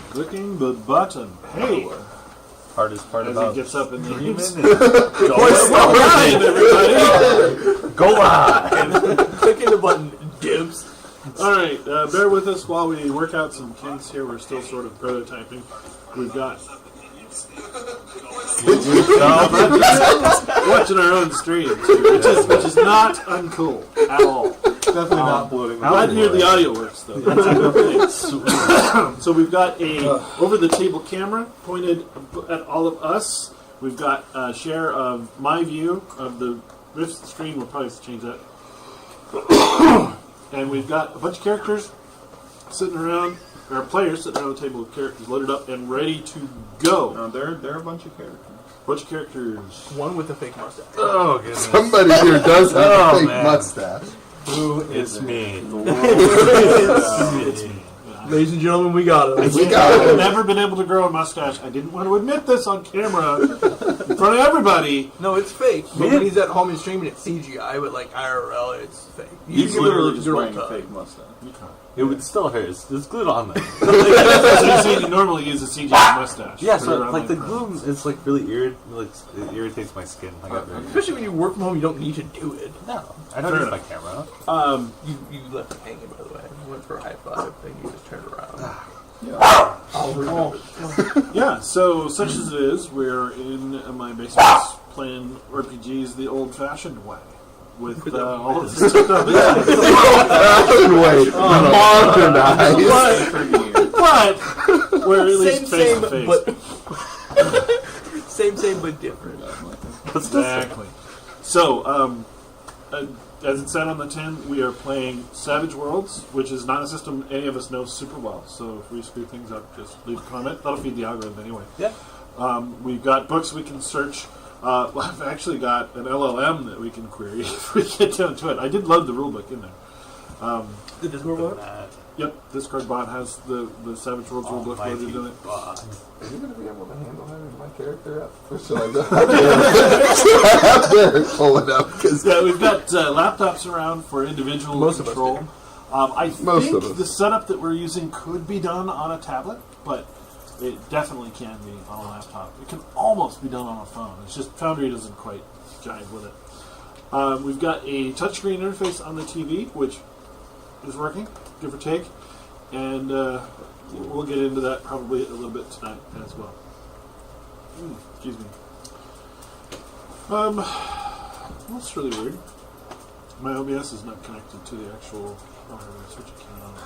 Clicking the button. Hey! Hardest part As about he gets up in the streaming games. Go live! Clicking the button, dibs. Alright, bear with us while we work out some kinks here. We're still sort of prototyping. We've got... watching our own streams, which is not uncool at all. Definitely not bloating. I'm glad to hear the audio works, though. That's a good thing. So we've got a over-the-table camera pointed at all of us. We've got a share of my view of the Rift screen. We'll probably change that. And we've got a bunch of characters sitting around, or players sitting around the table with characters loaded up and ready to go. No, they're a bunch of characters. Bunch of characters. One with a fake mustache. Oh, goodness. Somebody here does have a fake man. mustache. Who is me? It's me. Ladies and gentlemen, we got it. We got I've it. never been able to grow a mustache. I didn't want to admit this on camera in front of everybody. No, it's fake. But when he's at home and streaming, it's CGI, but like IRL, it's fake. He's literally just girl wearing a cut. fake mustache. It would still hurt. It's glued on there. So you're saying you normally use a CGI mustache? Yeah, Put it so around like the that. glue is like really it irritates my skin. I got very Especially when you work from home, you don't need to do it. No, I don't Fair use my enough. camera. You left it hanging, by the way. You went for a high five, and you just turned around. Yeah, so such as it is, we're in my basement playing RPGs the old-fashioned way. With all of this stuff. Wait, modernized. But we're at least face to face. But same, but different. Exactly. So, as it said on the tin, we are playing Savage Worlds, which is not a system any of us know super well. So if we screw things up, just leave a comment. That'll feed the algorithm anyway. Yeah. We've got books we can search. I've actually got an LLM that we can query if we get down to it. I did load the rulebook in there. The Discord bot? Yep, Discord bot has the Savage Worlds rulebook loaded in it. Are you going to be able to handle having my character up? Or shall I have Derek pull it up? Yeah, we've got laptops around for individual Most of us control. I Most think of us. the setup that we're using could be done on a tablet, but it definitely can be on a laptop. It can almost be done on a phone. It's just Foundry doesn't quite jive with it. We've got a touchscreen interface on the TV, which is working, give or take, and we'll get into that probably a little bit tonight as well. Excuse me. That's really weird. My OBS is not connected to the actual. Switch account.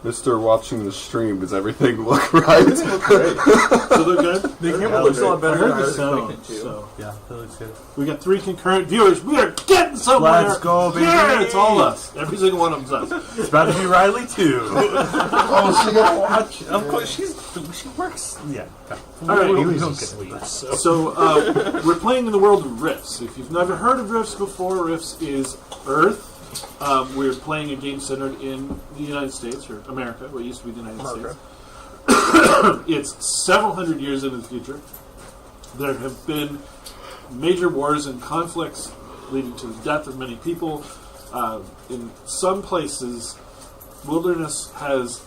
Mr. Watching the stream, does everything look right? So they're good. The camera looks a lot I better heard than I the was sound. expecting to. So Yeah, that looks good. we got 3 concurrent viewers. We are getting somewhere. Let's go, baby. Yeah, it's all us. Every single one of them's us. It's about to be Riley too. Oh, she gonna watch? Of course, she works. Yeah. All right. We don't get leads. So we're playing in the world of Rifts. If you've never heard of Rifts before, Rifts is Earth. We're playing a game centered in the United States, or America, what used to be the United States. It's several hundred years into the future. There have been major wars and conflicts leading to the death of many people. In some places, wilderness has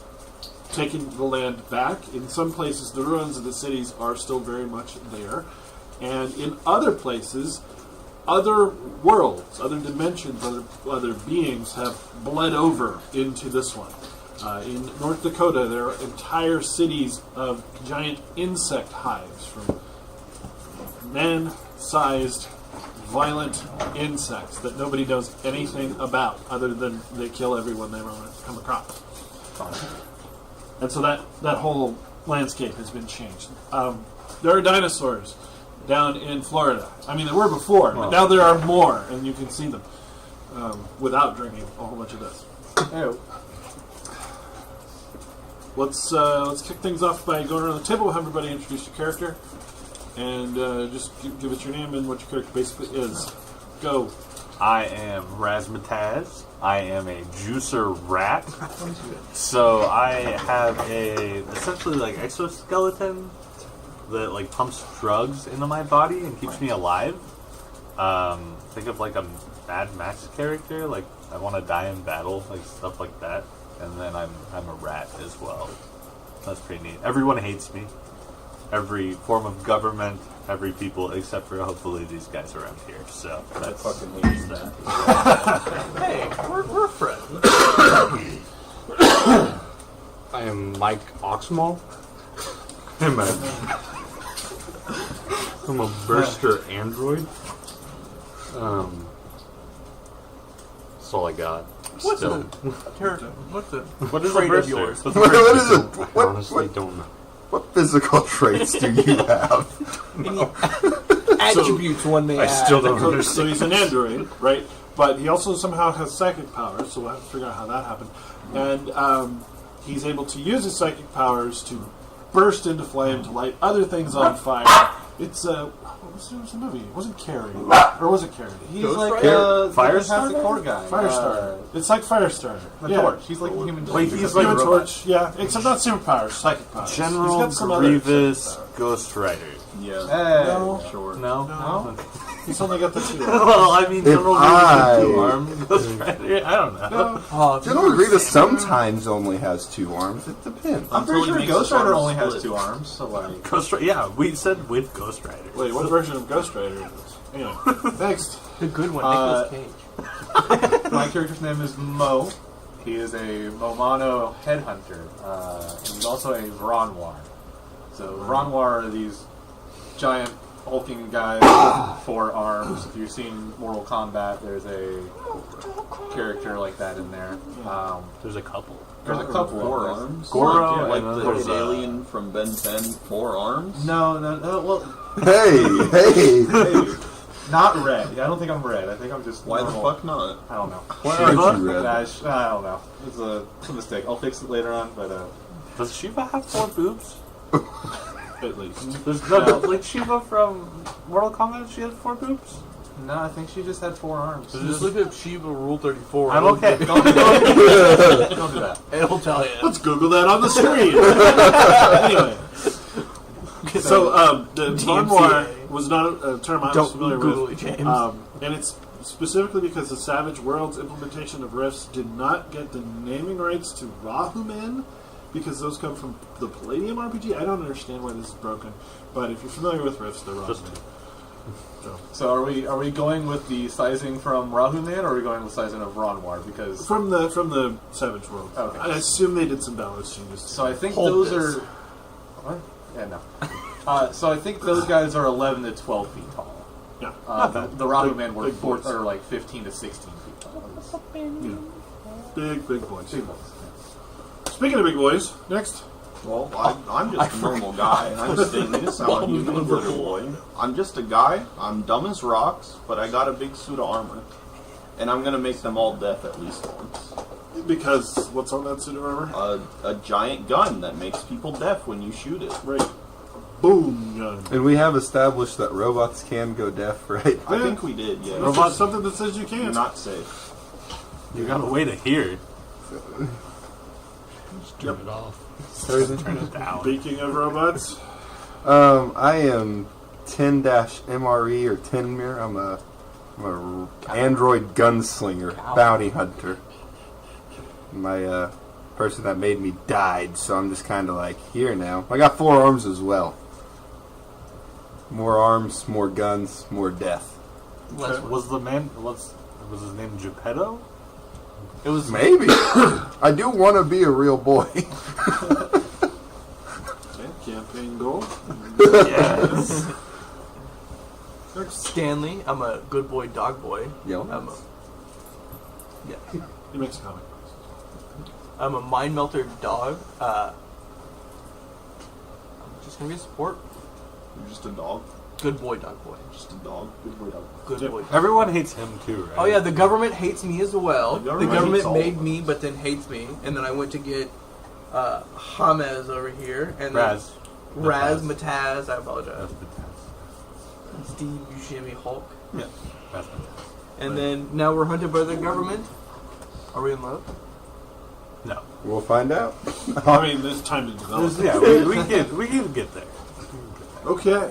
taken the land back. In some places, the ruins of the cities are still very much there. And in other places, other worlds, other dimensions, other beings have bled over into this one. In North Dakota, there are entire cities of giant insect hives from man-sized, violent insects that nobody knows anything about other than they kill everyone they come across. And so that whole landscape has been changed. There are dinosaurs down in Florida. I mean, there were before, but now there are more, and you can see them without drinking a whole bunch of this. Let's kick things off by going around the table. We'll have everybody introduce your character, and just give us your name and what your character basically is. Go. I am Razmataz. I am a juicer rat. So I have essentially like exoskeleton that like pumps drugs into my body and keeps me alive. Think of like a Mad Max character, like I want to die in battle, like stuff like that. and then I'm a rat as well. That's pretty neat. Everyone hates me. Every form of government, every people, except for hopefully these guys around here. So that's fucking hates that. Hey, we're friends. I am Mike Oxmal. I'm a burster android. That's all I got. What's Still. What is a trait of burster? yours? What's a What burster? is it? I honestly don't know. What physical traits do you have? Attributes one may I add. still don't So understand. he's an android, right? But he also somehow has psychic powers, so we'll have to figure out how that happened. And he's able to use his psychic powers to burst into flame to light other things on fire. It's what was the movie? It wasn't Carrie, or was it Carrie? He's Ghost like Rider? the Firestarter? Fantastic Four guy. Firestarter. It's like Firestarter. The Yeah. Torch. He's like a human. Wait, torch. he's like Human a robot. Torch, yeah, except not superpowers, psychic powers. General He's got some other Grievous psychic powers. Ghost Rider. Yeah. No. Sure. No? No. He's only got the two. Well, I mean, If General I- Grievous with 2 arms. Ghost Rider. I don't know. No. Oh, General Grievous sometimes only has 2 arms. It depends. I'm pretty Until sure he makes Ghost his Rider arms only has split. 2 arms, so like. Ghost Rider. Yeah, we said with Ghost Rider. Wait, what version of Ghost Rider is this? Anyway, next. the good one, Uh, Nicolas Cage. My character's name is Mo. He is a Momano headhunter, and he's also a Vranwar. So Vranwar are these giant hulking guys with 4 arms. If you've seen Mortal Kombat, there's a character like that in there. There's a couple. There's a couple 4 of them. arms. Goro, Yeah, Like and then the there's alien from Ben 10, 4 arms. No, well, Hey! not red. I don't think I'm red. I think I'm just Why the normal. fuck not? I don't know. Why aren't you red? I don't know. It's a mistake. I'll fix it later on, but Does Shiva have 4 boobs? At least. There's no, like Shiva from Mortal Kombat, she had 4 boobs? no, I think she just had 4 arms. Just look up Shiva Rule 34. I'm okay. Don't do that. It'll tell you. Let's Google that on the screen. Anyway. So, the Vranwar was not a term I was Don't familiar Google with. it, James. And it's specifically because the Savage Worlds implementation of Rifts did not get the naming rights to Rahumen, because those come from the Palladium RPG. I don't understand why this is broken, but if you're familiar with Rifts, they're Rahumen. So are we going with the sizing from Rahuman, or are we going with sizing of Vranwar? Because From the Savage Worlds. Okay. I assume they did some balance changes. so I think Hold those this. are. What? Yeah, no. So I think those guys are 11 to 12 feet tall. Yeah. The Rahuman were big boys. are like 15 to 16 feet tall. Big boys. Big boys. Speaking of big boys, next. Well, I'm just a normal guy. I'm saying this. I'm a human little boy. I'm just a guy. I'm dumb as rocks, but I got a big suit of armor. And I'm going to make them all deaf at least once. Because what's on that suit of armor? A giant gun that makes people deaf when you shoot it. Right. Boom gun. And we have established that robots can go deaf, right? I think we did, yeah. Robot something that says you You're can't. not safe. You gotta wait to hear. Just turn it off. Turn it down. Speaking of robots, I am 10-MRE or 10-MIR. I'm a android gunslinger, bounty hunter. My person that made me died, so I'm just kind of like here now. I got 4 arms as well. More arms, more guns, more death. Was was his name Geppetto? It was Maybe. I do want to be a real boy. okay, campaign goal. Yes. Stanley. I'm a good boy, dog boy. Yeah. He makes a comic. I'm a mind melter dog. I'm just gonna be a support. You're just a dog. Good boy, dog boy. Just a dog. Good boy, dog. Good Yep. boy. Everyone hates him too, right? Oh yeah, the government hates me as well. The The government government hates all made of me, but then hates me, and then I went to get Hamez over here, and then Raz. Mataz. I apologize. That's fantastic. Steve Buscemi Hulk, Yeah. That's fantastic. and then now we're hunted by the government. Are we in love? No. We'll find out. I mean, there's time to develop. Yeah, we can get there. Okay,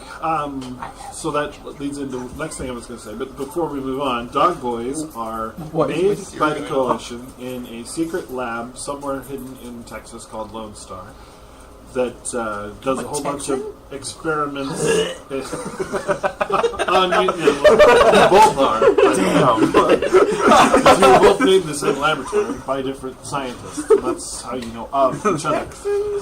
so that leads into the next thing I was going to say. But before we move on, Dog Boys are What made is by your the name? Coalition in a secret lab somewhere hidden in Texas called Lone Star that does a whole bunch of experiments on you. You both are. You were both made in the same laboratory by different scientists. And that's how you know of each other.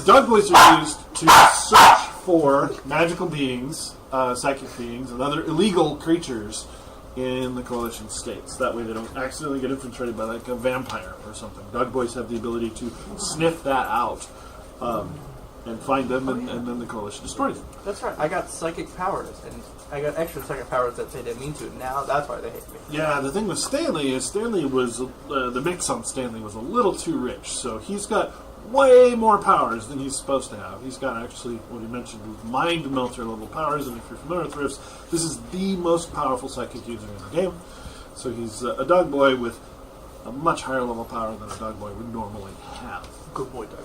Dog Boys are used to search for magical beings, psychic beings, and other illegal creatures in the Coalition states. That way they don't accidentally get infiltrated by like a vampire or something. Dog Boys have the ability to sniff that out and find them, and then the Coalition destroys them. That's right. I got psychic powers, and I got extra psychic powers that they didn't mean to. Now that's why they hate me. Yeah, the thing with Stanley is Stanley was, the mix on Stanley was a little too rich, so he's got way more powers than he's supposed to have. He's got actually, what he mentioned, mind melter level powers, and if you're familiar with Rifts, this is the most powerful psychic user in the game. So he's a dog boy with a much higher level power than a dog boy would normally have. Good boy, dog boy.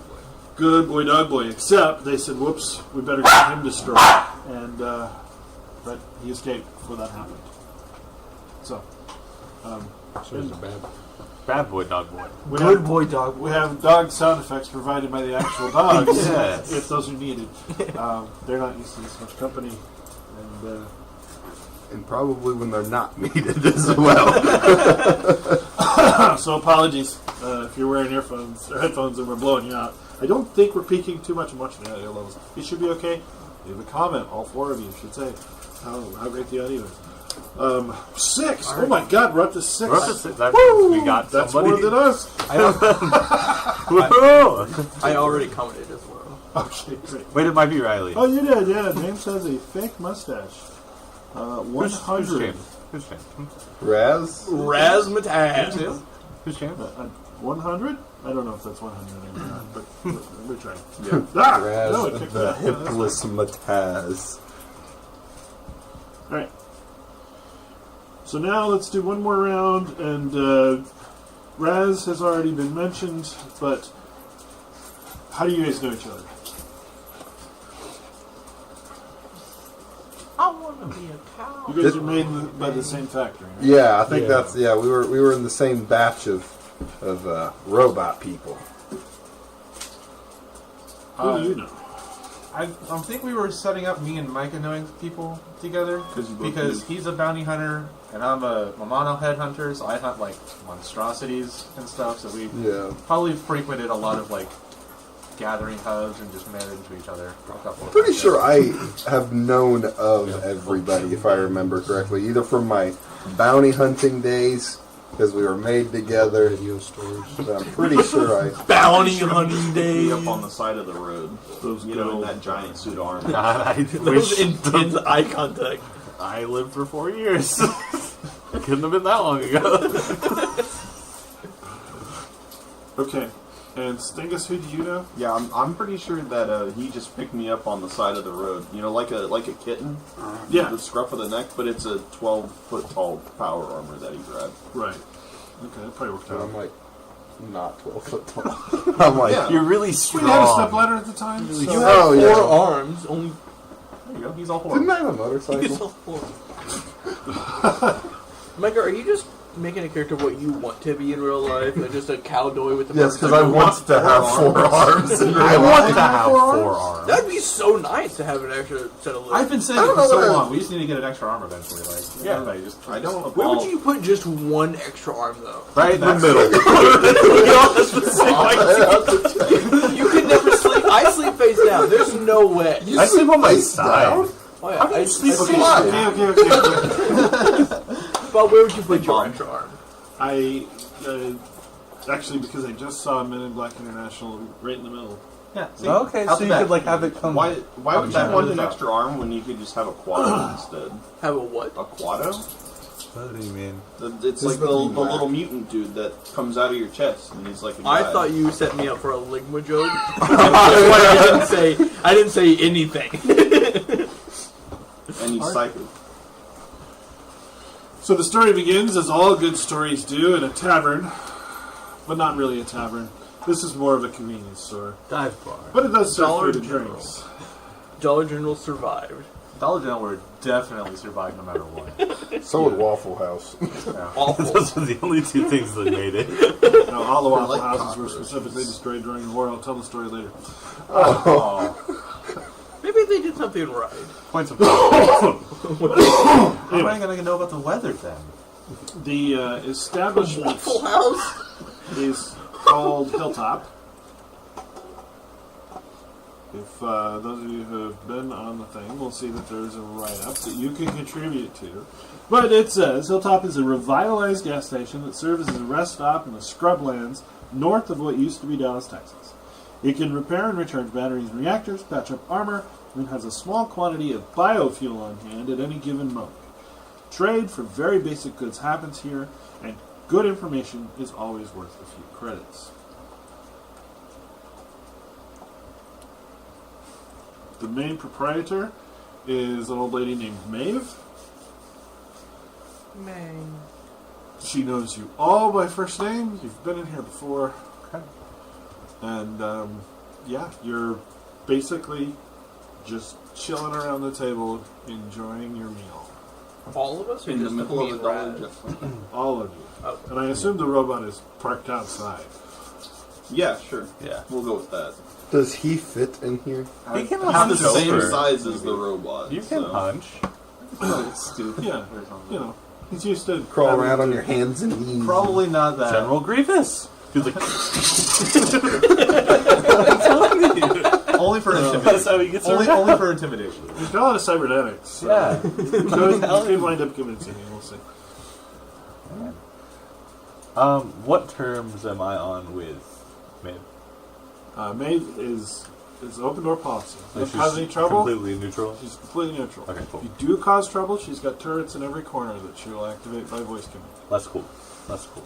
Good boy, dog boy, except they said, whoops, we better get him destroyed. And, but he escaped before that happened. So, So it's a bad. Bad boy, dog boy. Good boy, dog boy. we have dog sound effects provided by the actual dogs Yes. if those are needed. They're not used to this much company. And probably when they're not needed as well. So apologies if you're wearing earphones or headphones and we're blowing you out. I don't think we're peaking too much in watching the audio levels. It should be okay. Leave a comment. All four of you should say how great the audio is. 6. Oh my God, we're up to 6. We're up to 6. That means we got That's somebody. more than us. Woohoo! I already commented as well. Okay, great. Wait, it might be Riley. Oh, you did, yeah. James has a fake mustache. Who's 100. James? Who's James? Raz? Razzmatazz. Who's James? 100? I don't know if that's 100 or not, but we're trying. Yeah. Ah! Raz No, it kicked the it out. Yeah, that's fine. hipless Mataz. All right. So now let's do one more round, and Raz has already been mentioned, but how do you guys know each other? I want to be a cow. You guys are made by the same factory, right? Yeah, I think Yeah. that's we were in the same batch of robot people. Who do you know? I think we were setting up me and Micah knowing people together 'Cause you both because do. he's a bounty hunter and I'm a Momano headhunter, so I hunt like monstrosities and stuff. So we Yeah. probably frequented a lot of like gathering hubs and just married into each other. For a couple of Pretty times. sure I have known of everybody, if I remember correctly, either from my bounty hunting days, because we were made together. Video stores. But I'm pretty sure I. Bounty hunting Be days. up on the side of the road. Those You good know, in old- that giant suit of armor. God, I Those wish intense eye contact. I lived for 4 years. Couldn't have been that long ago. Okay. And Stingus, who do you know? Yeah, I'm pretty sure that he just picked me up on the side of the road. You know, like a kitten. Yeah. The scruff of the neck, but it's a 12-foot tall power armor that he grabbed. Right. Okay, that probably worked And out. I'm like, not 12 foot tall. I'm like, Yeah. You're really We strong. had a stepladder at the time. So You Oh, have four yeah. arms. Only There you go. He's all four. didn't I have a he's motorcycle? all four. Micah, are you just making a character what you want to be in real life? Like just a cowboy with a Yes, because I motorcycle? want to have 4 arms in I real want life. to have 4 arms. That'd be so nice to have an extra set of legs. I've been saying I it don't for know so what I- long. We just need to get an extra arm eventually. Like, Yeah. everybody just I don't. Where would you put just one extra arm though? Right in the middle. You could never sleep. I sleep face down. There's no way. I sleep on my face side. down? Oh, yeah. I sleep Okay, face down. okay. But where would you put your extra arm? I actually, because I just saw Men in Black International right in the middle. yeah. See, Okay, out so the you back. could like have it come. Why would you Yeah. want an extra arm when you could just have a quado instead? Have a what? A quado? What do you mean? It's This like the would be whack. little mutant dude that comes out of your chest, and he's like a I guy. thought you set me up for a Ligma joke. That's why I didn't say anything. And he's psychic. So the story begins, as all good stories do, in a tavern, but not really a tavern. This is more of a convenience store, Dive bar. but it does serve Dollar food and General. drinks. Dollar General survived. Dollar General would definitely survive no matter what. So would Waffle House. Awful. Those are the only two things that made it. No, all the Waffle like Houses were cockroaches. specifically destroyed during the war. I'll tell the story later. Oh. Maybe they did something right. Points of How am I going to know about the weather then? The establishment Waffle House. is called Hilltop. If those of you who have been on the thing will see that there's a write-up that you can contribute to. But it says, Hilltop is a revitalized gas station that serves as a rest stop in the scrublands north of what used to be Dallas, Texas. It can repair and recharge batteries and reactors, patch up armor, and has a small quantity of biofuel on hand at any given moment. Trade for very basic goods happens here, and good information is always worth a few credits. The main proprietor is an old lady named Maeve. Man. She knows you all by first name. You've been in here before. Okay. And, yeah, you're basically just chilling around the table, enjoying your meal. All of us? Or In the just middle me of a and Dollar Raz? General. All of you. Oh. And I assume the robot is parked outside. Yeah, sure. Yeah. We'll go with that. Does he fit in here? You can Have the hunch same over. size as the robot. You can hunch. It's stupid. Yeah, you know, he's used to Crawl having around on to- your hands and knees. Probably not that. General Grievous. He's like, Only for that's intimidation. how he gets Only, around. only for intimidation. He's got a lot of cybernetics. So Yeah. you could wind up convincing him, we'll see. What terms am I on with Maeve? Maeve is open door policy. If you She's cause any trouble, completely neutral. she's completely neutral. Okay, cool. If you do cause trouble, she's got turrets in every corner that she will activate by voice command. That's cool. That's cool.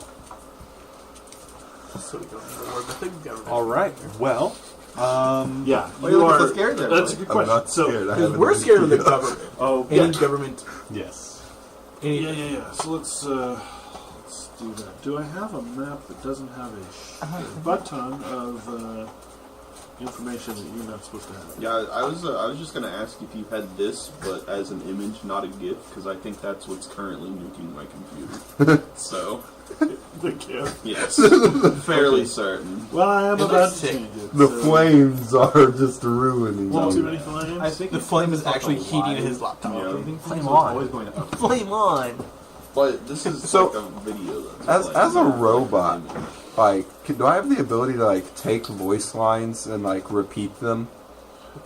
So we don't need to work with the government. All right. Well, Yeah, Why are you looking so scared there, That's a buddy? good I'm question. not So, scared. I Because haven't we're been scared of the scared. government. oh, Any yeah. government. yes. Any, Yeah. So let's do that. Do I have a map that doesn't have a button of information that you're not supposed to have? Yeah, I was just gonna ask if you had this, but as an image, not a GIF, because I think that's what's currently nuking my computer. So, The gift. yes, fairly certain. Well, I am It about looks to sick. change it. The so- flames are just ruining One too me. many flames. I think the flame is actually heating his laptop. Yeah. Flame on. Always going to Flame on. But this is So, like a video that's As a playing. robot, do I have the ability to like take voice lines and like repeat them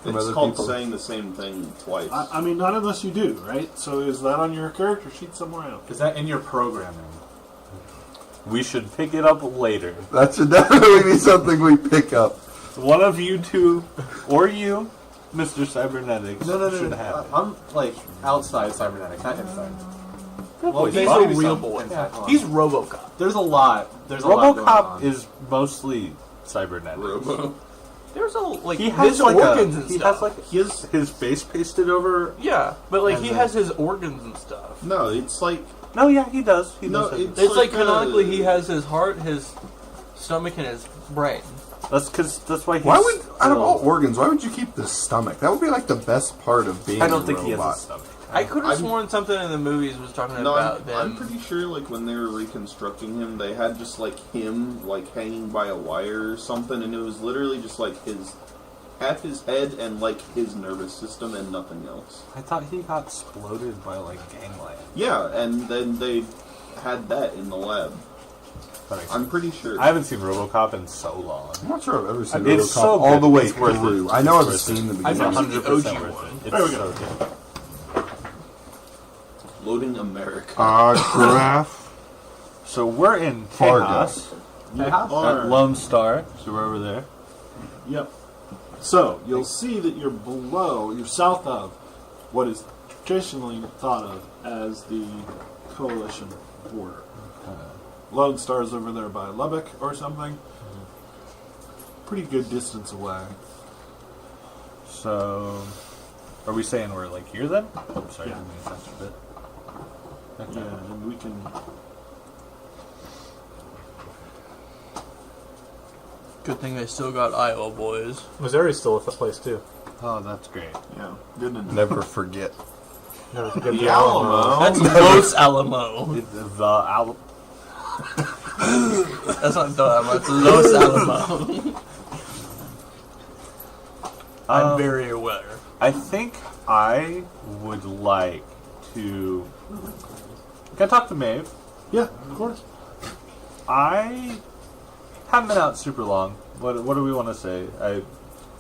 from It's other called people? saying the same thing twice. I mean, not unless you do, right? So is that on your character sheet somewhere else? Is that in your programming? We should pick it up later. That should definitely be something we pick up. One of you two, or you, Mr. Cybernetics, should have it. I'm like outside cybernetics, not inside. Well, He's he's a maybe real some boy. inside. Hold on. He's RoboCop. There's a lot. There's a lot going RoboCop on. is mostly cybernetic. Robo. There's a like He has his like organs and he stuff. has like his face pasted over. yeah, but like And he then- has his organs and stuff. No, it's like No, yeah, he does. He No, does. have it's- it. It's like like, canonically he uh, has his heart, his stomach, and his brain. That's why he's. Why would out of all still- organs? Why would you keep the stomach? That would be like the best part of being. I don't a think he has robot. a stomach. I could have I'm- sworn something in the movies was talking no. about I'm them. pretty sure like when they were reconstructing him, they had just like him like hanging by a wire or something, and it was literally just like half his head and like his nervous system and nothing else. I thought he got exploded by like gangland. Yeah, and then they had that in the lab. That makes I'm sense. pretty sure. I haven't seen RoboCop in so long. I'm not sure I've ever seen It's RoboCop so all good. the way It's worth it. through. I know It's I've worth seen it. the I've beginning. never seen the 100% OG worth one. it. It's There we so go. good. Loading America. Graph. So we're in Fargo. Tejas You at are. Lone Star. So we're over there. Yep. So you'll see that you're south of what is traditionally thought of as the coalition border. Lone Star's over there by Lubbock or something. Pretty good distance away. So, are we saying we're like here then? I'm sorry, Yeah. I didn't mean to touch a bit. Okay. Yeah, and we can. Good thing they still got Iowa boys. Missouri's still a place too. Oh, that's great. Yeah, good enough. Never forget. Never forget The Alamo. That's Los Alamo. The Al- That's not the Alamo, it's Los Alamo. I'm very aware. I think I would like to. Can I talk to Maeve? Yeah, of course. I haven't been out super long. What do we want to say?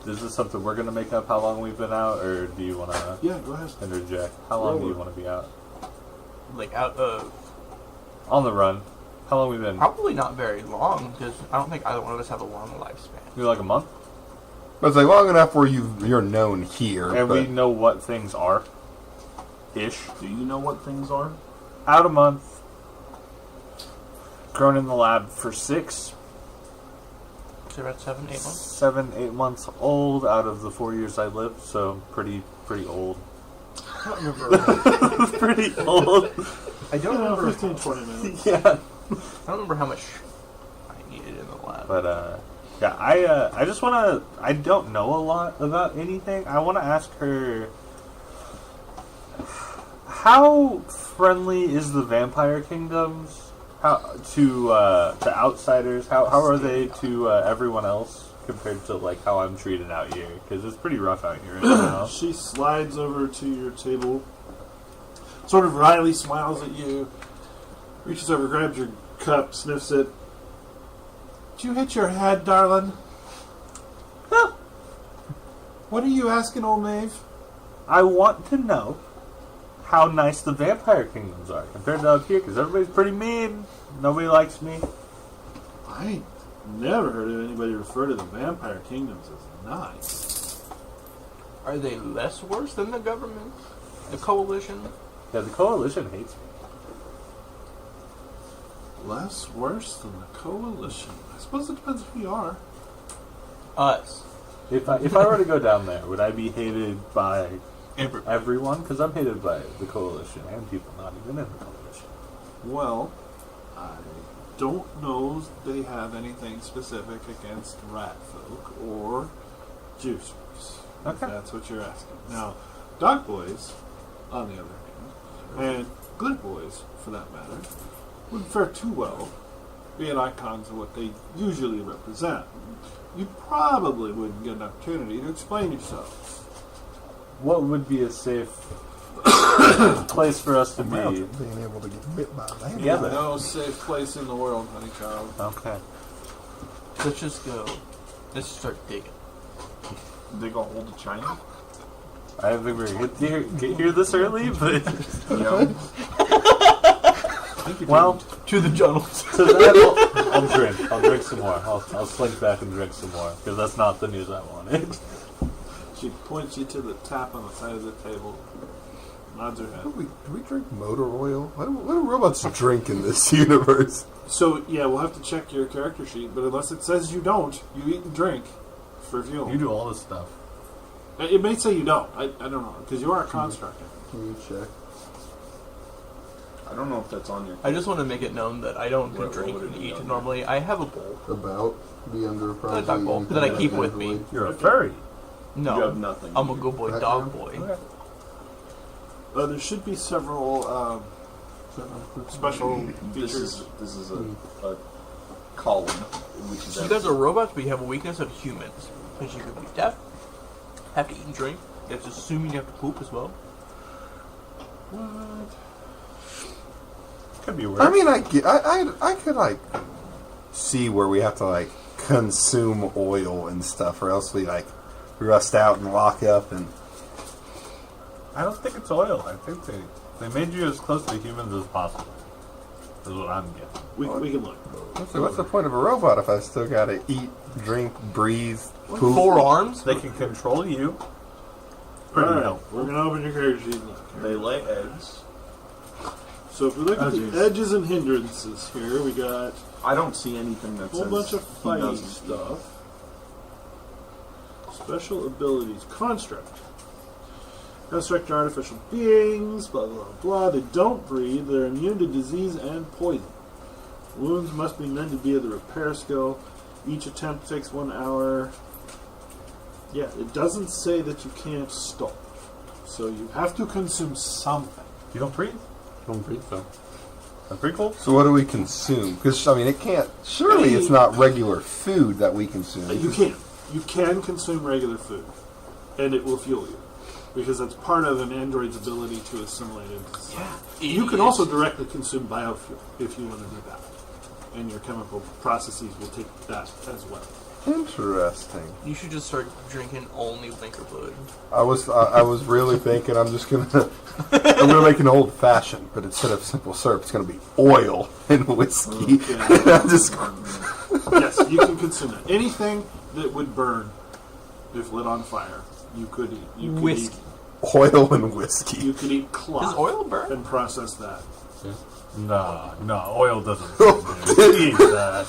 Is this something we're going to make up how long we've been out, or do you want to Yeah, go ahead. interject? How long do you want to be out? Like, out of... On the run. How long we been? Probably not very long, because I don't think either one of us have a long lifespan. Maybe like a month? But it's like long enough where you're known here. And we but know what things are. Ish. Do you know what things are? Out a month. Grown in the lab for 6. So about 7, 8 months? 7, 8 months old out of the 4 years I lived, so pretty old. I don't remember. Pretty old. I don't remember. 15, 20 minutes. Yeah. I don't remember how much I needed in the lab. But yeah, I just want to. I don't know a lot about anything. I want to ask her how friendly is the Vampire Kingdoms? How to outsiders? How are they to everyone else compared to like how I'm treated out here? Because it's pretty rough out here right now. She slides over to your table, sort of wryly smiles at you, reaches over, grabs your cup, sniffs it. Did you hit your head, darling? Huh. What are you asking, old Maeve? I want to know how nice the Vampire Kingdoms are compared to up here, because everybody's pretty mean. Nobody likes me. I never heard of anybody refer to the Vampire Kingdoms as nice. Are they less worse than the government? The coalition? Yeah, the Coalition hates me. Less worse than the Coalition. I suppose it depends who you are. Us. If I were to go down there, would I be hated by everyone? Because I'm hated by the Coalition and people not even in the Coalition. Well, I don't know if they have anything specific against rat folk or juicers. If Okay. that's what you're asking. Now, dog boys, on the other hand, and good boys, for that matter, wouldn't fare too well being icons of what they usually represent. You probably wouldn't get an opportunity to explain yourselves. What would be a safe place for us to be? being able to get bit by that. Yeah, but- No safe place in the world, honey child. Okay. Let's just go. Let's start digging. Dig a hole to China? I didn't think we were going to get here this early, but You know? well, To the jungles. to that I'll drink. I'll drink some more. I'll slink back and drink some more because that's not the news I wanted. She points you to the tap on the side of the table, nods her head. Do we drink motor oil? What do robots drink in this universe? So, yeah, we'll have to check your character sheet, but unless it says you don't, you eat and drink for fuel. You do all this stuff. It may say you don't. I don't know, because you are a constructor. Let me check. I don't know if that's on your... I just want to make it known that I don't What drink would it and be eat on normally. I have a bowl. About be under Dog probably bowl that I keep with me. You're a furry. No. You have nothing. I'm a good boy, dog boy. There should be several special This features. is a column, which is... So you guys are robots, but you have a weakness of humans. Because you could be deaf, have to eat and drink. That's assuming you have to poop as well. What? Could be worse. I mean, I could like see where we have to like consume oil and stuff, or else we like rust out and lock up. And I don't think it's oil. I think they made you as close to humans as possible. Is what I'm getting. We can look. what's the point of a robot if I still gotta eat, drink, breathe, poop? 4 arms? They can control you. Pretty Alright, helpful. we're going to open your character sheet and look. They lay eggs. So if we look at Oh, the geez. edges and hindrances here, we got I don't see anything that a whole says bunch of he fighting doesn't. stuff. Special abilities. Construct. Construct are artificial beings, blah, blah, blah. They don't breathe. They're immune to disease and poison. Wounds must be mended via the repair skill. Each attempt takes 1 hour. Yeah, it doesn't say that you can't stop. So you have to consume something. You don't breathe? Don't breathe though. That's pretty cool. So what do we consume? Because, I mean, it can't... Surely it's not regular food that we consume. You can. You can consume regular food, and it will fuel you. Because that's part of an android's ability to assimilate into society. You can also directly consume biofuel if you want to do that. And your chemical processes will take that as well. Interesting. You should just start drinking only blinker fluid. I was really thinking I'm gonna make an old fashioned, but instead of simple syrup, it's gonna be oil and whiskey. Okay. Just Yes, you can consume that. Anything that would burn if lit on fire, you could eat. You could Whiskey. oil and whiskey. You could eat cloth Does oil burn? and process that. No, oil doesn't. Eat that.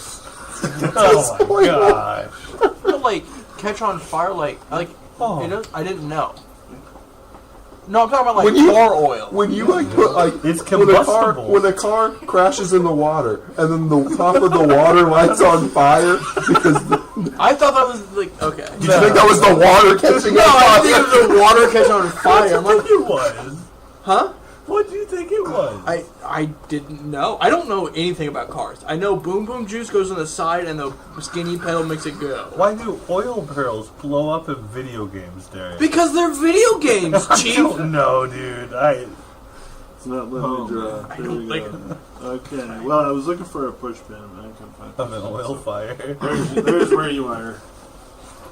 Oh my gosh. To, like, catch on fire, like Oh. it does, I didn't know. No, I'm talking about, like, When you- car oil. When you put It's when combustible. when a car crashes in the water and then the top of the water lights on fire because I thought that was, like, okay. you think that was the water catching No, on I fire? think it was the water catching on fire. I'm like, It was. huh? What do you think it was? I didn't know. I don't know anything about cars. I know boom boom juice goes on the side and the skinny pedal makes it go. Why do oil barrels blow up in video games, Derek? Because they're video games, I chief. don't know, dude. It's not letting me draw. There don't we think- go. Okay. Well, I was looking for a push pin. I couldn't find I'm an oil fire. There's where you are.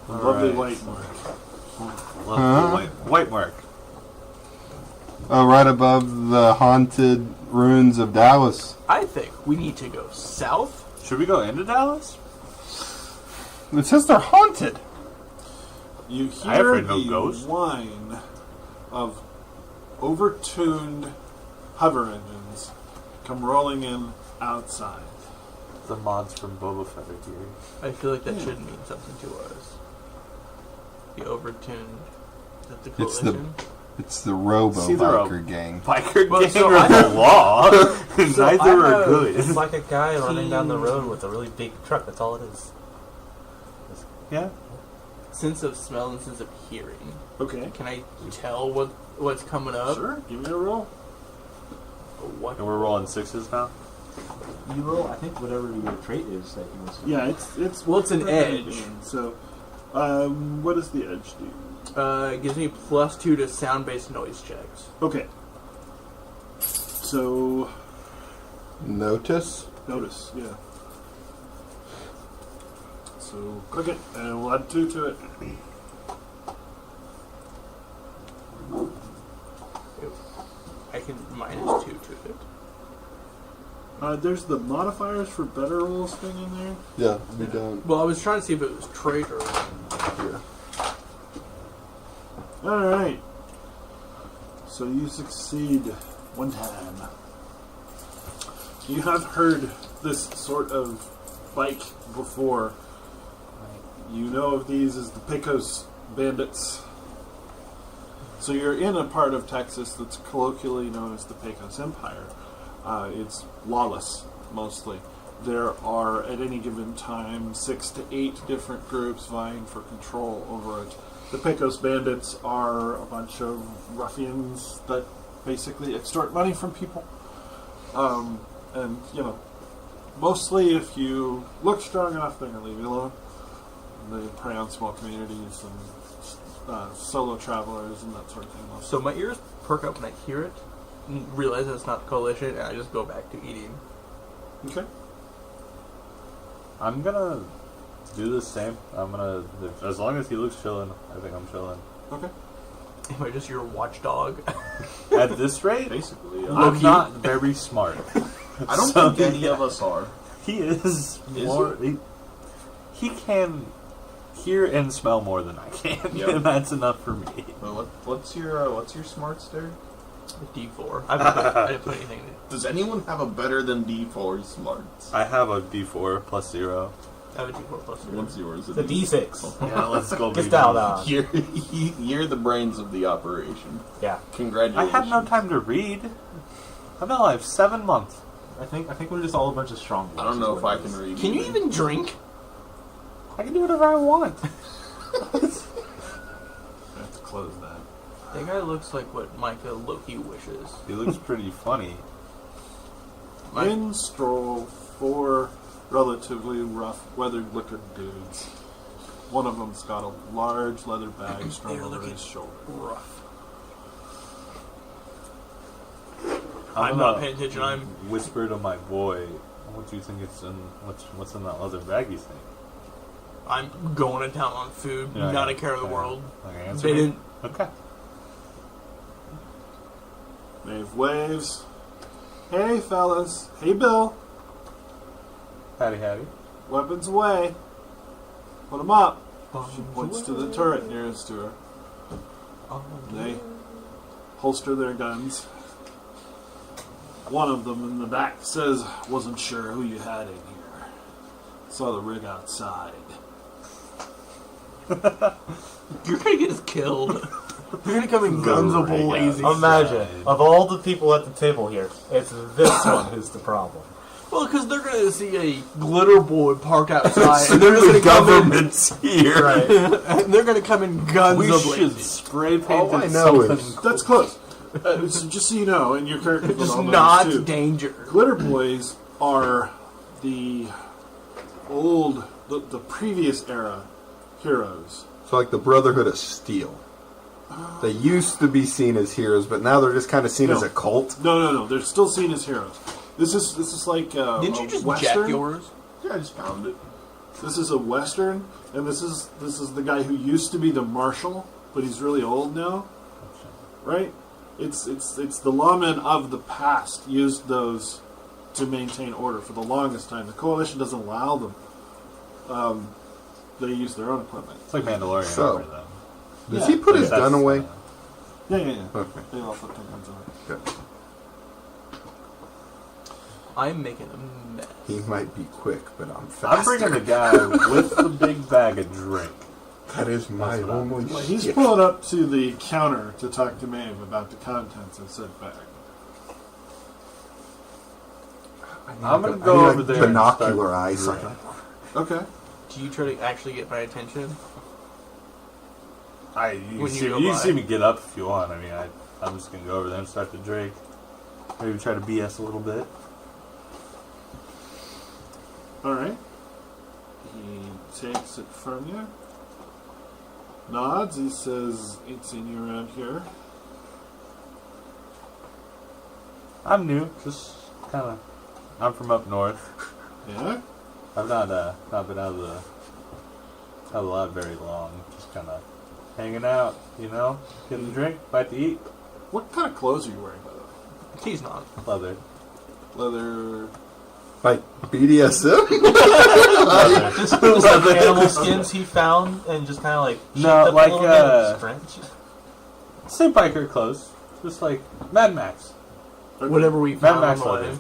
A lovely Alright. white mark. Lovely white mark. Right above the haunted ruins of Dallas. I think we need to go south. Should we go into Dallas? It says they're haunted. You I have hear heard no the ghosts. whine of overtuned hover engines come rolling in outside. The mods from Boba Fett are here. I feel like that should mean something to us. The overtuned. Is that the It's coalition? It's the Robo See, they're a- Biker gang. Biker Well, gang so or I the law. So Neither I are know good. It's like a guy running down the road with a really big truck. That's all it is. Yeah. Sense of smell and sense of hearing. Okay. Can I tell what's coming up? Sure. Give me a roll. What? And we're rolling sixes now. You roll, I think, whatever your trait is that you want to. Yeah, it's Well, it's an edge. So, what does the edge do? It gives me +2 to sound-based noise checks. Okay. So, Notice? notice, yeah. So, click it, and we'll add 2 to it. I can -2 to it. There's the modifiers for better rolls thing in there. Yeah, we don't. Well, I was trying to see if it was trait or... Alright. So you succeed one time. You have heard this sort of bike before. You know of these as the Pecos Bandits. So you're in a part of Texas that's colloquially known as the Pecos Empire. It's lawless, mostly. There are, at any given time, 6 to 8 different groups vying for control over it. The Pecos Bandits are a bunch of ruffians that basically extort money from people. And, you know, mostly if you look strong enough, they're going to leave you alone. They prey on small communities and solo travelers and that sort of thing. So my ears perk up when I hear it, and realize that it's not the coalition, and I just go back to eating. Okay. I'm gonna do the same. I'm gonna, as long as he looks chillin', I think I'm chillin'. Okay. Am I just your watchdog? At this rate, Basically, I'm not very smart. I don't So, think any of us are. He is Is more. He can hear and smell more than I can, Yep. and that's enough for me. Well, what's your smarts there? D4. I didn't put anything in it. Does anyone have a better than D4 smarts? I have a D4 plus 0. I have a D4 plus 0. What's yours? The D6. Yeah, let's go. Get baby. dialed on. You're the brains of the operation. Yeah. I Congratulations. had no time to read. I've been alive 7 months. I think we're just all a bunch of strong boys. I don't know if I can read. Can you either. even drink? I can do whatever I want. I have to close that. That guy looks like what Micah Loki wishes. He looks pretty funny. In stroll 4 relatively rough, weathered-looking dudes. One of them's got a large leather bag strung They're over looking his shoulder. rough. I'm not paying attention. I'm whisper to my boy. What do you think it's in? What's in that leather bag? You think? I'm going to town on food. Yeah, not yeah, a care of the yeah. world. Okay, answer They me. didn't. Okay. Maeve waves. Hey, fellas. Hey, Bill. Howdy, howdy. Weapons away. Put them up. She points to the turret nearest to her. They holster their guns. One of them in the back says, "Wasn't sure who you had in here. Saw the rig outside." You're gonna get us killed. You're gonna come in guns a blazing. Imagine, of all the people at the table here, it's this one who's the problem. Well, because they're gonna see a glitter boy parked outside, and they're just gonna come in. Government's here. Right. And they're gonna come in guns We a should blazing. spray paint All I it know something. is- That's close. So just so you know, and your character Just all knows not too, danger. Glitter Boys are the old, the previous era heroes. So like the Brotherhood of Steel. They used to be seen as heroes, but now they're just kind of seen No. as a cult. No. They're still seen as heroes. This is like Didn't a you just Western. jack yours? Yeah, I just found it. This is a Western, and this is the guy who used to be the marshal, but he's really old now, right? It's the lawmen of the past used those to maintain order for the longest time. The coalition doesn't allow them. They use their own equipment. It's like Mandalorian So- over them. Does he put his That's- gun away? Yeah. Okay. They all put their guns away. Good. I'm making a mess. He might be quick, but I'm I'm faster. bringing the guy with the big bag of drink. That is my That's what I'm- only Well, he's shit. pulling up to the counter to talk to Maeve about the contents of said bag. I'm gonna I go need, over like, there. and binocular start eyes on drinking. him. Okay. Do you try to actually get my attention? You When see, you go you by. see me get up if you want. I mean, I'm just gonna go over there and start to drink. Maybe try to BS a little bit. All right. He takes it from you. Nods. He says, "Ain't seen you around here." I'm new, just kind of. I'm from up north. Yeah. I've not been out of the lab very long. Just kind of hanging out, getting a drink, bite to eat, What kind of clothes are you wearing, by the way? He's not. leather. Leather. Like BDSM? Just like animal skins he found and just kind of like No, shaped up like, a little bit and French. Same biker clothes, just like Mad Max. Whatever we Mad found Max on the way. leather.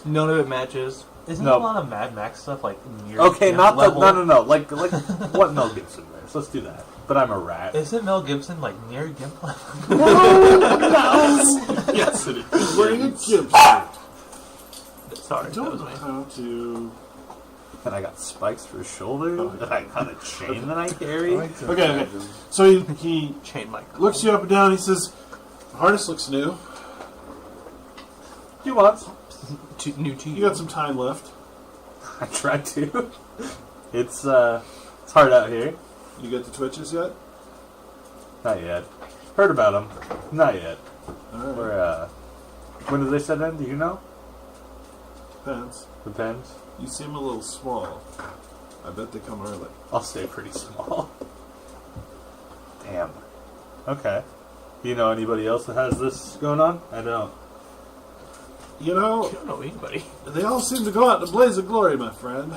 None of it matches. Isn't no. a lot of Mad Max stuff like near Okay, Gimp not the level? no, like what Mel Gibson wears. Let's do that. But I'm a rat. Isn't Mel Gibson like near Gimp level? Yes, it is. He's wearing a gimp suit. Sorry, I that don't was know me. how to. And I got spikes for his shoulder. Oh, And I got a chain that I carry. Okay. So he Chain mic. looks you up and down. He says, "The harness looks new. You want? New to you. You got some time left. I tried to. It's hard out here. You get the twitches yet? Not yet. Heard about them. Not yet. All right. We're when do they set in? Do you know? Depends. Depends. You seem a little small. I bet they come early. I'll stay pretty small. Damn. Okay. Do you know anybody else that has this going on? I don't. You know, I don't know anybody. they all seem to go out in a blaze of glory, my friend.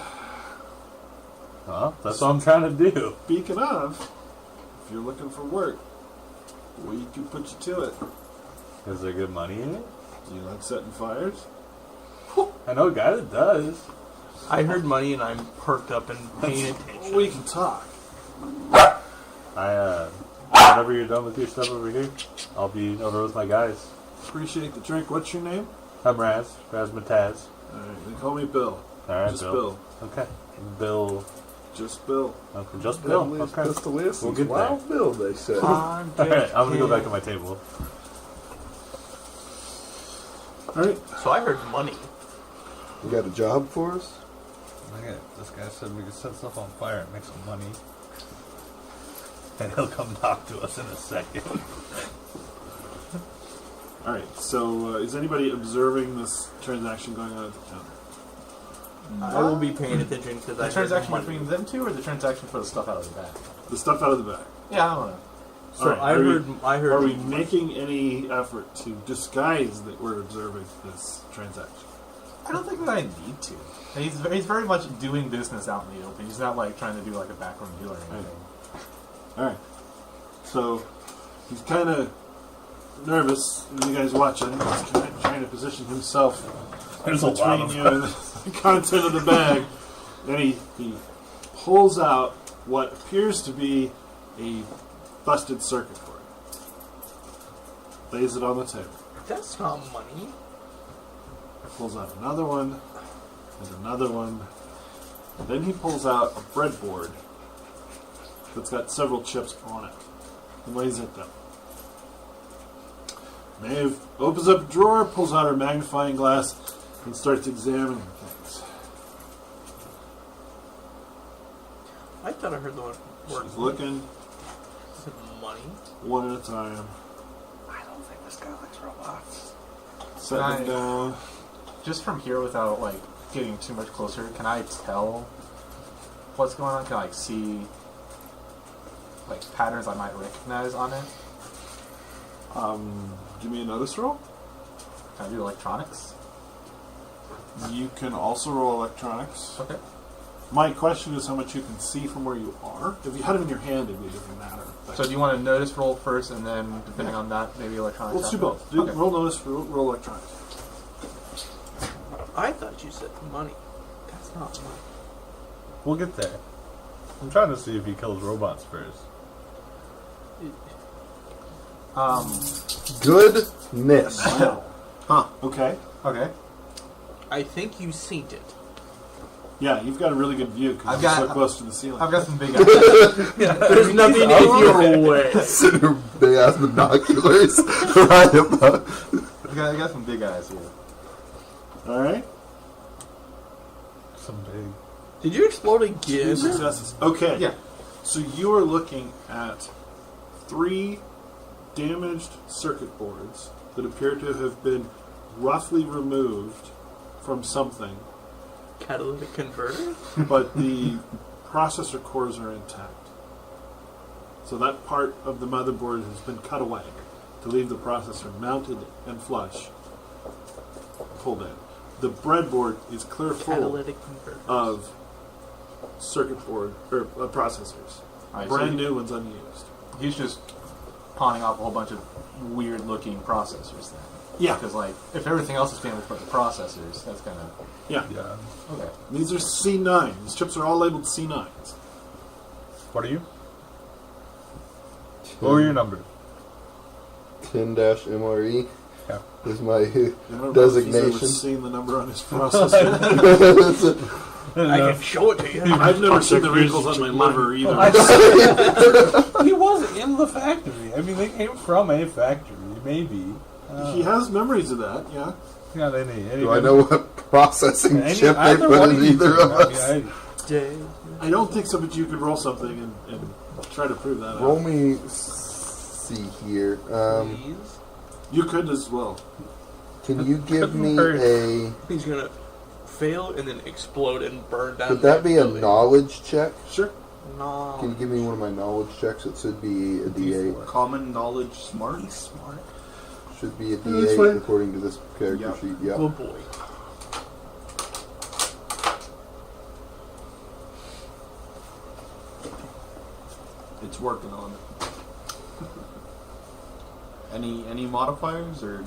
Well, that's what I'm trying to do. Speaking of, if you're looking for work, we can put you to it. Is there good money in it? Do you like setting fires? I know a guy that does. I heard money and I'm perked up and paying attention. We can talk. Whenever you're done with your stuff over here, I'll be over with my guys. Appreciate the drink. What's your name? I'm Razmataz. All right, they call me Bill. All right, Just Bill. Bill. Okay. Bill Just Bill. Okay, just Bill. Okay. Pistolius We'll is get Wild there. Bill, they said. Alright, I'm gonna go back to my table. Alright. So I heard money. You got a job for us? Okay, this guy said we could set stuff on fire and make some money. And he'll come talk to us in a second. Alright, so is anybody observing this transaction going on at the counter? I will be paying attention because I The heard transaction money. between them two, or the transaction for the stuff out of the bag? The stuff out of the bag. Yeah, I don't know. So Alright, I heard. Are we making any effort to disguise that we're observing this transaction? I don't think that I need to. He's very much doing business out in the open. He's not like trying to do like a backroom deal or anything. Alright. So, he's kind of nervous. You guys watching. He's kind of trying to position himself There's a lot between of you and the content of the bag. Then he pulls out what appears to be a busted circuit board. Lays it on the table. That's not money. Pulls out another one, and another one. And then he pulls out a breadboard that's got several chips on it and lays it down. Maeve opens up a drawer, pulls out her magnifying glass, and starts examining things. I thought I heard the word She's looking money. one at a time, I don't think this guy likes robots. setting them down. Just from here, without like getting too much closer, can I tell what's going on? Can I like see like patterns I might recognize on it? Give me a notice roll. Can I do electronics? You can also roll electronics. Okay. My question is how much you can see from where you are. If you had them in your hand, it would be a different matter. So do you want to notice roll first, and then depending on that, maybe electronics? Let's do afterwards? both. Do Okay. roll notice, roll electronics. I thought you said money. That's not money. We'll get there. I'm trying to see if he kills robots first. Good miss. Huh. Okay. Okay. I think you've seen it. Yeah, you've got a really good view because I've you're got- so close to the ceiling. I've got some big eyes. There's nothing in your way. Big ass binoculars right above. I got some big eyes here. All right. Some big. Did you explode Two again? successes. Okay. Yeah. So you are looking at 3 damaged circuit boards that appear to have been roughly removed from something, Catalytic converter? but the processor cores are intact. So that part of the motherboard has been cut away to leave the processor mounted and flush, pulled in. The breadboard is clear full Catalytic converter. of circuit board or processors. Alright, Brand so new ones unused. he's just pawning off a whole bunch of weird-looking processors then. Yeah. Because like, if everything else is damaged but the processors, that's kind of Yeah. Yeah. okay. These are C9. These chips are all labeled C9s. What are you? What were your numbers? 10-MRE Yeah. is my I don't know if he's ever designation. seen the number on his processor. I can show it to you. I've never seen the wrinkles on my liver either. He wasn't in the factory. I mean, they came from a factory, maybe. He has memories of that, yeah. Not any. Do I know what processing chip they either put one in of you either two. of I mean, us? I don't think so, but you could roll something and try to prove that Roll out. me, see here. Please. You could as well. Can you give me hurt. a... He's gonna fail and then explode and burn down. Could that be a building. knowledge check? Sure. No. Can you give me one of my knowledge checks? It should be a D8. Common knowledge smart. He's smart. Should be a That's D8 fine. according to this character Yep. sheet. Yeah. Good boy. It's working on it. Any modifiers or?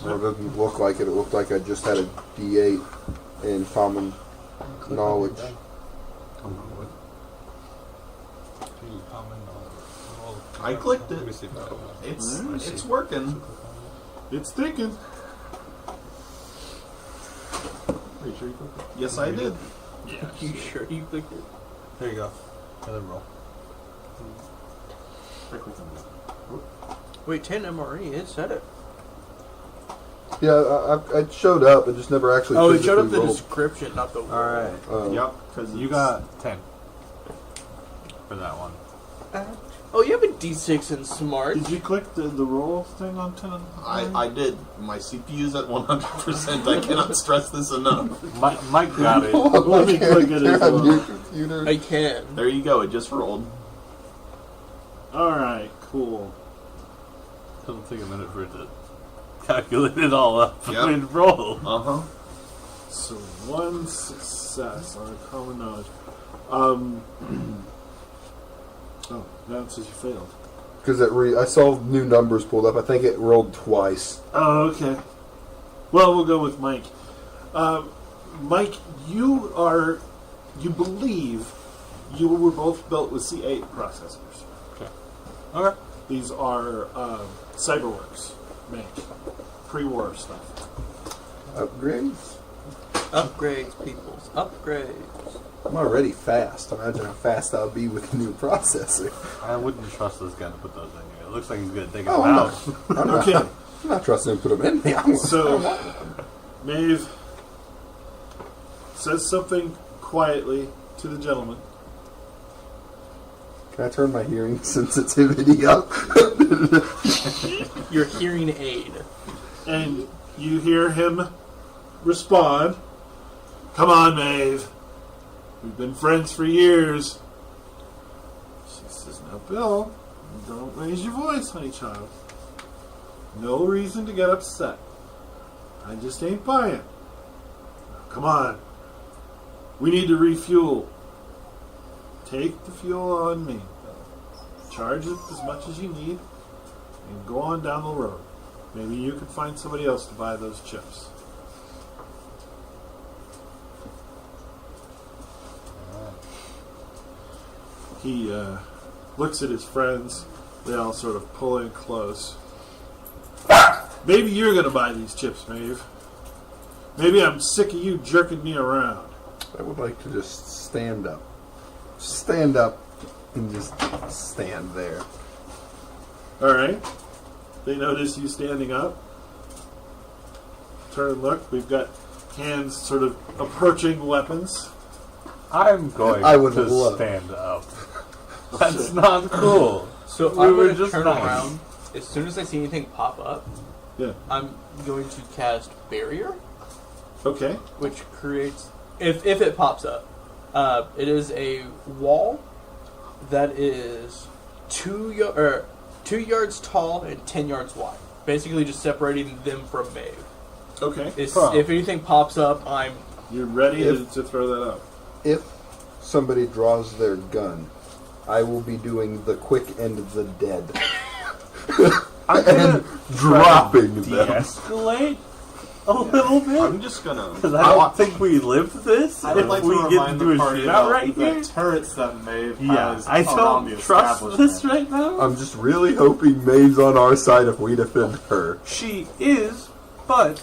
Well, it doesn't look like it. It looked like I just had a D8 in common knowledge. I clicked it. Let me see if I It's working. It's thinking. Pretty sure you put that. Yes, I did. Yeah. You sure you clicked it? There you go. Another roll. Wait, 10 MRE, it said it. Yeah, I showed up. It just never actually. Oh, it showed up physically the rolled. description, not the roll. Alright. Yep, because You got 10 for that one. Oh, you have a D6 in Smart. Did you click the roll thing on 10? I did. My CPU's at 100%. I cannot stress this enough. Mike got it. Let me click it as on your well. computer. I can. There you go. It just rolled. Alright, cool. It'll take a minute for it to calculate it all up Yep. and roll. Uh-huh. So 1 success on a common knowledge. Oh, now it says you failed. Because I saw new numbers pulled up. I think it rolled twice. Oh, okay. Well, we'll go with Mike. Mike, you believe you were both built with C8 processors. Okay. These are Cyberworks make pre-war stuff. Upgrades? Upgrades, peoples. Upgrades. I'm already fast. Imagine how fast I'll be with a new processor. I wouldn't trust this guy to put those in here. It looks like he's going to take Oh, them I'm out. not, I'm not, Okay. I'm not trusting him to put them in me. So, Maeve says something quietly to the gentleman. Can I turn my hearing sensitivity up? Your hearing aid. And you hear him respond, "Come on, Maeve. We've been friends for years." She says, "Now, Bill, don't raise your voice, honey child. No reason to get upset. I just ain't buying. Come on. We need to refuel. Take the fuel on me. Charge it as much as you need and go on down the road. Maybe you could find somebody else to buy those chips." He looks at his friends. They all sort of pull in close. "Maybe you're going to buy these chips, Maeve. Maybe I'm sick of you jerking me around." I would like to just stand up. Stand up and just stand there. Alright. They notice you standing up. Turn and look. We've got hands sort of approaching weapons. I'm going I would to love- stand up. That's not cool. So We I'm were going to just turn nice. around. As soon as I see anything pop up, Yeah. I'm going to cast Barrier, Okay. which creates, if it pops up, it is a wall that is 2 yards tall and 10 yards wide. Basically just separating them from Maeve. Okay. If anything pops up, I'm... You're ready If- to throw that up. If somebody draws their gun, I will be doing the quick end of the dead. I'm gonna Dropping them. de-escalate a little bit. I'm just gonna. Because I don't think we lived this. I would if like to we get remind to the do a party shootout about right the here. turrets that Maeve Yeah, has I around the don't trust establishment. this right now. I'm just really hoping Maeve's on our side if we defend her. She is, but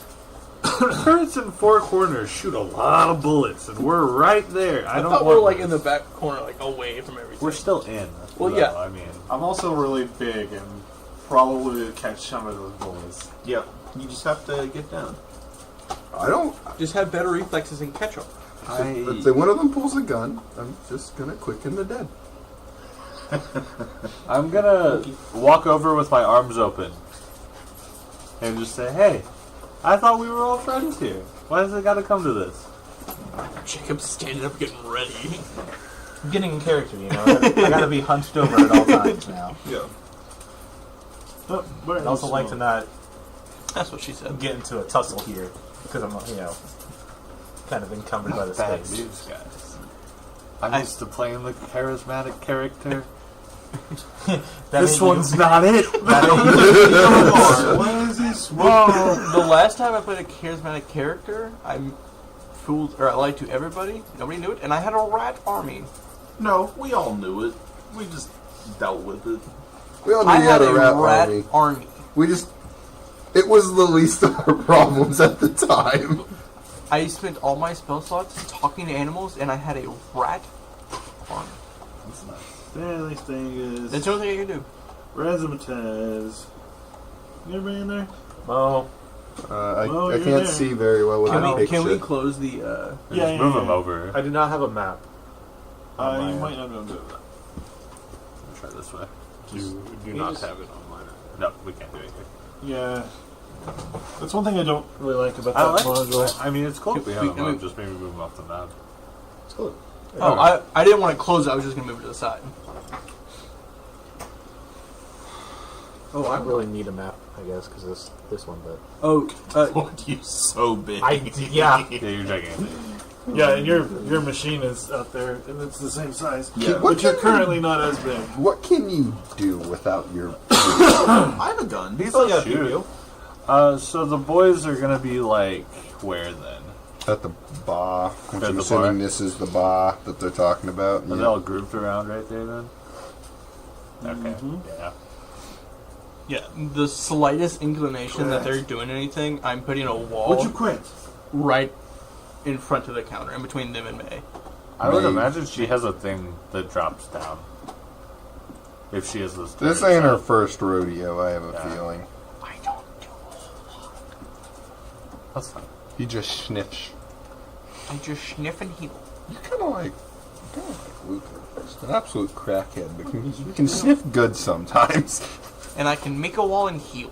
turrets in four corners shoot a lot of bullets, and we're right there. I I don't thought want we were like this. in the back corner, like away from everything. We're still in. Well, though, yeah. I mean, I'm also really big and probably would catch some of those bullets. Yep. You just have to get down. I don't. Just have better reflexes and catch them. If one of them pulls a gun, I'm just gonna quicken the dead. I'm gonna walk over with my arms open and just say, "Hey, I thought we were all friends here. Why does it got to come to this?" Jacob's standing up, getting ready. I'm getting in character, you know. I gotta be hunched over at all times now. Yeah. Oh, I'd also like to not That's what she said. get into a tussle here because I'm, kind of encumbered by the Bad space. news, guys. I'm used to playing the charismatic character. This one's not it. Why is he small? The last time I played a charismatic character, I lied to everybody. Nobody knew it, and I had a rat army. No, we all knew it. We just dealt with it. We all knew I you had had a a rat rat army. We just. It was the least of our problems at the time. I spent all my spell slots talking to animals, and I had a rat farm. That's nice. The only thing is, That's the only thing I can do. Razzmatazz. You everybody in there? Oh, I you're can't there. see very well with the Can picture. we close the? Just move them over. I do not have a map. You on my might end. not be able to do that. I'll try this way. You do not have it online. No, we can't do anything. Yeah. That's one thing I don't really like about I that like. module. I mean, it's cool if we have we- them up. Just maybe move them off the map. It's cool. Oh, I didn't want to close it. I was just gonna move it to the side. Oh, I really need a map, I guess, because this one, but Oh, Lord, you so big. yeah. Yeah, you're gigantic. Yeah, and your machine is out there, and it's the same size. Yeah. But you're currently not as big. What can you do without your... I have a gun. These Still will got shoot. So the boys are gonna be like where then? At the bar, which At I'm the assuming bar. this is the bar that they're talking about. Are they all grouped around right there then? Okay. Yeah. yeah. The slightest inclination that they're doing anything, I'm putting a wall Would you quit? right in front of the counter, in between them and May. I would Maybe. imagine she has a thing that drops down. If she has this. This ain't her first rodeo, I have a Yeah. feeling. I don't do. That's fine. He just sniffs. I just sniff and heal. You're kind of like Luca. Just an absolute crackhead, but you can sniff good sometimes. And I can make a wall and heal.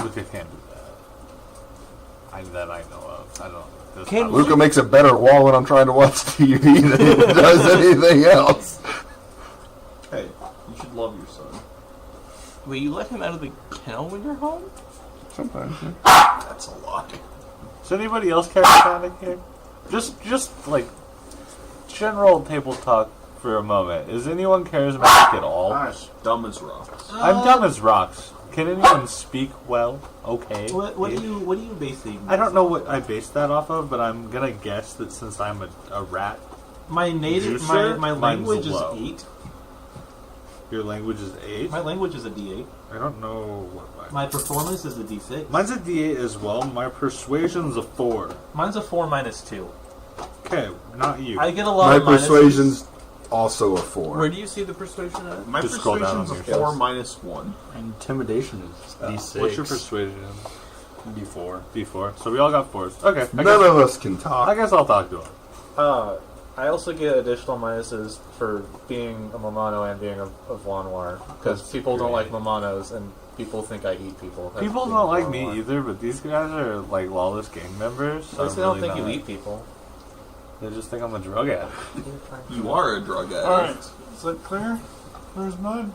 Luca can't do that. That I know of. I don't. That's Can not- Luca makes a better wall when I'm trying to watch TV than he does anything else. Hey, you should love your son. Will you let him out of the kennel when you're home? Sometimes. Yeah. That's a lie. Is anybody else charismatic here? Just like general table talk for a moment. Is anyone charismatic at all? Gosh, dumb as rocks. I'm dumb as rocks. Can anyone speak well? Okay. What do you base the? I don't know what I based that off of, but I'm gonna guess that since I'm a rat, My native Juicer? my Mine's language is low. 8. your language is 8. My language is a D8. I don't know what My performance is a D6. mine's a D8 as well. My persuasion's a 4. Mine's a 4 minus 2. Okay, not you. I get a lot My of minuses. persuasion's also a 4. Where do you see the persuasion at? My Just scroll down persuasion's on a your 4 skills. minus 1. Intimidation is D6. What's your persuasion? D4. D4. So we all got 4s. Okay. None of us can I talk. guess I'll talk to him. I also get additional minuses for being a Momano and being a Vanwar. Because people don't like Momanos and people think I eat people. That's People being don't a like me Vanwar. either, but these guys are like lawless gang members. At So least I'm they don't really think you not- eat people. They just think I'm a drug addict. You are a drug addict. Alright. Is that clear? There's mine.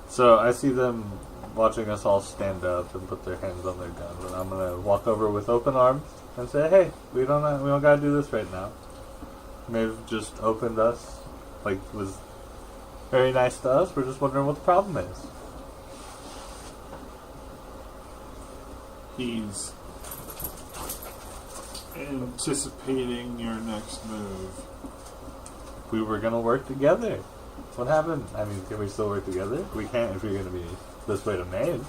So I see them watching us all stand up and put their hands on their guns, and I'm gonna walk over with open arms and say, "Hey, we don't gotta do this right now. They've just opened us, like was very nice to us. We're just wondering what the problem is." He's anticipating your next move. We were gonna work together. What happened? I mean, can we still work together? We can't if you're gonna be this way to Maeve.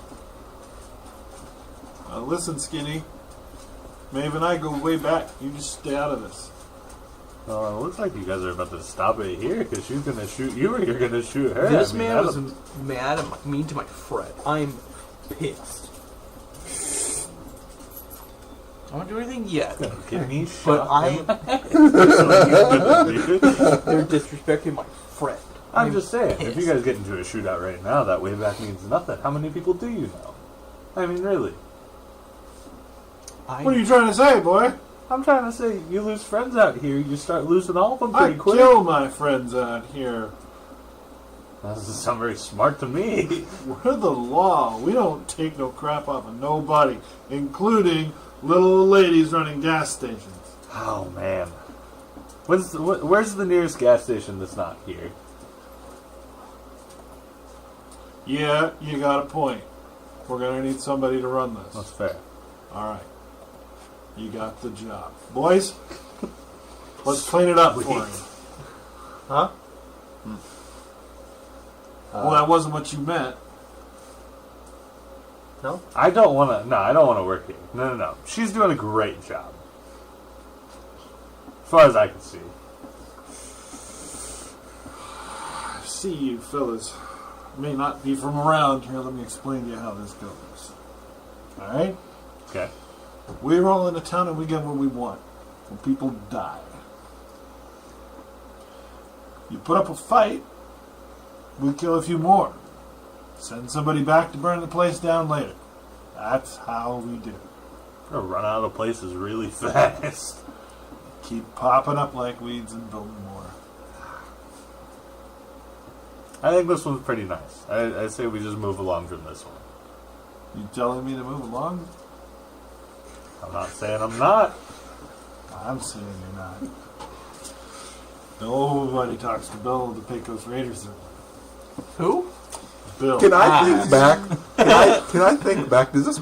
Listen, Skinny. Maeve and I go way back. You just stay out of this. Well, it looks like you guys are about to stop it here because she's gonna shoot you or you're gonna shoot her. This I mean, man I was don't- mad at mean to my friend. I'm pissed. I don't do anything yet, Get me but shot. they're disrespecting my friend. I'm just saying, if you pissed. guys get into a shootout right now, that way back means nothing. How many people do you know? I mean, really. What are you trying to say, boy? I'm trying to say, you lose friends out here, you start losing all of them I pretty quick. kill my friends out here. That doesn't sound very smart to me. We're the law. We don't take no crap off of nobody, including little old ladies running gas stations. Oh, man. Where's the nearest gas station that's not here? Yeah, you got a point. We're gonna need somebody to run this. That's fair. Alright. You got the job. Boys, let's clean it up for you. Huh? Well, that wasn't what you meant. No? I don't want to. No, I don't want to work here. No. She's doing a great job. As far as I can see. I see you fellas may not be from around here. Let me explain to you how this goes. Alright? Okay. We roll into town and we get what we want. When people die. You put up a fight, we kill a few more. Send somebody back to burn the place down later. That's how we do it. We're gonna run out of places really fast. Keep popping up like weeds and building more. I think this one's pretty nice. I say we just move along from this one. You telling me to move along? I'm not saying I'm not. I'm saying you're not. Nobody talks to Bill the Pecos Raiders. Who? Bill. Can I think back? Can I think back? Has this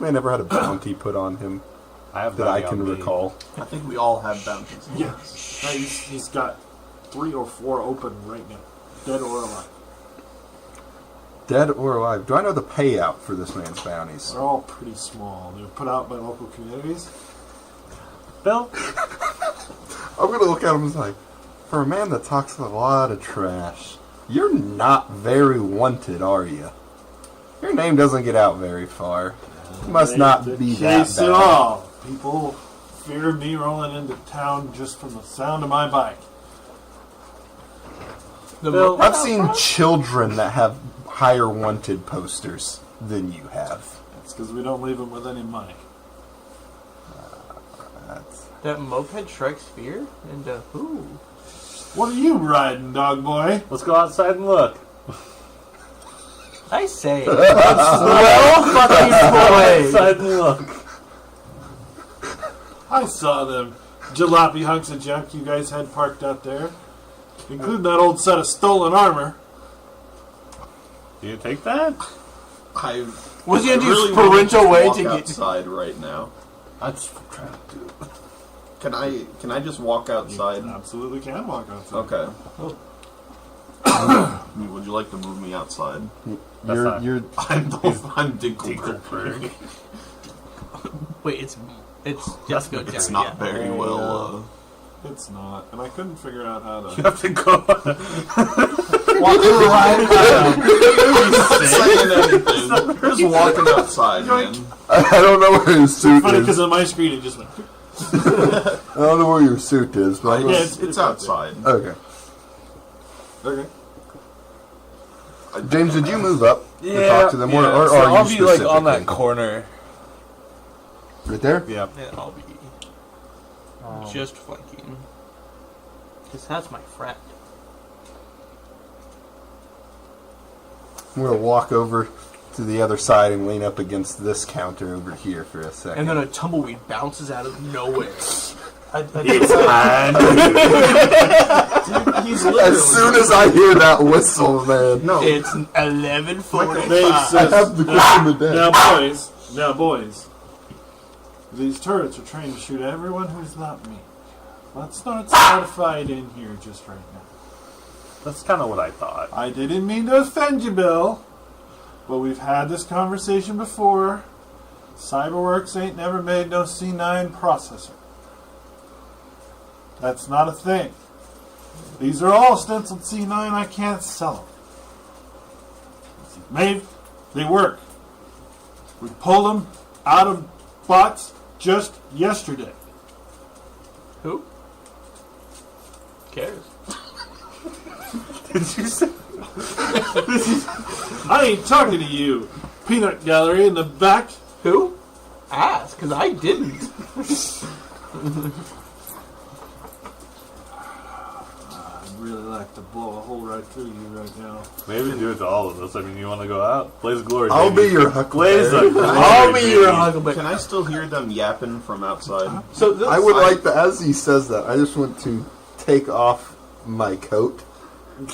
man ever had a bounty put on him I have that I bounty can on me. recall? I think we all have bounties. Yes. He's got 3 or 4 open right now. Dead or alive. Dead or alive? Do I know the payout for this man's bounties? They're all pretty small. They're put out by local communities. Bill? I'm gonna look at him and say, for a man that talks a lot of trash, you're not very wanted, are you? Your name doesn't get out very far. It must not be that Case at bad. all. People fear me rolling into town just from the sound of my bike. Bill? I've seen children that have higher wanted posters than you have. That's because we don't leave them with any money. That's... That moped strikes fear? And who? What are you riding, dog boy? Let's go outside and look. I say. Well, fucking outside and look. I saw them jalopy hunks of junk you guys had parked out there, including that old set of stolen armor. Do you take that? I Was he I gonna do really parental want way walk to get- outside right now. That's what I'm trying to do. Can I just walk outside? You absolutely can walk outside. Okay. Would you like to move me outside? not- You're I'm Dinkelberg. Wait, it's Jessica. It's Jerry, not yeah. very well. It's not, and I couldn't figure out how You to. have to go. Walking around. Saying anything. Just walking outside, man. I don't know where his suit Funny is. because on my screen it just went. I don't know where your suit is, but Yeah, It's outside. okay. Okay. James, did you move up to talk to them, or so are I'll you be like on that specifically? corner. Right there? Yeah. Yeah, I'll be just flanking. Because that's my friend. I'm gonna walk over to the other side and lean up against this counter over here for a second. And then a tumbleweed bounces out of nowhere. It's time. Dude, he's literally. As soon as I hear that whistle, man. No, It's 11:45. I have the question of the day. Now boys, these turrets are trained to shoot everyone who's not me. Let's not start a fight in here just right now. That's kind of what I thought. I didn't mean to offend you, Bill, but we've had this conversation before. Cyberworks ain't never made no C9 processor. That's not a thing. These are all stenciled C9. I can't sell them. Made, they work. We pulled them out of bots just yesterday. Who? Cares? Did you say? I ain't talking to you, peanut gallery in the back. Who? Ask, because I didn't. I'd really like to blow a hole right through you right now. Maybe do it to all of us. I mean, you want to go out? Blaze of glory. I'll baby. be your Blaze huckleberry. of glory. I'll be your baby. huckleberry. can I still hear them yapping from outside? So this, I would like to, as he says that, I just want to take off my coat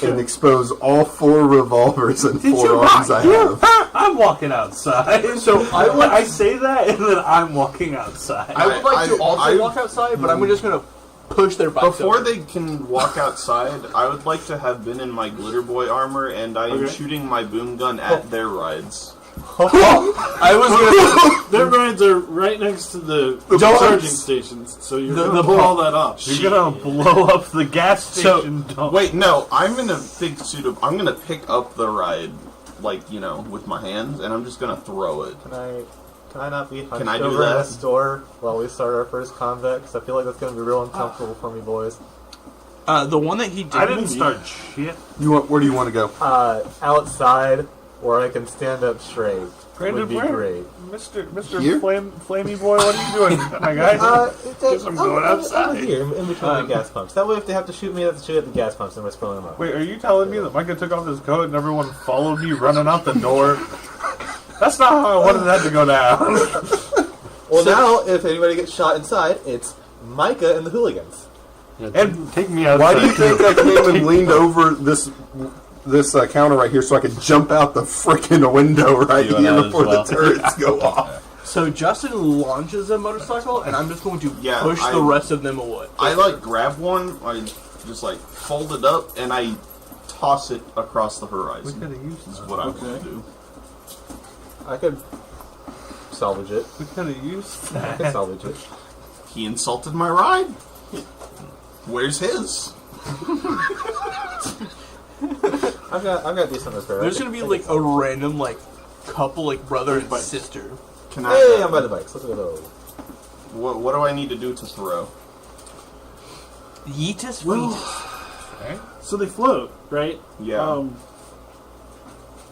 and expose all 4 revolvers and Did you forearms I not? have. I'm walking outside. So I say that, and then I'm walking outside. I would like to also I- walk outside, but I'm just going to push their bikes Before over. they can walk outside, I would like to have been in my glitter boy armor, and I am Okay. shooting my boom gun at their rides. I was gonna. Their rides are right next to the doors. charging stations, so you're The going to pull all that off. You're gonna blow up the gas station. Don't- Wait, no, I'm in a big suit of. I'm gonna pick up the ride, like, you know, with my hands, and I'm just gonna throw it. Can I not be hunched I do over that? this door while we start our first combat? Because I feel like that's going to be real uncomfortable for me, boys. The one that he did. I didn't start shit. Where do you want to go? Outside, where I can stand up straight would be great. Mr. Here? Flamey Boy, what are you doing, my guy? I'm going outside. Over here, in between the gas pumps. That way, if they have to shoot me, they have to shoot at the gas pumps and we're filling them up. Wait, are you telling me that Micah took off his coat and everyone followed me running out the door? That's not how I wanted that to go down. Well, now, if anybody gets shot inside, it's Micah and the hooligans. And take me outside. Why do you think I came and leaned over this counter right here so I could jump out the frickin' window right You and here I before as well. the turrets go off? So Justin launches a motorcycle, and I'm just going to Yeah, push the rest of them away. I like grab one, I just like fold it up, and I toss it across the horizon. We could have used Is that. what I Okay. want to do. I could salvage it. We could have used I could that. salvage it. He insulted my ride. Where's his? I've got decent repair. There's gonna be like a random couple, like brother and Bike. sister. Can Hey, I? I'm by the bikes. Let's go those. What do I need to do to throw? Yeetus Well, Weetus. so they float, right? Yeah.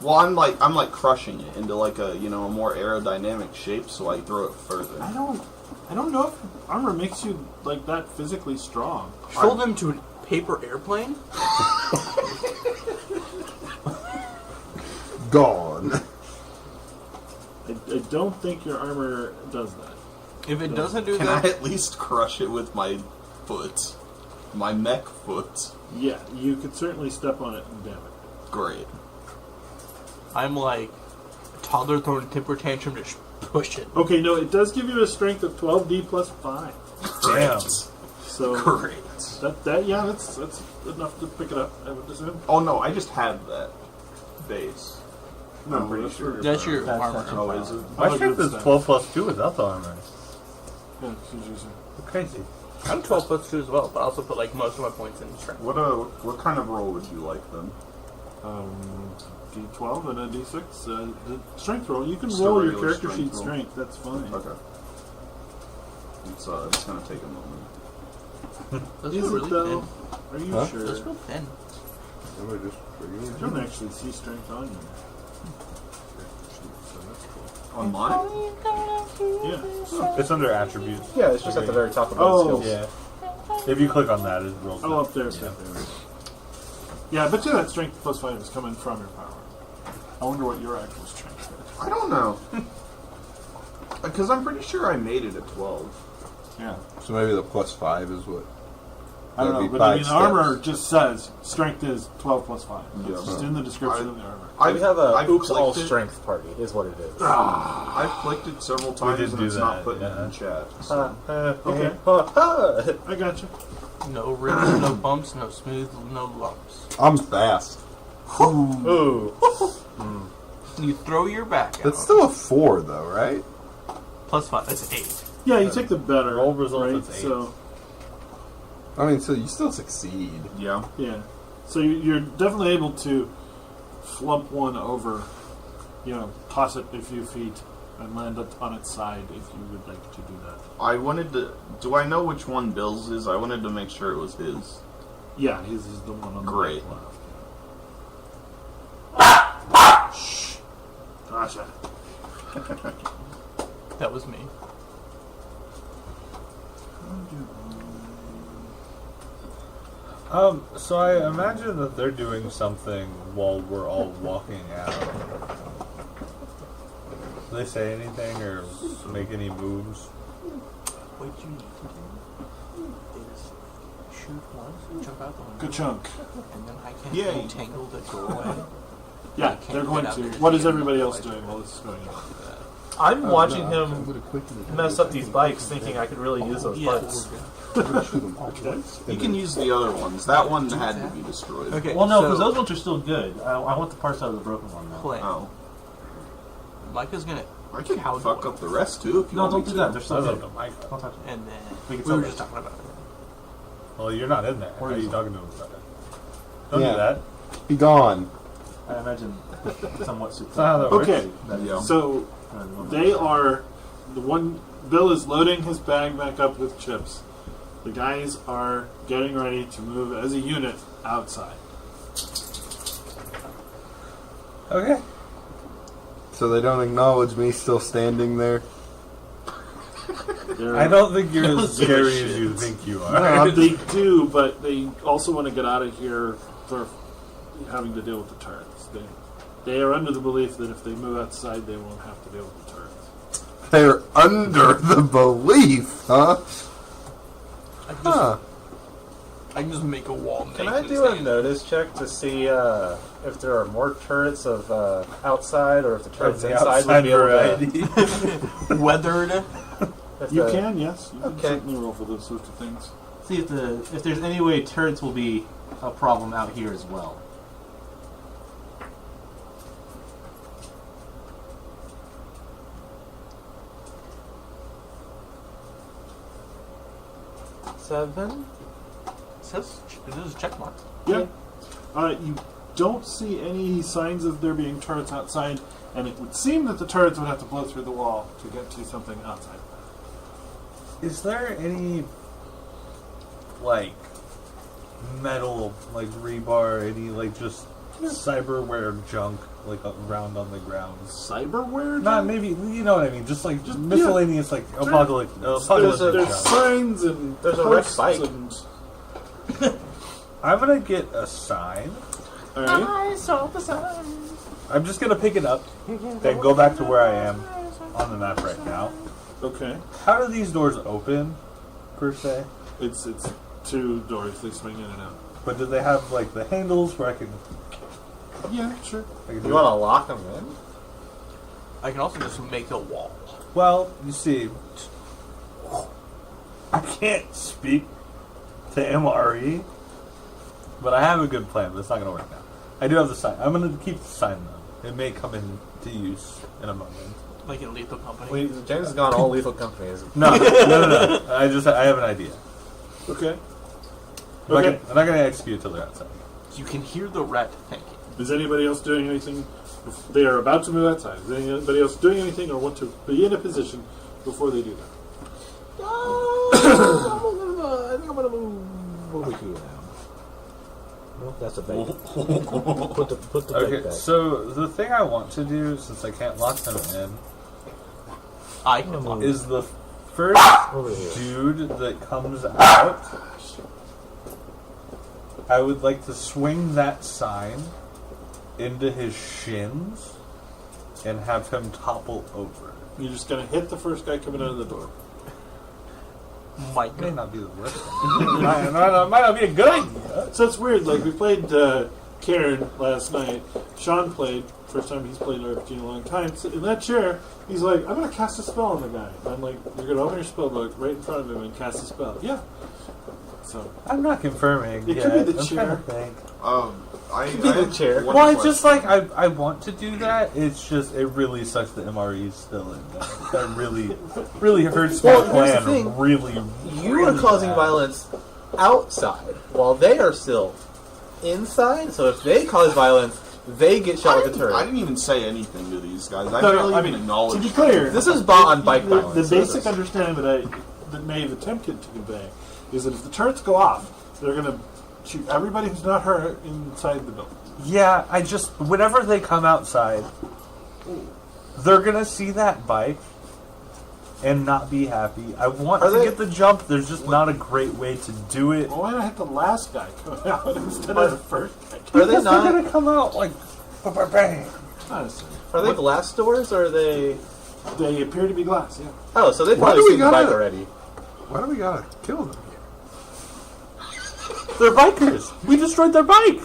Well, I'm like crushing it into like a a more aerodynamic shape, so I throw it further. I don't know if armor makes you like that physically strong. Fold them to a paper airplane. Gone. I don't think your armor does that. If it doesn't do Can that, I at least crush it with my foot? My mech foot. Yeah, you could certainly step on it and damage it. Great. I'm like a toddler throwing a temper tantrum. Just push it. Okay, no, it does give you a strength of 12d plus 5. Damn. So Great. that's enough to pick it up, I would assume. Oh no, I just have that base. No, I'm pretty that's sure. That's your That's armor. your Oh, is it? My strength is 12 plus 2 without the armor. Yeah, she's using. Crazy. I'm 12 plus 2 as well, but I also put like most of my points in strength. What kind of roll would you like then? D12 and a D6. The strength roll. You can Just a roll your regular character strength sheet roll. strength. That's fine. Okay. It's gonna take a moment. Those Is are it really though? thin. Are you Huh? sure? Those real thin. I don't actually see strength on you. On mine? Yeah. It's under attributes. Yeah, it's just at the very top of Oh. the skills. Yeah. If you click on that, it rolls. Oh, up there. Yeah, I bet you that strength plus 5 is coming from your power. I wonder what your actual strength is. I don't know. Because I'm pretty sure I made it at 12. Yeah. So maybe the plus 5 is what? I don't know, That'd be but I mean, 5 steps. armor just says strength is 12 plus 5. It's Yeah. just in the description of the armor. We have a I've oops all clicked it. strength party, is what it is. I've clicked it several times did and do it's not that, putting it yeah. in chat. So. Okay. I got you. No rips, no bumps, no smooth, no lumps. I'm fast. Ooh. You throw your back out. That's still a 4 though, right? Plus 5. That's 8. Yeah, you take the better. Roll result right? is 8. So, I mean, so you still succeed. Yeah. yeah. So you're definitely able to flump one over, toss it a few feet and land it on its side if you would like to do that. I wanted to. Do I know which one Bill's is? I wanted to make sure it was his. Yeah, his is the one on the Great. left. Shh. Gotcha. That was me. So I imagine that they're doing something while we're all walking out. Do they say anything or make any moves? What you need to do is shoot once, jump out the window, Good chunk. and then I can Yay. entangle the doorway. Yeah, can't they're going get out to. there. What is everybody else doing while this is going on? I'm watching him mess up these bikes, thinking I could really use those parts. You can use the other ones. That one had to be destroyed. Okay. Well, no, so because those ones are still good. I want the parts out of the broken one now. play. Oh. Micah's gonna I can cowboy. fuck up the rest too if you No, want don't me do to. that. They're so That's big. like a mic. Don't touch it. And then We can we were tell just that. talking about it. Well, you're not in there. How are you talking to him about it? Don't Yeah. do that. Be gone. I imagine somewhat That's not how that works. Okay, Yeah. so they are the one. Bill is loading his bag back up with chips. The guys are getting ready to move as a unit outside. Okay. So they don't acknowledge me still standing there. I don't think you're as Give a scary shit. as you think you are. They do, but they also want to get out of here for having to deal with the turrets. They are under the belief that if they move outside, they won't have to deal with the turrets. They're under the belief, huh? Huh. I can just make a wall. Can I do a notice check to see if there are more turrets of outside, or if the turrets the inside would outside be able variety. to? Weathered. If You the- can, yes. You can Okay. certainly roll for those sorts of things. See if there's any way turrets will be a problem out here as well. Seven. It is check mark. Yeah. You don't see any signs of there being turrets outside, and it would seem that the turrets would have to blow through the wall to get to something outside. Is there any, like, metal, like, rebar, any, like, just cyberware junk, like, around on the ground? Cyberware? Not maybe, you know what I mean, just, like, miscellaneous, like, apocalyptic There's junk. signs and There's a wrecked posts bike. and I'm gonna get a sign. all right. I saw the sign. I'm just gonna pick it up, then go back to where I am on the map right now. Okay. How do these doors open, per se? It's two doors. They swing in and out. But do they have, like, the handles where I can... Yeah, sure. I can do You want to lock them in? I can also just make a wall. Well, you see, I can't speak to MRE, but I have a good plan, but it's not going to work now. I do have the sign. I'm going to keep the sign, though. It may come into use in a moment. Like in Lethal Company. James has gone all lethal companies. No. I have an idea. Okay. I'm Okay. not going to execute until they're outside. You can hear the rat thinking. Is anybody else doing anything? They are about to move outside. Is anybody else doing anything or want to be in a position before they do that? I think I'm gonna move over here now. No, that's a bait. Put the bait Okay, back. so the thing I want to do, since I can't lock them in, I can lock it. is the first Over here. dude that comes out, I would like to swing that sign into his shins and have him topple over. You're just going to hit the first guy coming out of the door. May not be the worst thing. might not be a good idea. So it's weird. Like we played Karen last night. Sean played. First time he's played an RPG in a long time. So in that chair, he's like, "I'm going to cast a spell on the guy." And I'm like, "You're going to open your spell book right in front of him and cast a spell." Yeah. So I'm not confirming. It yet. could be the I'm chair. trying to think. I Be the chair. one Well, it's question. just like I want to do that. It's just it really sucks that MRE is still in there. That really hurts my Well, here's the plan. thing. Really, You really are causing bad. violence outside while they are still inside. So if they cause violence, they get shot with a I turret. didn't even say anything to these guys. I No, barely I even mean, acknowledged to be clear, This is bought on bike the violence. basic understanding that Maeve attempted to convey is that if the turrets go off, they're going to shoot everybody who's not hurt inside the building. Yeah, whenever they come outside, they're gonna see that bike and not be happy. I want Are to they- get the jump. There's just not a great way to do it. Well, why not hit the last guy coming out instead of the first guy? Are they Because they're not? gonna come out like bang. Honestly, Are they glass doors or are they? they appear to be glass. Yeah. Oh, so they've Why probably do we seen the bike gotta- already. Why do we gotta kill them here? They're bikers. We destroyed their bike.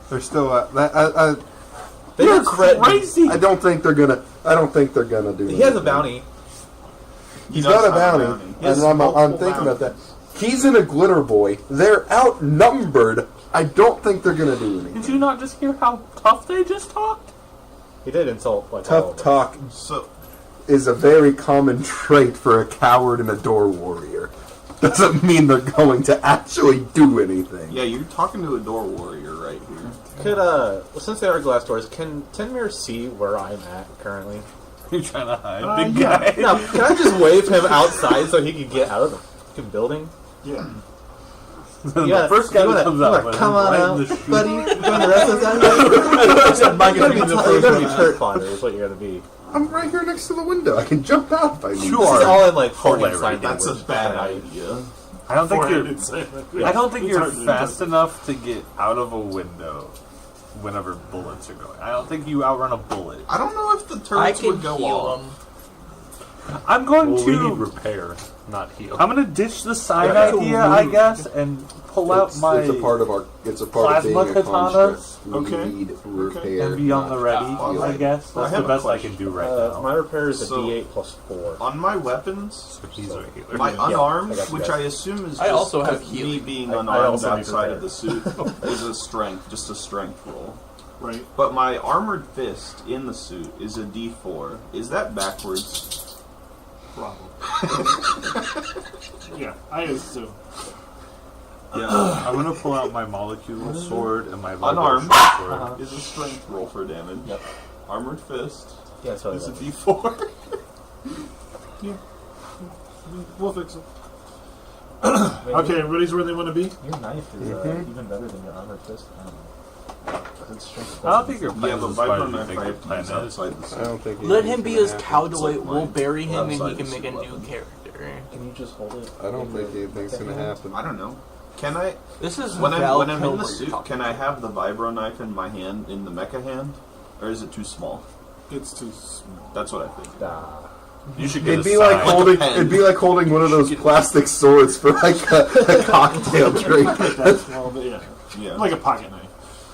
They're still. They You're just threatened. crazy. I don't think they're gonna. I don't think they're gonna do. He has a anything. bounty. He's does got a have a bounty, bounty. He has and I'm multiple thinking about that. He's in a glitter boy. They're outnumbered. I don't think they're gonna do anything. Did you not just hear how tough they just talked? He did insult like all Tough of us. talk So, is a very common trait for a coward and a door warrior. Doesn't mean they're going to actually do anything. yeah, you're talking to a door warrior right here. Could since they are glass doors, can Tenmir see where I'm at currently? You're trying to hide, big yeah. guy. No, can I just wave him outside so he can get out of the fucking building? Yeah. The first guy that comes out, come on right out, in the shoe. buddy. Join the rest of us out. Except Mike is being the You're first gonna be one. turret fodder, is what you're gonna be. I'm right here next to the window. I can jump out if I need You to. This is all in like foreign hilarious. sign That's a language. bad idea. I don't think you're. Four-handed sailor. I don't think It's you're hard to fast do. enough to get out of a window whenever bullets are going. I don't think you outrun a bullet. I don't know if the I turrets can would go heal off. him. I'm going Well, we need to. repair, not heal. I'm going to ditch the side Yeah. idea, I guess, and pull out my It's a part of our. It's a part of being plasma a construct. katanas. We Okay. need repair. and be on the ready. heal. I guess I that's have the a best I question. can do right now. My repair is a So- D8 plus 4. On my weapons, So he's right here. my unarmed, I got you which guys. I assume is I just also have me healing. being I unarmed also need outside repair. of the suit, is a strength, just a strength roll. Right. But my armored fist in the suit is a D4. Is that backwards? Problem. Yeah, I assume. Yeah. I'm going to pull out my molecule sword and my Lego Unarmed sword. is a strength roll for damage. Yep. Armored fist Yeah, that's what I is a like. D4. We'll fix it. Okay, everybody's where they want to be? Your knife is even better than your armored fist. I don't know. 'Cause it's strength I don't think your Yeah, plan the is as far Viper as you knife think I your have to plan use is. outside the I suit. don't think. Let him be his It's cowboy. like We'll mine. bury him and he Outside can the make a suit new weapon. character. Can you just hold it? I don't think anything's gonna happen. I don't know. Can I, This is when I'm Val in the Kilmer you're suit, talking can I have the vibro knife in my hand, in the mecha hand? Or is it too small? It's too small. That's what I think. You should get It'd a be like sign. holding. pen. It'd be like holding one of those plastic swords for like a cocktail drink. That's small, but yeah. Yeah. Like a pocket knife.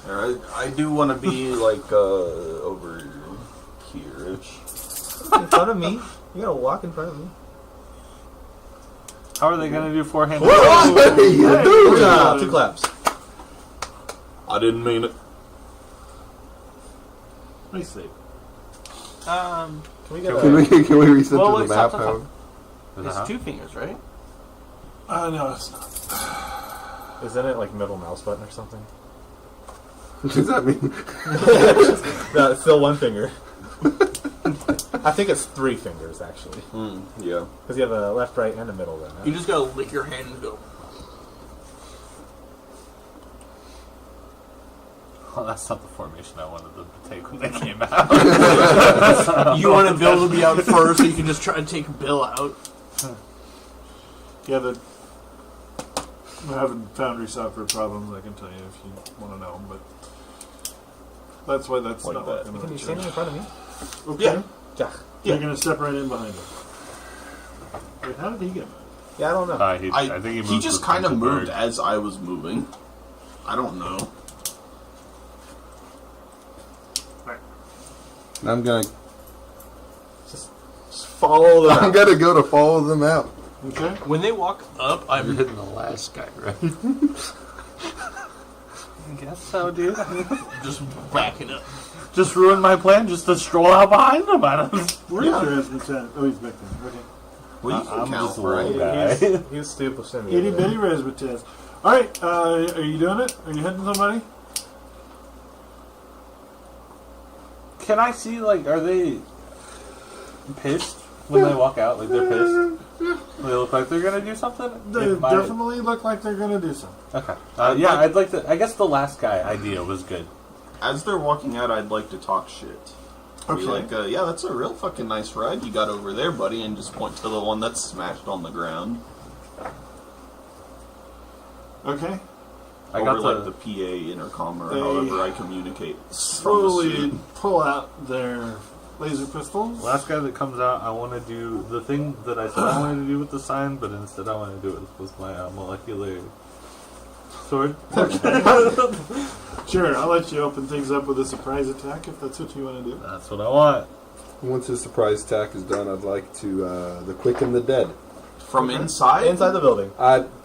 Alright, I do want to be like over here-ish. In front of me? You gotta walk in front of me. How are they going to do four-handed? What are you doing? 2 claps. I didn't mean it. Nice save. Can we get Can we reset Well, to wait, the map? stop. Howard? It's 2 fingers, right? No, it's not. Isn't it like middle mouse button or something? Does that mean? No, it's still 1 finger. I think it's 3 fingers actually, Yeah. because you have a left, right, and a middle. Then You just gotta lick your hand and go. Well, that's not the formation I wanted them to take when they came out. You want Bill to be out first so you can just try to take Bill out. Yeah, we're having Foundry software problems, I can tell you if you want to know, but that's why that's Like not that. working. can you stand in front of me? Okay. Yeah. You're going to step right in behind him. Wait, how did he get back? Yeah, I don't know. I I think he moved just with kind of Pencil moved Bird. as I was moving. I don't know. I'm gonna. Just follow them. I'm gonna go to follow them out. Okay. When they walk up, You're I'm hitting the last guy, right? I guess so, dude. just backing up. Just ruined my plan just to stroll out behind them. I don't. Where is your Rasmussen? Oh, he's back there. Okay. Well, you can I'm count, just a little right? guy. He's stupid. Send me Itty over there. bitty Rasmussen. Alright, are you doing it? Are you hitting somebody? Can I see, like, are they pissed when they walk out? Like, they're pissed? They look like they're going to do something? They If my- definitely look like they're going to do something. Okay. Yeah, I'd like to... I guess the last guy idea was good. As they're walking out, I'd like to talk shit. Be Okay. like, yeah, that's a real fucking nice ride you got over there, buddy, and just point to the one that's smashed on the ground. Okay. I over got like the... the PA intercom or They however I communicate. from the Slowly suit. pull out their laser pistols. Last guy that comes out, I want to do the thing that I said I wanted to do with the sign, but instead I want to do it with my molecular sword. Sure, I'll let you open things up with a surprise attack if that's what you want to do. That's what I want. Once his surprise attack is done, I'd like to the quick and the dead. From inside? Inside the building.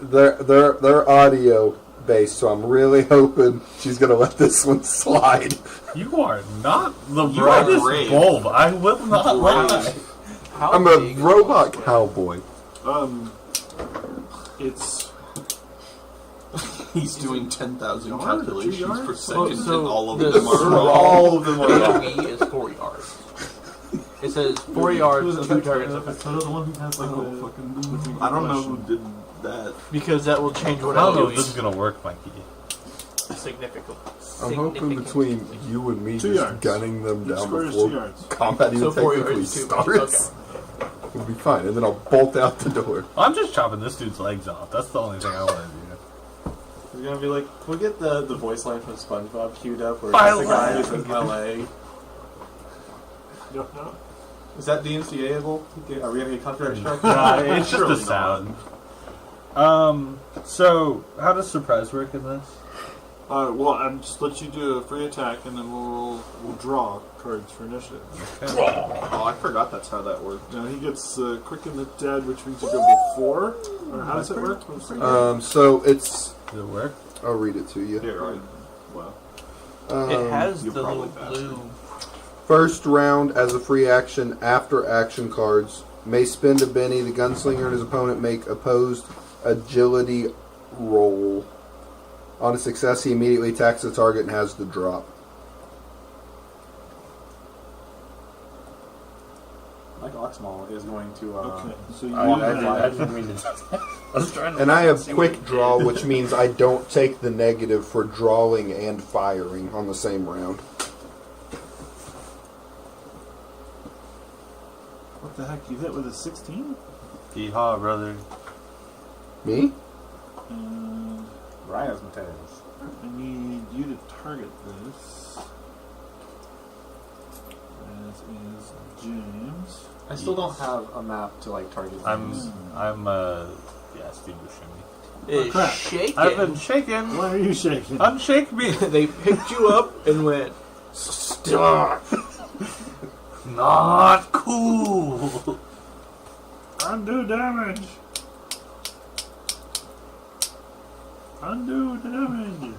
Their audio base, so I'm really hoping she's gonna let this one slide. You are not the You are brightest brave. bulb. I will not lie. How I'm a big is robot this cowboy. It's He's doing 10,000 Yard? calculations 2 per yards? second, so and all of the them are small- wrong. All of them are wrong. AoE is 4 yards. It says 4 yards, 2 targets. the one who has like I don't know who did that. Because that will change what I don't know AoE if this is gonna work, Mikey. significant. I'm hoping between you and me 2 just yards. gunning them Each down square is before 2 yards. combat even So 4 technically yards, 2 starts. Okay. We'll be fine, and then I'll bolt out the door. I'm just chopping this dude's legs off. That's the only thing I want to do. It's gonna be like, can we get the voice line from SpongeBob queued up where My it's the guy who leg. says my leg? no. Is that DMCA-able? Are we gonna get copyright struck? Nah, it's just Surely a sound. So how does surprise work in this? Well, I'm just let you do a free attack, and then we'll draw cards for initiative. Oh, I forgot that's how that worked. Now he gets quick in the dead, which means you go before. Or how does it work? So it's. Does it work? I'll read it to you. Here, Well, It has you're the little probably faster. blue. First round, as a free action, after action cards, may spend a Benny. The gunslinger and his opponent make opposed agility roll. On a success, he immediately attacks the target and has the drop. Like Oxmal is going to. okay. So you I didn't mean to. I was trying to. And I have quick draw, which means I don't take the negative for drawing and firing on the same round. What the heck? You hit with a 16? Yeehaw, brother. Me? Razzmatazz. I need you to target this. As is James. I still don't have a map to like target. things. Yeah, Steve Buscemi. It's crap. shaking. I've been shaken. Why are you shaking? Unshake me. They picked you up and went, stop. Not cool. Undo damage. Undo damage.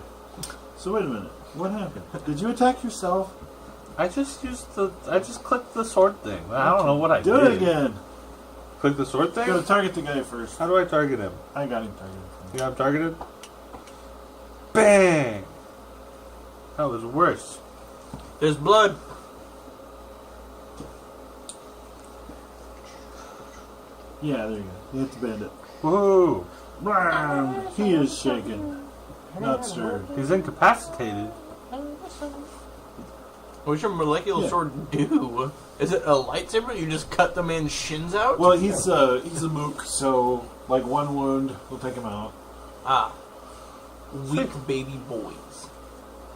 So wait a minute. What happened? Did you attack yourself? I just clicked the sword thing. I don't know what I Do did. it again. Click the sword thing? Gotta target the guy first. How do I target him? I got him targeted. You got him targeted? Bang! That was worse. There's blood. Yeah, there you go. You hit the bandit. Woohoo! Bam! He is shaken. Not stirred. He's incapacitated. What's your molecular Yeah. sword do? Is it a lightsaber? You just cut the man's shins out? Well, he's a mook, so like one wound will take him out. Ah. Weak baby boys.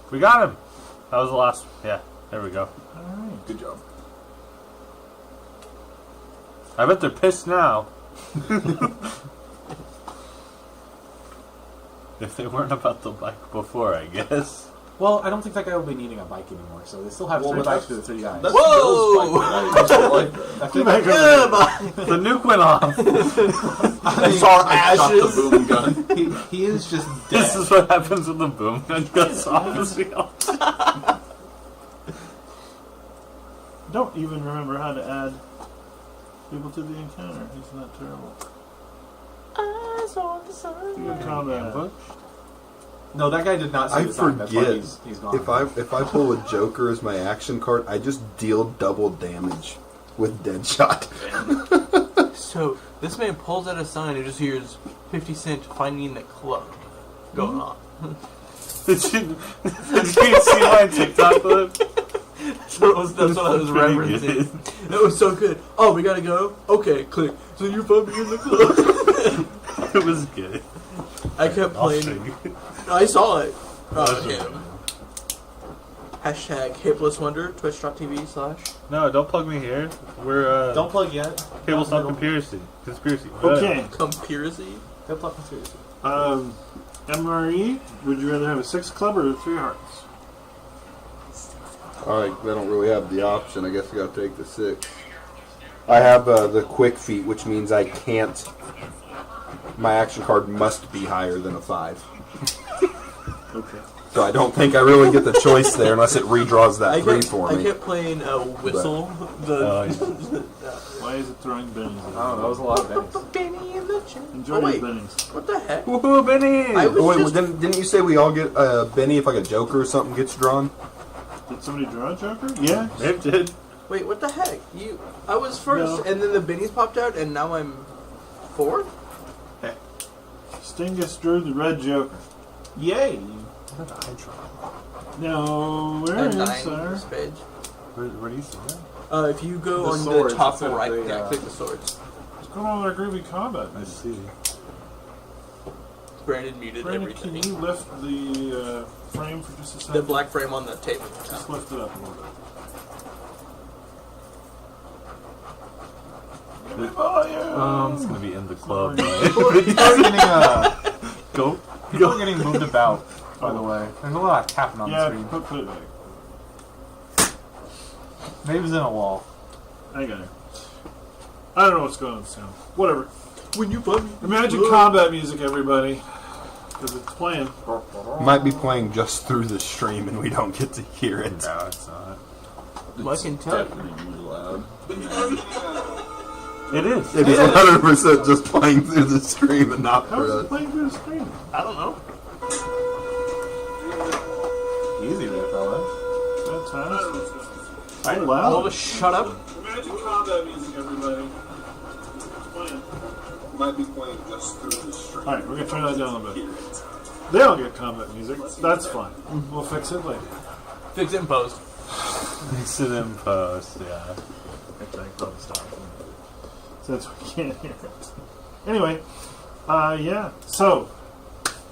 We got him! That was the last. Yeah, there we go. Alright. Good job. I bet they're pissed now. If they weren't about the bike before, I guess. Well, I don't think that guy will be needing a bike anymore, so they still have Well, 3 but bikes that's- for the 3 guys. That's Whoa! Bill's bike, and I just like that. I think Goodbye. The nuke went off. I shot the boom gun. he is just This dead. is what happens when the boom gun goes off the field. Don't even remember how to add people to the encounter. He's not terrible. Good combat. No, that guy did not see I the sign. That's why forget. he's gone. If I pull a Joker as my action card, I just deal double damage with Deadshot. So, this man pulls out a sign and just hears 50 Cent finding the club going on. Did you see my TikTok clip? That's what I was Pretty referencing. That was so good. Oh, we gotta go? Okay, click. So you found me in the club. It was good. I kept I'll playing. show you. I saw it. I'll show Yeah. you. Hashtag Hipelesswonder, twitch.tv/ No, don't plug me here. We're Don't plug yet. cable stop conspiracy. Conspiracy. Okay. Conspiracy. Don't plug conspiracy. MRE, would you rather have a 6 club or a 3 hearts? Alright, I don't really have the option. I guess I gotta take the 6. I have the quick feat, which means I can't. My action card must be higher than a 5. Okay. So I don't think I really get the choice there unless it redraws that 3 for I me. kept playing Whistle. Why is it throwing bennies? Oh, that was a lot of bennies. Benny in the chair. Enjoy Oh, your wait. bennies. What the heck? Woohoo, Benny! I was Oh, wait, just... didn't you say we all get a Benny if like a Joker or something gets drawn? Did somebody draw a Joker? Yeah. It did. Wait, what the heck? I was first, No. and then the bennies popped out, and now I'm 4th? Stingus drew the red Joker. Yay! What did I draw? No, where A is 9 sir? spades. Where do you see that? If you go The on swords the top instead of right, the, click the swords. What's going on with our groovy combat? I see. Brandon muted Brandon, can everything. you lift the frame for just a second? The black frame on the table. Just lift it up a little bit. It's gonna be in the club. People are getting Go. people are getting moved about. By the way, there's a lot of tapping on the Yeah, screen. put it back. Maybe it's in a wall. I got it. I don't know what's going on with the sound. Whatever. When you put me. Imagine combat music, everybody. Because it's playing. Might be playing just through the stream and we don't get to hear it. No, it's not. I can tell. Definitely loud. It is. It is 100% just playing through the stream and not How is for it us. playing through the screen? I don't know. Easy there, fella. Fantastic. So I'll loud. just shut up. Imagine combat music, everybody. It's playing. Might be playing just through the stream. Alright, we're going to turn that down a little bit. They don't get combat music. That's fine. We'll fix it later. Fix it in post. Mix it in post, yeah. Actually, I can probably stop it. Since we can't hear it. Anyway, yeah. So,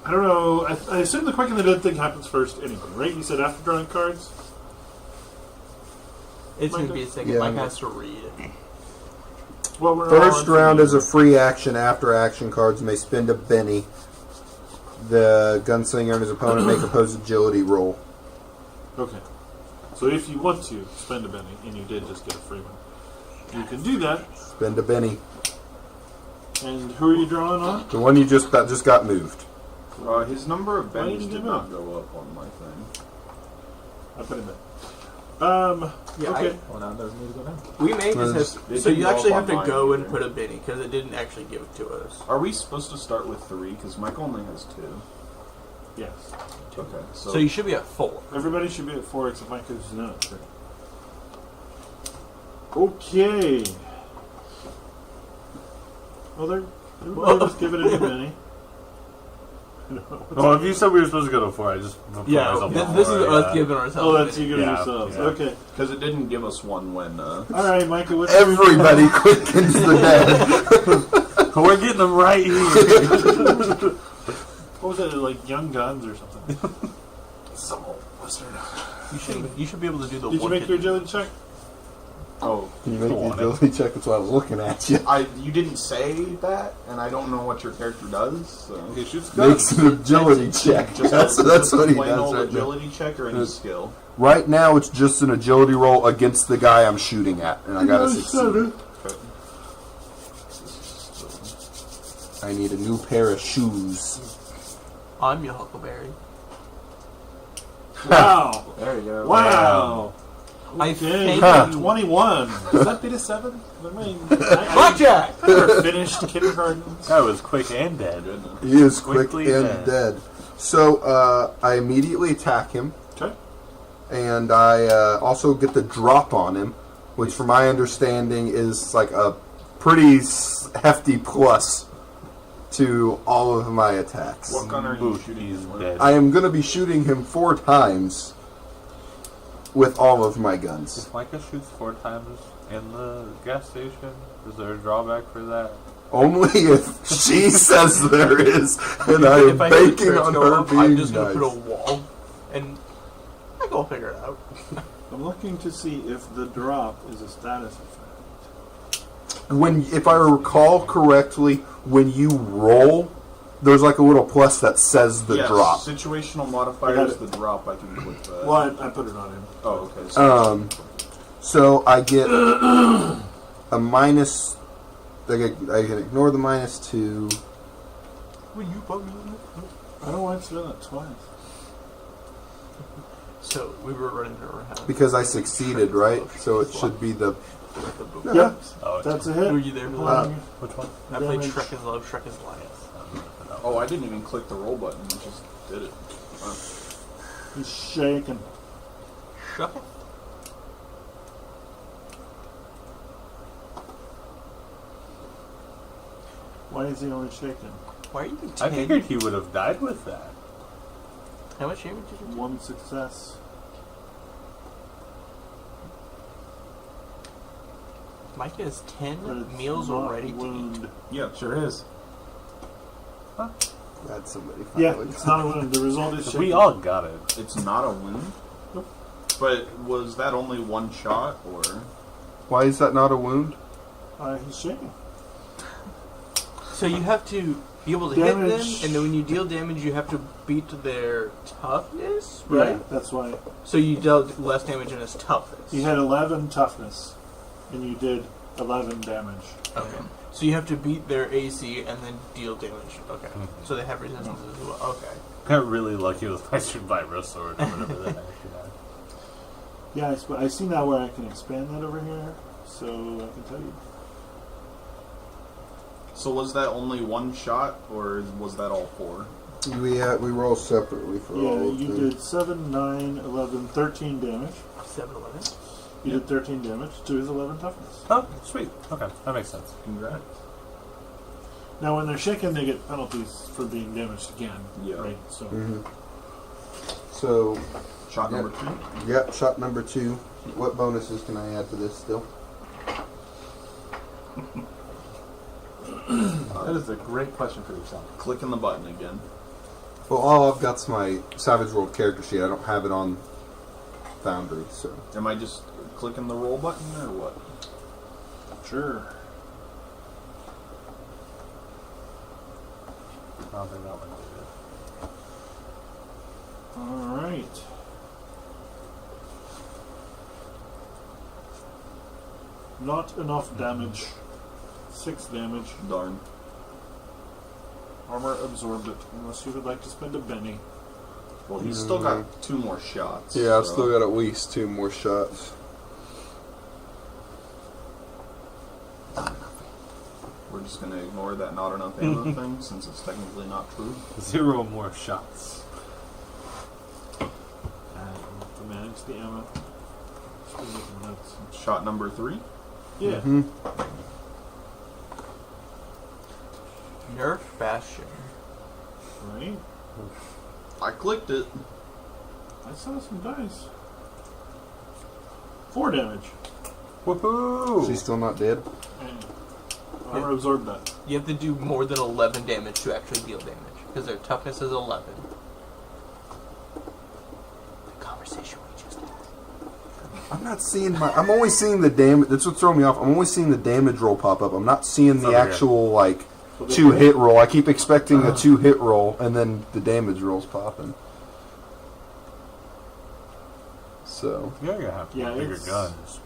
I don't know. I assume the quick and the dead thing happens first anyway, right? You said after drawing cards? It's going to be a second. Yeah. Mike has to read. Well, we're First all on round to- is a free action. After action cards may spend a Benny. The gunslinger and his opponent make opposed agility roll. Okay. So if you want to spend a Benny, and you did just get a free one, you can do that. Spend a Benny. And who are you drawing on? The one you just got moved. His number of Why didn't bennies you did give not up? go up on my thing. I put him in. Yeah, okay. Well, now it doesn't need to go down. We may just It have. So didn't you go actually up have to on mine go and either. put a Benny because it didn't actually give it to us. Are we supposed to start with 3? Because Mike only has 2. Yes. Okay, So you should be at 4. Everybody should be at 4 except Mike is not. Sure. Okay. Well, everybody just give it a Benny. Well, if you said we were supposed to go to 4, I just put Yeah, myself on this is 4, us yeah. giving ourselves. Oh, a that's Benny. you giving Yeah, yourselves. yeah. Okay. Because it didn't give us one when. All right, Micah. What's Everybody quickens the dead. We're getting them right here. What was it, like Young Guns or something? Some old western. You should be able to do the Did you one make hit. your agility check? Oh, Can you make the agility check? That's why I was looking at you. you didn't say that, and I don't know what your character does. So. He shoots Makes an agility check. That's just what a he plain does old right now. agility check or any skill. Right now, it's just an agility roll against the guy I'm shooting at, and I gotta succeed. I need a new pair of shoes. I'm your Huckleberry. Wow. There you go. Wow. I Okay. think 21. Does that beat a 7? I mean, I Blackjack! never finished kindergarten. That was quick and dead. He is quick Quickly and dead. dead. So I immediately attack him, Okay. and I also get the drop on him, which, from my understanding, is like a pretty hefty plus to all of my attacks. What gun are you Boot, shooting he's him with? dead. I am going to be shooting him 4 times with all of my guns. If Micah shoots 4 times in the gas station, is there a drawback for that? Only if she says there is, and I am if I hear the banking turrets on go her up, being I'm just gonna nice. put a wall, and I go figure it out. I'm looking to see if the drop is a status effect. If I recall correctly, when you roll, there's like a little plus that says the Yes, drop. situational I modifier got is it. the drop. I can click that. Well, I put it on him. Oh, okay. So I get a minus. I can ignore the -2. When you put me I don't know why it's doing that twice. So we were running around. Because I succeeded, right? So it should be the. Yep, Oh, that's a Were hit. you there? which one? I played damage. Shrek is Love, Shrek is Life. Oh, I didn't even click the roll button. I just did it. He's shaking. Shrek? Why is he only shaking? Why are you doing I 10? figured he would have died with that. How much damage did you do? One success. Mike has But 10 it's meals not already to eat. wound. Yeah, sure is. Had somebody Yeah, finally. it's not a wound. The result is shaking. We all got it. It's not a wound. But was that only one shot, or Why is that not a wound? He's shaking. So you have to be able to hit them, Damage. and then when you deal damage, you have to beat their toughness, right? Yeah, that's why. So you dealt less damage in his toughness. He had 11 toughness, and you did 11 damage. Okay. So you have to beat their AC and then deal damage. Okay. Mhm. So they have resistance as well. Okay. Got really lucky with my Vibro sword or whatever that actually had. Yeah, I see now where I can expand that over here, so I can tell you. so was that only one shot, or was that all four? We roll separately for Yeah, all of you them. did 7, 9, 11, 13 damage. 7-11. You did 13 damage to his 11 toughness. Oh, sweet. Okay, that makes sense. Congrats. Now, when they're shaken, they get penalties for being damaged again. Yeah. Right. So So, Shot Yep. number 2. yep, shot number 2. What bonuses can I add to this still? That is a great question for yourself. Clicking the button again. Well, all I've got's my Savage World character sheet. I don't have it on Foundry, so. Am I just clicking the roll button, or what? sure. I don't think that one did it. All right. Not enough damage. 6 damage. Darn. Armor absorbed it, unless you would like to spend a penny. Well, he's still got 2 more shots. Yeah, I've so- still got at least 2 more shots. We're just gonna ignore that not enough ammo thing, since it's technically not true. 0 more shots. To manage the ammo. Just been making notes. Shot number 3. Yeah. Nerf Bastion. Right. I clicked it. I saw some dice. 4 damage. Woohoo! She's still not dead? And armor absorbed that. You have to do more than 11 damage to actually deal damage, because their toughness is 11. The conversation we just had. I'm not seeing my. I'm only seeing the damage. That's what's throwing me off. I'm only seeing the damage roll pop up. I'm not seeing the over here. actual, like, 2-hit roll. I keep expecting a 2-hit roll, and then the damage rolls popping. So. You're gonna have to Yeah, get bigger it's- guns.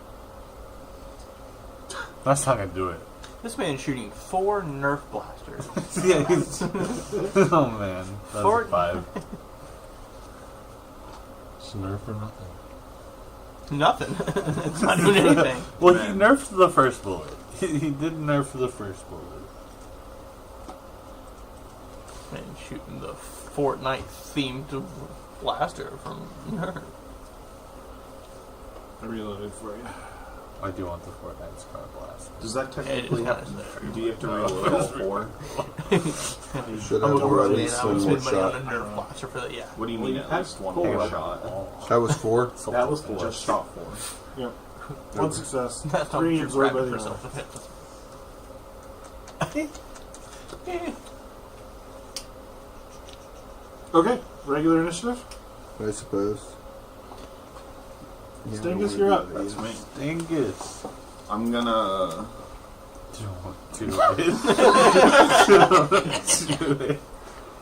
That's not gonna do it. This man's shooting 4 Nerf blasters. Yeah, he's. Oh man, that's Fort- a 5. It's nerf or nothing. Nothing. It's not doing anything. Well, Man. he nerfed the first bullet. He did nerf the first bullet. Man, shooting the Fortnite themed blaster from Nerf. I reloaded for you. I do want the Fortnite Scar Blast. Does that technically Yeah, have it's to... Do you have to reload all 4? You should I'm have a to world at man. least I would 1 more spend money on shot. a Nerf blaster for that. Yeah. What do you Well, mean you at had least 1 4. more shot? That was 4? That was 4. Just shot 4. Yep. 1 success. That's not 3 you're absorbed by grabbing the for other. self-defense. Okay, regular initiative. I suppose. Yeah, Stingus, I you're wanna up. do That's that. me. Dingus. I'm gonna... Do it.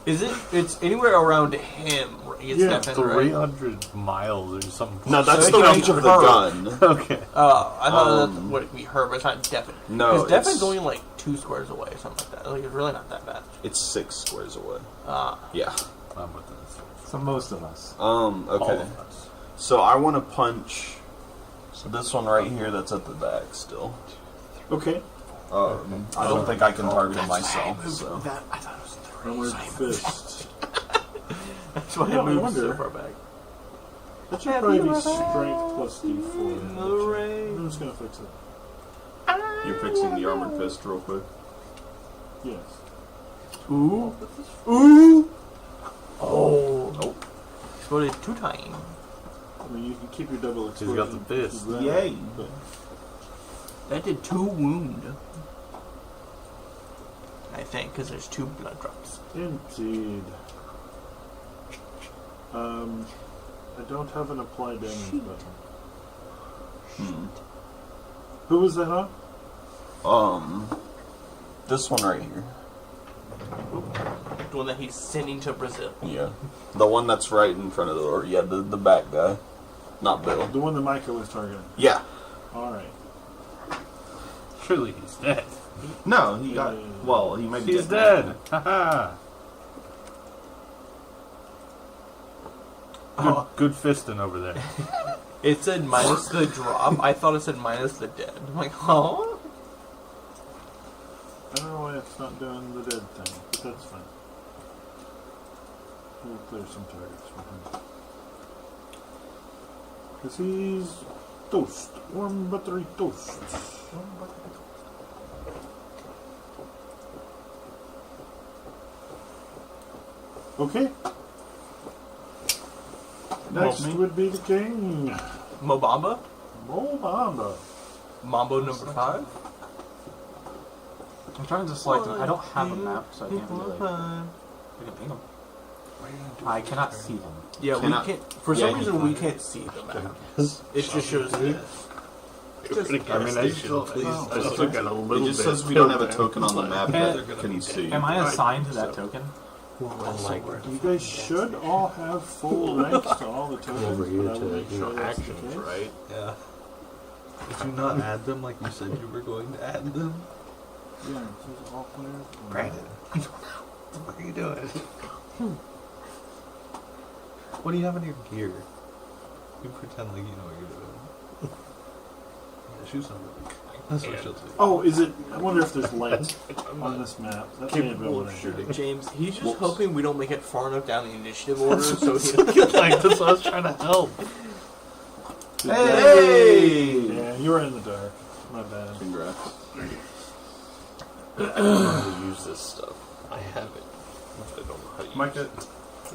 Is it? It's anywhere around him. Where he gets Yeah, stepped in, right? 300 miles or something. No, that's So the it can range be of the heard. gun. Okay. I thought that Um, would be her, but it's not deafened. No, because deafened's it's- only like 2 squares away, or something like that. Like it's really not that bad. It's 6 squares away. Ah, Yeah. I'm with this. So most of us. All Okay. of us. So I want to punch this one right here that's at the back still. Okay. I don't think I can target it myself. So. That, I thought it was Hammered fist. That's why Yeah, I moved I wonder. so far back. That should probably be strength plus D4. I'm just gonna fix it. You're fixing the armored fist real quick. Yes. Ooh. Ooh. Oh. Nope. Exploded 2 times. I mean, you can keep your double He's explosion. got the fist. Right, Yay. but- That did 2 wound. I think, because there's 2 blood drops. Indeed. I don't have an apply damage button. Who was that on? This one right here. The one that he's sending to Brazil. Yeah. The one that's right in front of the door. Yeah, the back guy. Not Bill. The one that Micah was targeting. Yeah. Alright. Surely he's dead. No, he got. Well, he might be He's dead. dead. Haha. Good fisting over there. It said minus the drop. I thought it said minus the dead. I'm like, huh? I don't know why it's not doing the dead thing, but that's fine. We'll clear some targets for him. Because he's toast. Warm buttery toast. Okay. Next would be the king. Mobamba? Mobamba. Mambo number 5? I'm trying to select them. I don't have a map, so I can't really. I can ping them. I cannot see them. Yeah, Cannot- we can't. For some reason, we can't see the map. It just shows me. I mean, I still got a It little just bit. says we don't have a token on the map that can you see. Am I assigned to that token? You guys should all have full ranks to all the tokens. Over here but I will to, make you know, sure that's the actions, case. right? Yeah. Did you not add them like you said you were going to add them? Yeah, this is all players. Brandon. What are you doing? What do you have in your gear? You pretend like you know what you're doing. Yeah, shoot something. That's what she'll do. Oh, is it? I wonder if there's light on this map. That may have been what I did. James, he's just hoping we don't make it far enough down the initiative order, so he Like, that's what I was trying to help. Hey! Yeah, you were in the dark. My bad. Congrats. I don't know how to use this stuff. I have it. I don't know how to use Micah, it.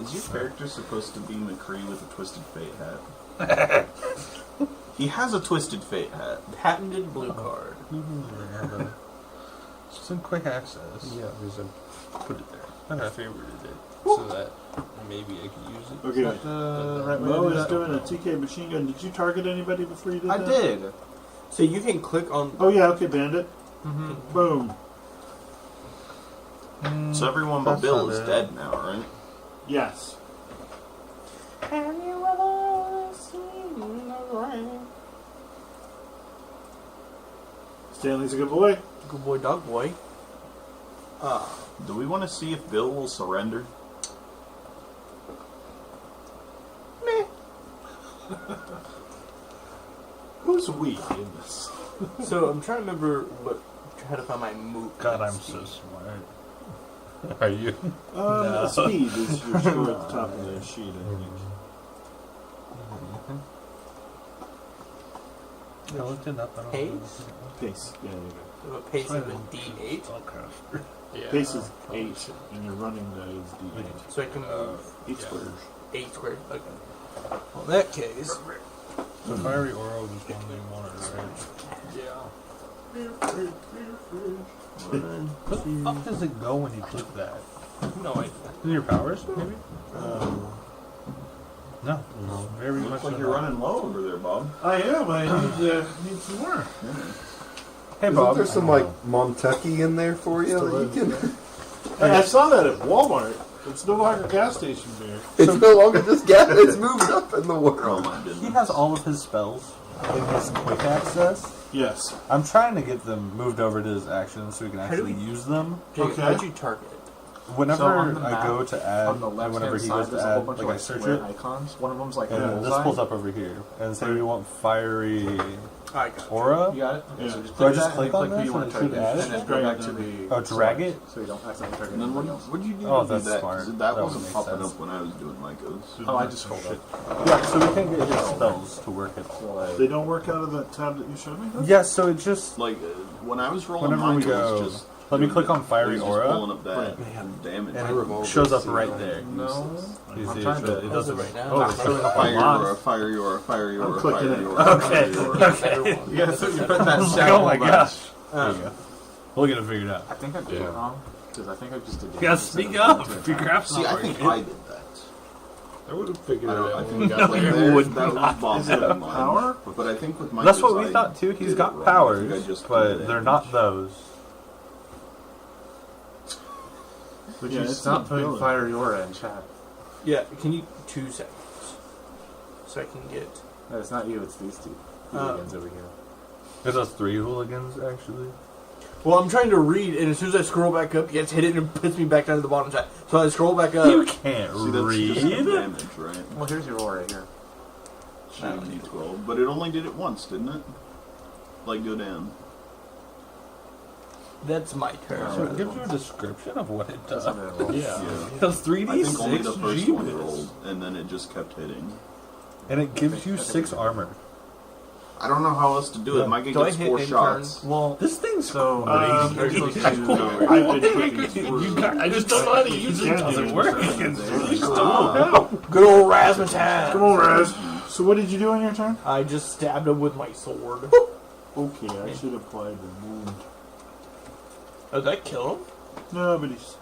is your character supposed to be McCree with a Twisted Fate hat? He has a Twisted Fate hat. patented blue card. It's in quick access. Yeah, there's a. Put it there. I favorited it so that maybe I could use it. Okay. Right Mo is doing a TK machine gun. Did you target anybody before you did I that? did. So you can click on. Oh yeah, okay, bandit. Boom. So everyone but Bill is dead now, right? Yes. Have you ever seen the rain? Stanley's a good boy. Good boy, dog boy. Do we want to see if Bill will surrender? Who's we in this? So I'm trying to remember how to find my move. God, I'm so smart. Are you? Speed is your score at the top of the sheet, I think. I looked it up. I don't know. Pace? Pace. Yeah, there you go. Pace is a D8. Pace is 8, and your running die is D8. So I can move 8 squares. 8 squares. Okay. Well, in that case. So Fiery Aura was one they wanted, right? Yeah. Where the fuck does it go when you click that? No idea. In your powers, maybe? No. Very Looks much like so you're not. running low over there, Bob. I am. I need some more. Hey, Isn't Bob. there some like Montucky in there for you that you can? Hey, I saw that at Walmart. It's no longer gas station beer. It's no longer just gas. It's moved up in the Oh world. my goodness. He has all of his spells in his quick access. Yes. I'm trying to get them moved over to his actions so we can actually use them. Jake, Okay. how'd you target? whenever So on the I map, go to add, on the whenever left-hand he side, goes to there's a whole add, bunch like of I search square it, icons. One of them's like a and this bullseye. pulls up over here, and say we want fiery I got you. aura. You got it? Okay, Yeah. so just Do I click just that click and on then click who this you want and to it should target, add it? and then go back to the... Oh, drag it? So you don't accidentally target And then anybody else. what'd you do Oh, to do that's that? smart. 'Cause that That would wasn't make popping sense. up when I was doing Lycos. Oh, I just scrolled up. Yeah, so we can get his spells to work it all. So, like, They don't work out of that tab that you showed me? Yeah, so it just Like when I was rolling Whenever mine, we it was go- just. let me doing click that. on Fiery It was Aura. Just pulling up that damage. and it shows up right there. no. You I'm see, trying to- it doesn't right now. Oh, it's showing up on Fire mine. aura, fire aura, fire aura, clicking fire it. aura. Okay, fire aura. okay. Yeah, so you put that Like, shadow oh my bunch. gosh. There you go. We'll get it figured out. I think I did it wrong. Because I think I just did You gotta speak up. If your graph's See, not I think working. I did that. I would have figured I it don't. I out. think that No, right you there. would That not. was boss of mine. Power? But I think with my. That's what we thought too. He's got I powers, think I just but did they're it. not those. Would Yeah, you it's stop not putting building. Fire Aura in chat? Yeah, can you 2 seconds so I can get? No, it's not you, it's these two hooligans over here. There's us 3 hooligans actually. Well, I'm trying to read, and as soon as I scroll back up, it gets hit it and puts me back down to the bottom chat. So I scroll back up. You can't See, that's just read. damage, right? Well, here's your aura right here. D12, but it only did it once, didn't it? Like go down. That's my turn. So it gives you a description of what it does. Something that rolls. Yeah. Yeah. It does 3d6 I think only the first one Jeebus. rolled, and then it just kept hitting. And it gives you 6 armor. I don't know how else to do it. Mike Do I gets hit 4 in shots. turn? Well, This thing's so crazy. you're supposed to... I've been clicking through. I just don't know how to use it. It doesn't work against you. I just don't know. Good old Razmataz. Come on, Raz. So what did you do on your turn? I just stabbed him with my sword. Okay, I should apply the wound. Oh, did I kill him? No, but he's...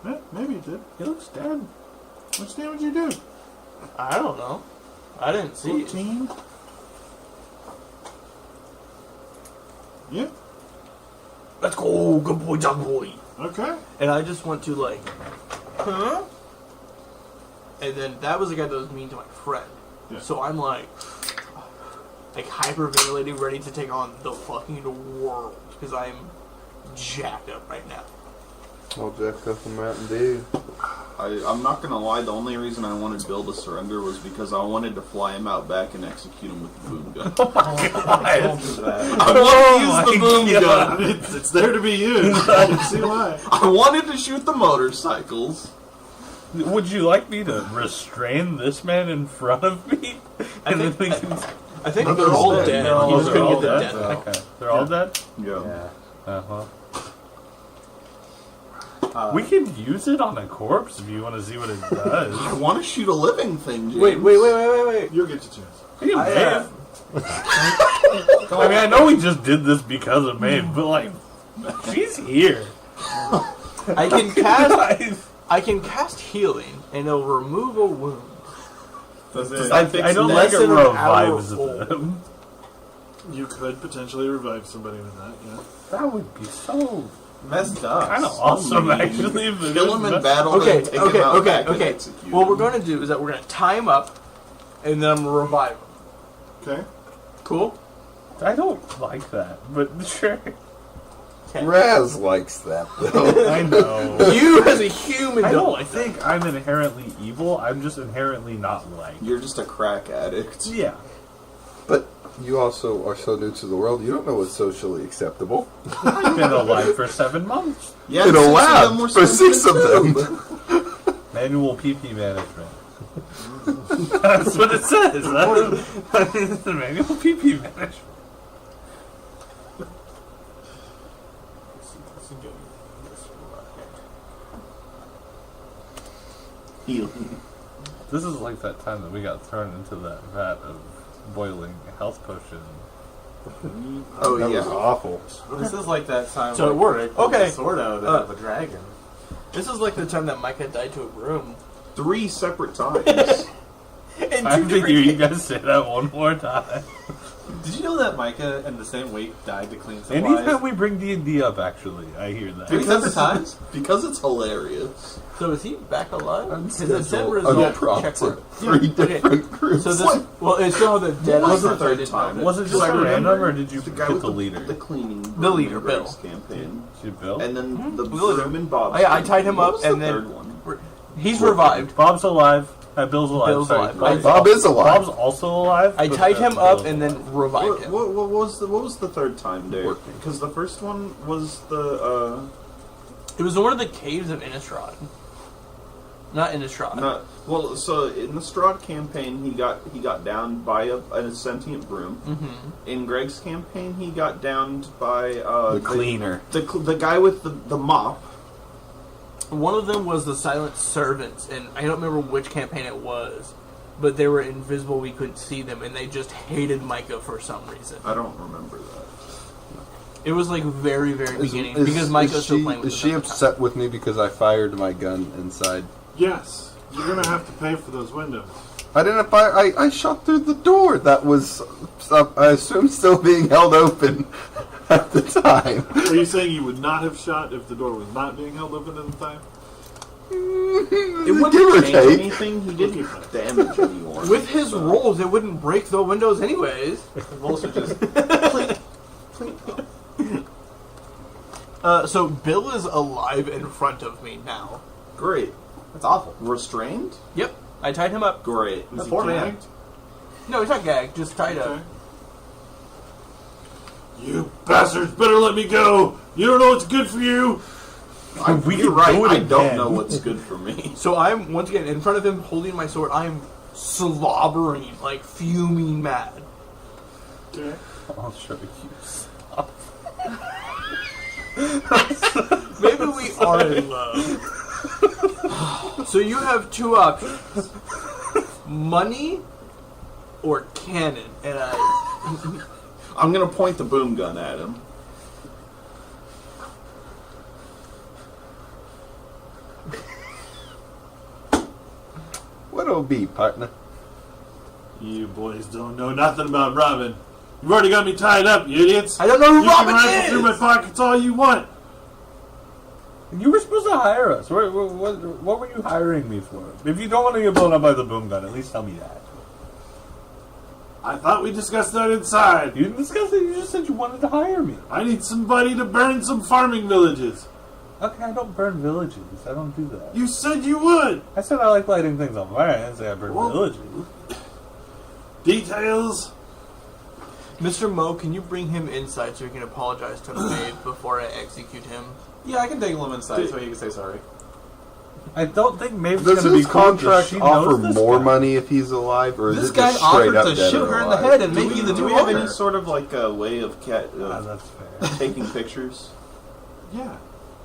Yeah, maybe it did. He looks dead. How much damage you do? I don't know. I didn't see it. 14? Yeah, Let's go, good boy, dog boy. okay. And I just went to like, huh? And then that was the guy that was mean to my friend. Yeah. So I'm like hyperventilating, ready to take on the fucking world because I'm jacked up right now. All jacked up in Mountain Dew. I'm not gonna lie, the only reason I wanted Bill to surrender was because I wanted to fly him out back and execute him with the boom gun. I wanted to use the boom gun. It's there to be used. I can see why. I wanted to shoot the motorcycles. Would you like me to restrain this man in front of me? And then we can... I think they're all dead. Oh, You just they're couldn't all get them dead? dead. Okay. They're all dead? Yeah. Uh-huh. We can use it on a corpse if you want to see what it does. I want to shoot a living thing, James. Wait. You'll get your chance. You may. I mean, I know we just did this because of Maeve, but like, she's here. I can cast. I can cast healing, and it'll remove a wound. I don't like it Lessen an revives hour them. You could potentially revive somebody with that, yeah. That would be so Messed up. kind of awesome, actually. if it Kill is him in messed- battle, Okay, then take him out back and okay. execute What him. we're going to do is that we're going to tie him up, and then I'm going to revive him. Okay. Cool? I don't like that, but sure. Raz likes that, though. I know. You as a human I don't don't like that. think I'm inherently evil. I'm just inherently not like. You're just a crack addict. Yeah. But you also are so new to the world, you don't know what's socially acceptable. I've been alive for 7 months. Yeah, In a 6 of lab, them were for 6 of sensitive them. too. Manual PP management. That's what it says. That is the manual PP management. Healing. This is like that time that we got thrown into that vat of boiling health potion. Oh, That yeah. was awful. This is like that time. So it worked. Okay. Sort of. Of a dragon. This is like the time that Micah died to a broom. 3 separate times. In I have two to hear different you guys say that one more time. Did you know that Micah and the same weight died to clean supplies? Anytime we bring D&D up, actually, I hear that. 3 separate times? Because it's hilarious. So is he back alive? His Schedule attempt a result prop checked for it. 3 different groups. So this, well, it's still the dead. What was eye, the so I third didn't time? know Was it just I remember random, or did you the guy get with the leader? the cleaning The leader, broom in Greg's Bill. campaign, Did you Bill? and then the Bill. broom and Bob. Oh, yeah, I tied him What up, was and the then- third one. He's revived. Bob's alive. Bill's alive. Bill's Sorry. alive. Bob is alive. Bob's also alive. I but tied him up Bill's and alive. then revived What, him. what was the third time, Dave? Because the first one was the It was in one of the caves of Innistrad. Not Innistrad. well. So in the Strahd campaign, he got downed by a sentient broom. Mm-hmm. In Greg's campaign, he got downed by The cleaner. the guy with the mop. One of them was the Silent Servants, and I don't remember which campaign it was, but they were invisible, we couldn't see them, and they just hated Micah for some reason. I don't remember that. It was like very, very beginning, Is- because Micah was still she, playing with is us she at the time. upset with me because I fired my gun inside? Yes, you're gonna have to pay for those windows. I didn't fire. I shot through the door that was, I assume, still being held open at the time. Are you saying you would not have shot if the door was not being held open at the time? It Give or wouldn't change take. anything. He didn't damage anyone. With his rolls, it wouldn't break the windows anyways. Rolls are just So Bill is alive in front of me now. Great. that's awful. Restrained? Yep, I tied him up. Great. Is he poor man. gagged? No, he's not gagged, just tied up. Okay. You bastards better let me go! You don't know what's good for you! We You're can right. do it I don't again. know what's good for me. So I'm, once again, in front of him, holding my sword. I'm slobbering, like fuming mad. Okay. I'll show you. Maybe we are in love. So you have two options: money or cannon. And I'm gonna point the boom gun at him. What'll it be, partner? You boys don't know nothing about Robin. You've already got me tied up, you idiots! I don't know who You Robin can rifle is. through my pockets all you want! You were supposed to hire us. What were you hiring me for? If you don't want to get blown up by the boom gun, at least tell me that. I thought we discussed that inside. You didn't discuss it. You just said you wanted to hire me. I need somebody to burn some farming villages. Okay, I don't burn villages. I don't do that. You said you would! I said I like lighting things on fire. I didn't say I burn Well- villages. Details? Mr. Mo, can you bring him inside so he can apologize to Maeve before I execute him? Yeah, I can dangle him inside so he can say sorry. I don't think Maeve's Does going to be his cool 'cause contract she offer knows this more guy. money if he's alive, or is This it guy just straight offered up to dead shoot or her in the alive? head and Do make we, you the do new we have owner. any sort of like a way of That's fair. taking pictures? Yeah.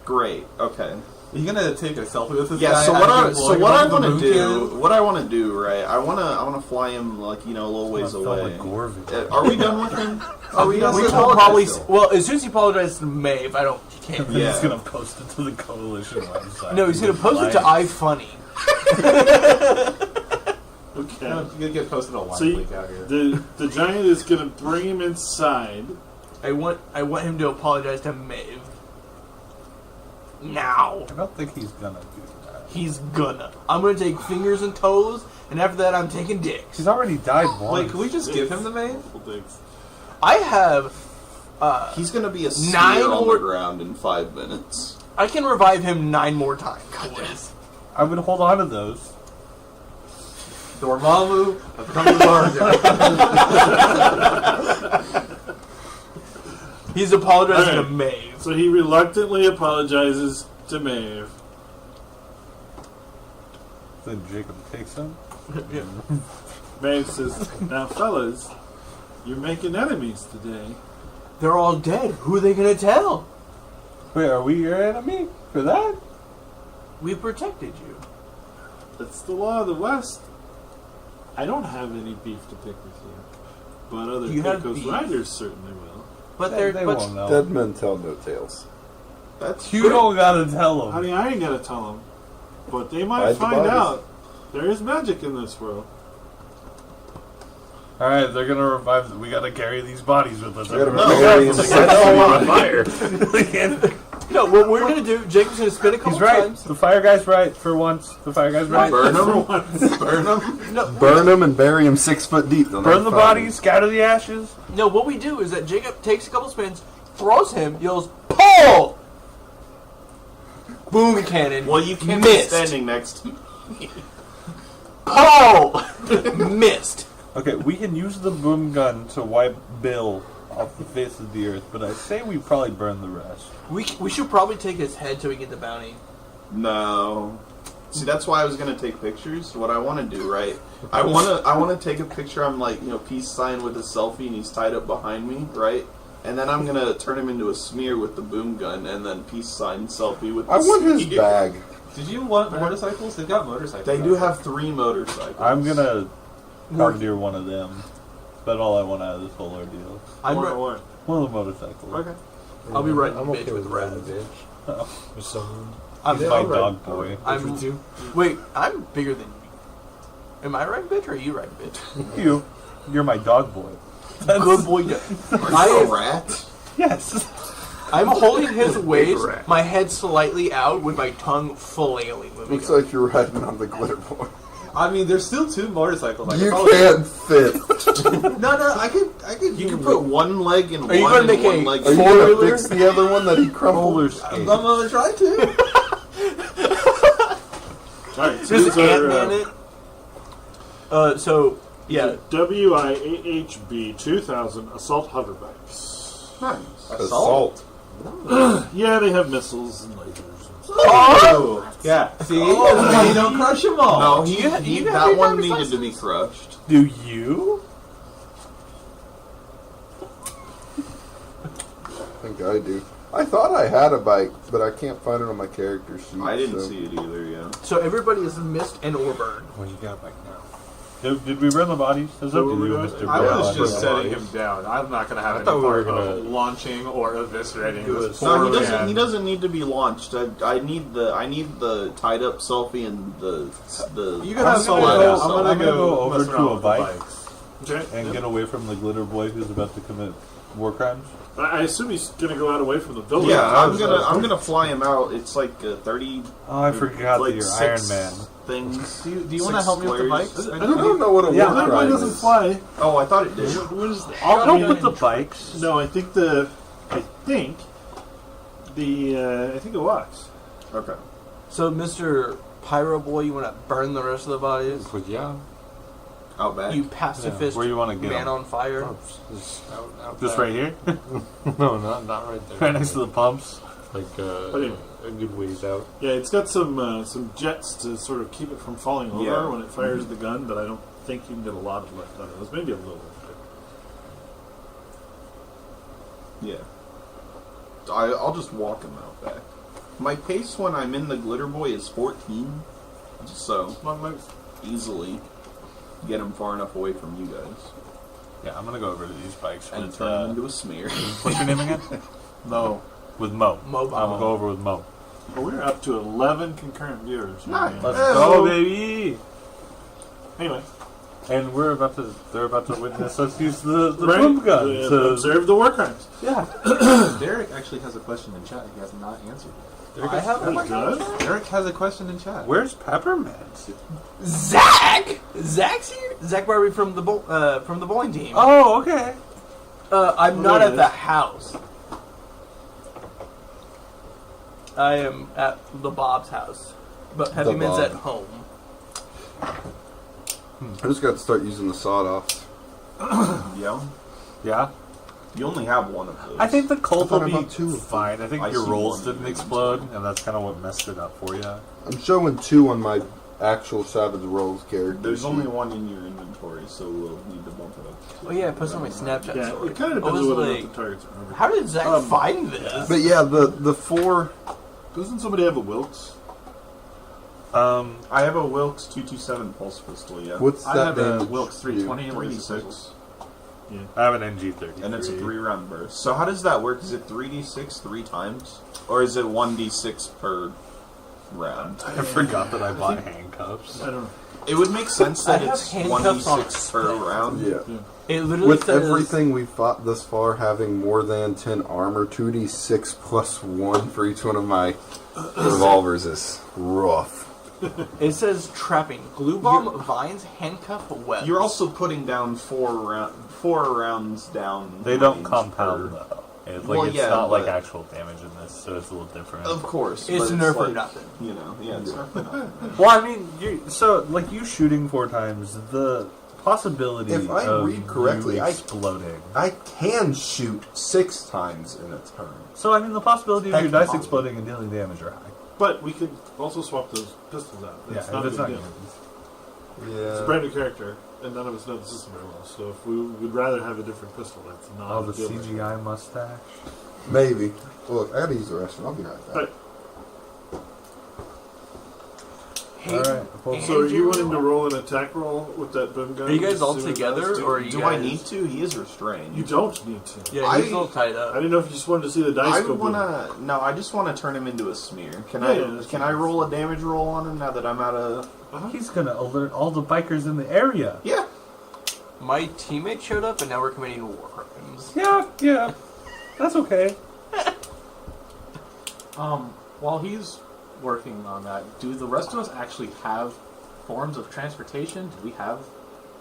Great. Okay. Are you gonna take a selfie with this Yeah. guy? So after blowing what I up the want to boom do, can? what I want to do, right? I want to fly him like a little ways I felt away. like Gorville. Are we done with him? Are we done We with will him? probably. Well, as soon as he apologizes to Maeve, I don't. He can't. Yeah. He's going to post it to the coalition website. No, he's gonna post it to iFunny. Okay. You're gonna get posted a line So you- leak out here. the giant is gonna bring him inside. I want him to apologize to Maeve. Now. I don't think he's going to do that. He's gonna. I'm gonna take fingers and toes, and after that, I'm taking dicks. He's already died once. Wait, can we just give him the maid? Thanks. I have. He's gonna be a 9 spear on more- the ground in 5 minutes. I can revive him 9 more times. boys. I would hold on to those. Dormammu, I've come to larger. He's apologizing to Alright. Maeve. So he reluctantly apologizes to Maeve. Then Jacob takes him. Maeve says, "Now, fellas, you're making enemies today." They're all dead. Who are they gonna tell? Wait, are we your enemy for that? We protected you. That's the law of the West. I don't have any beef to pick with you, but other You have Pecos beef. riders certainly will. But They they're. won't know. Dead men tell no tales. That's You true. don't gotta tell them. Honey, I ain't gotta tell them, but they might Hide the find bodies. out there is magic in this world. All right, they're gonna revive. We gotta carry these bodies with us. We gotta everywhere. bury them. They can't on fire. They can't- No, what we're gonna do, Jacob's gonna spin a couple He's right. times. The fire guy's right for once. The fire guy's right. Burn them. Burn them. No, Burn them and bury them 6 foot deep. They'll Burn the never find bodies, scatter the ashes. no, what we do is that Jacob takes a couple spins, throws him, yells, "Pull!" Boom cannon. Well, you can't missed. be standing next to me. Pull! Missed. Okay, we can use the boom gun to wipe Bill off the face of the earth, but I say we probably burn the rest. We should probably take his head till we get the bounty. No. See, that's why I was gonna take pictures. What I want to do, right? I wanna take a picture. I'm like, peace sign with a selfie, and he's tied up behind me, right? And then I'm gonna turn him into a smear with the boom gun, and then peace sign selfie with. The I want his smear. bag. Did you want motorcycles? They've got motorcycles. They do have 3 motorcycles. I'm gonna commandeer one of them. That's all I want out of this whole ordeal. I'm Or re- what? One of the motorcycles. Okay. I'll be right I'm bitch okay with with Raz. riding bitch. With someone. I'm He's my dog boy. I'm wait. I'm bigger than you. Am I right, bitch, or are you right, bitch? You're my dog boy. Good boy. Are you I a am, rat? Yes. I'm holding his waist, my head slightly out, with my tongue flailing. Looks like you're riding on the glitter boy. I mean, there's still 2 motorcycles. I You could probably- can't fit. No, I could. You can put one leg in Are you one gonna and make one a leg Are in you the gonna Four-wheeler? fix the other one that he crumpled? Roller I'm skate. gonna try to. Alright, so Just these are Ant-Man it. So yeah, WIAHB 2000 assault hoverbikes. Nice. Assault. Yeah, they have missiles and lasers. And stuff. Oh, yeah. See, you don't crush them all. No, Do you have that your one driver's needed to be crushed. Do you? I think I do. I thought I had a bike, but I can't find it on my character sheet. I didn't so. see it either, yeah. so everybody is missed and or burned. Well, you got back now. Did we burn the bodies? It's up to you, Mr. I was Bill. just setting him down. I'm not going to have any thought we were part gonna of launching or eviscerating this No, poor he doesn't. man. He doesn't need to be launched. I need the tied up selfie and the You can have I'm someone gonna else. go- I'm gonna go over mess to around a with the bike. bikes. Okay. And yep. get away from the glitter boy who's about to commit war crimes. I assume he's going to go out away from the building. Yeah, I'm gonna fly him out. It's like 30. Oh, I forgot like that you're 6 Iron Man. Things. Do you want to help me with the bikes? I I don't know what a Yeah, war That one crime doesn't is. fly. Oh, I thought it did. I'll help with the bikes. No, I think it walks. Okay. So, Mr. Pyro Boy, you want to burn the rest of the bodies? But yeah. Out back. You pacifist Where you want to get man them? on fire? Just out Just back. right here? No, not right there. Right next to the pumps? Like anyway. a good ways out. Yeah, it's got some jets to sort of keep it from falling over Yeah. when it fires the gun, but I don't think you can get a lot of lift out of those. Maybe a little bit. Yeah. I'll just walk him out back. My pace when I'm in the glitter boy is 14, so easily get him far enough away from you guys Yeah, I'm gonna go over to these bikes and with, turn him into a smear. what's your name again? No. With Mo. Mo. I'm gonna go over with Mo. Well, we're up to 11 concurrent viewers. Nice. Let's Hello. go, baby! Anyway. And they're about to witness us use the Right. boom gun to Observe the war crimes. yeah. Derek actually has a question in chat. He has not answered yet. I have He does? Derek has a question in chat. Where's Peppermint? Zach. Zach's here. Zach Barbie from the bowling team. Oh, okay. I'm not there at it the is. house. I am at the Bob's house, but Heavy The Man's Bob. at home. I just got to start using the sawed-offs. Yeah. Yeah. You only have one of those. I think the I cult thought will be about 2 of them. fine. I think I your see rolls one didn't in the explode, inventory. and that's kind of what messed it up for you. I'm showing 2 on my actual Savage Rolls character There's sheet. only one in your inventory, so we'll need to bump it up. Oh yeah, I posted on my Snapchat Yeah, story. it kind of I depends was on whether or like, not the targets are over. how did Zach find this? But yeah, the 4... Doesn't somebody have a Wilkes? I have a Wilkes 227 pulse pistol, yeah. What's I that have a damage Wilkes do? 320 and 3d6. I have an NG-33. And it's a 3-round burst. So how does that work? Is it 3d6 3 times? Or is it 1d6 per... round. I forgot that I bought handcuffs. I don't know. It would make sense that I have it's handcuffs on 1d6 per round. Yeah. It literally With says everything we fought thus far having more than 10 armor, 2d6 plus 1 for each one of my revolvers is rough. It says trapping, glue bomb, vines, handcuff, webs. You're also putting down 4 rounds down. They don't range compound per- though. It's Well, it's yeah, not like but- actual damage in this, so it's a little different. Of course. It's but nerf or like, nothing. You know, yeah, it's nerf or nothing. Well, I mean, so like you shooting 4 times, the possibility If I of read correctly, you I- exploding. I can shoot 6 times in a turn. So I mean, the possibility of your dice Technically. exploding and dealing damage are high. But we could also swap those pistols out. Yeah, It's not if it's a not big deal. good. It's a brand new character, and none of us know the system very well. So if we would rather have a different pistol, that's not Oh, a the deal breaker. CGI mustache. Maybe. Look, I gotta use the restroom. I'll be right back. Right. Hey, All right. Well, So are you wanting to roll an attack roll with that boom gun? Are you guys all See what it together, does? or are you Do guys... I need to? He is restrained. You don't need to. Yeah, he's all tied I up. didn't know if you just wanted to see the dice I go boom. wanna. No, I just want to turn him into a smear. Can Yeah, yeah, that's Can I roll a damage roll on him now that I'm out of? he's gonna alert all the bikers in the area. Yeah. My teammate showed up, and now we're committing war crimes. Yeah, that's okay. While he's working on that, do the rest of us actually have forms of transportation? Do we have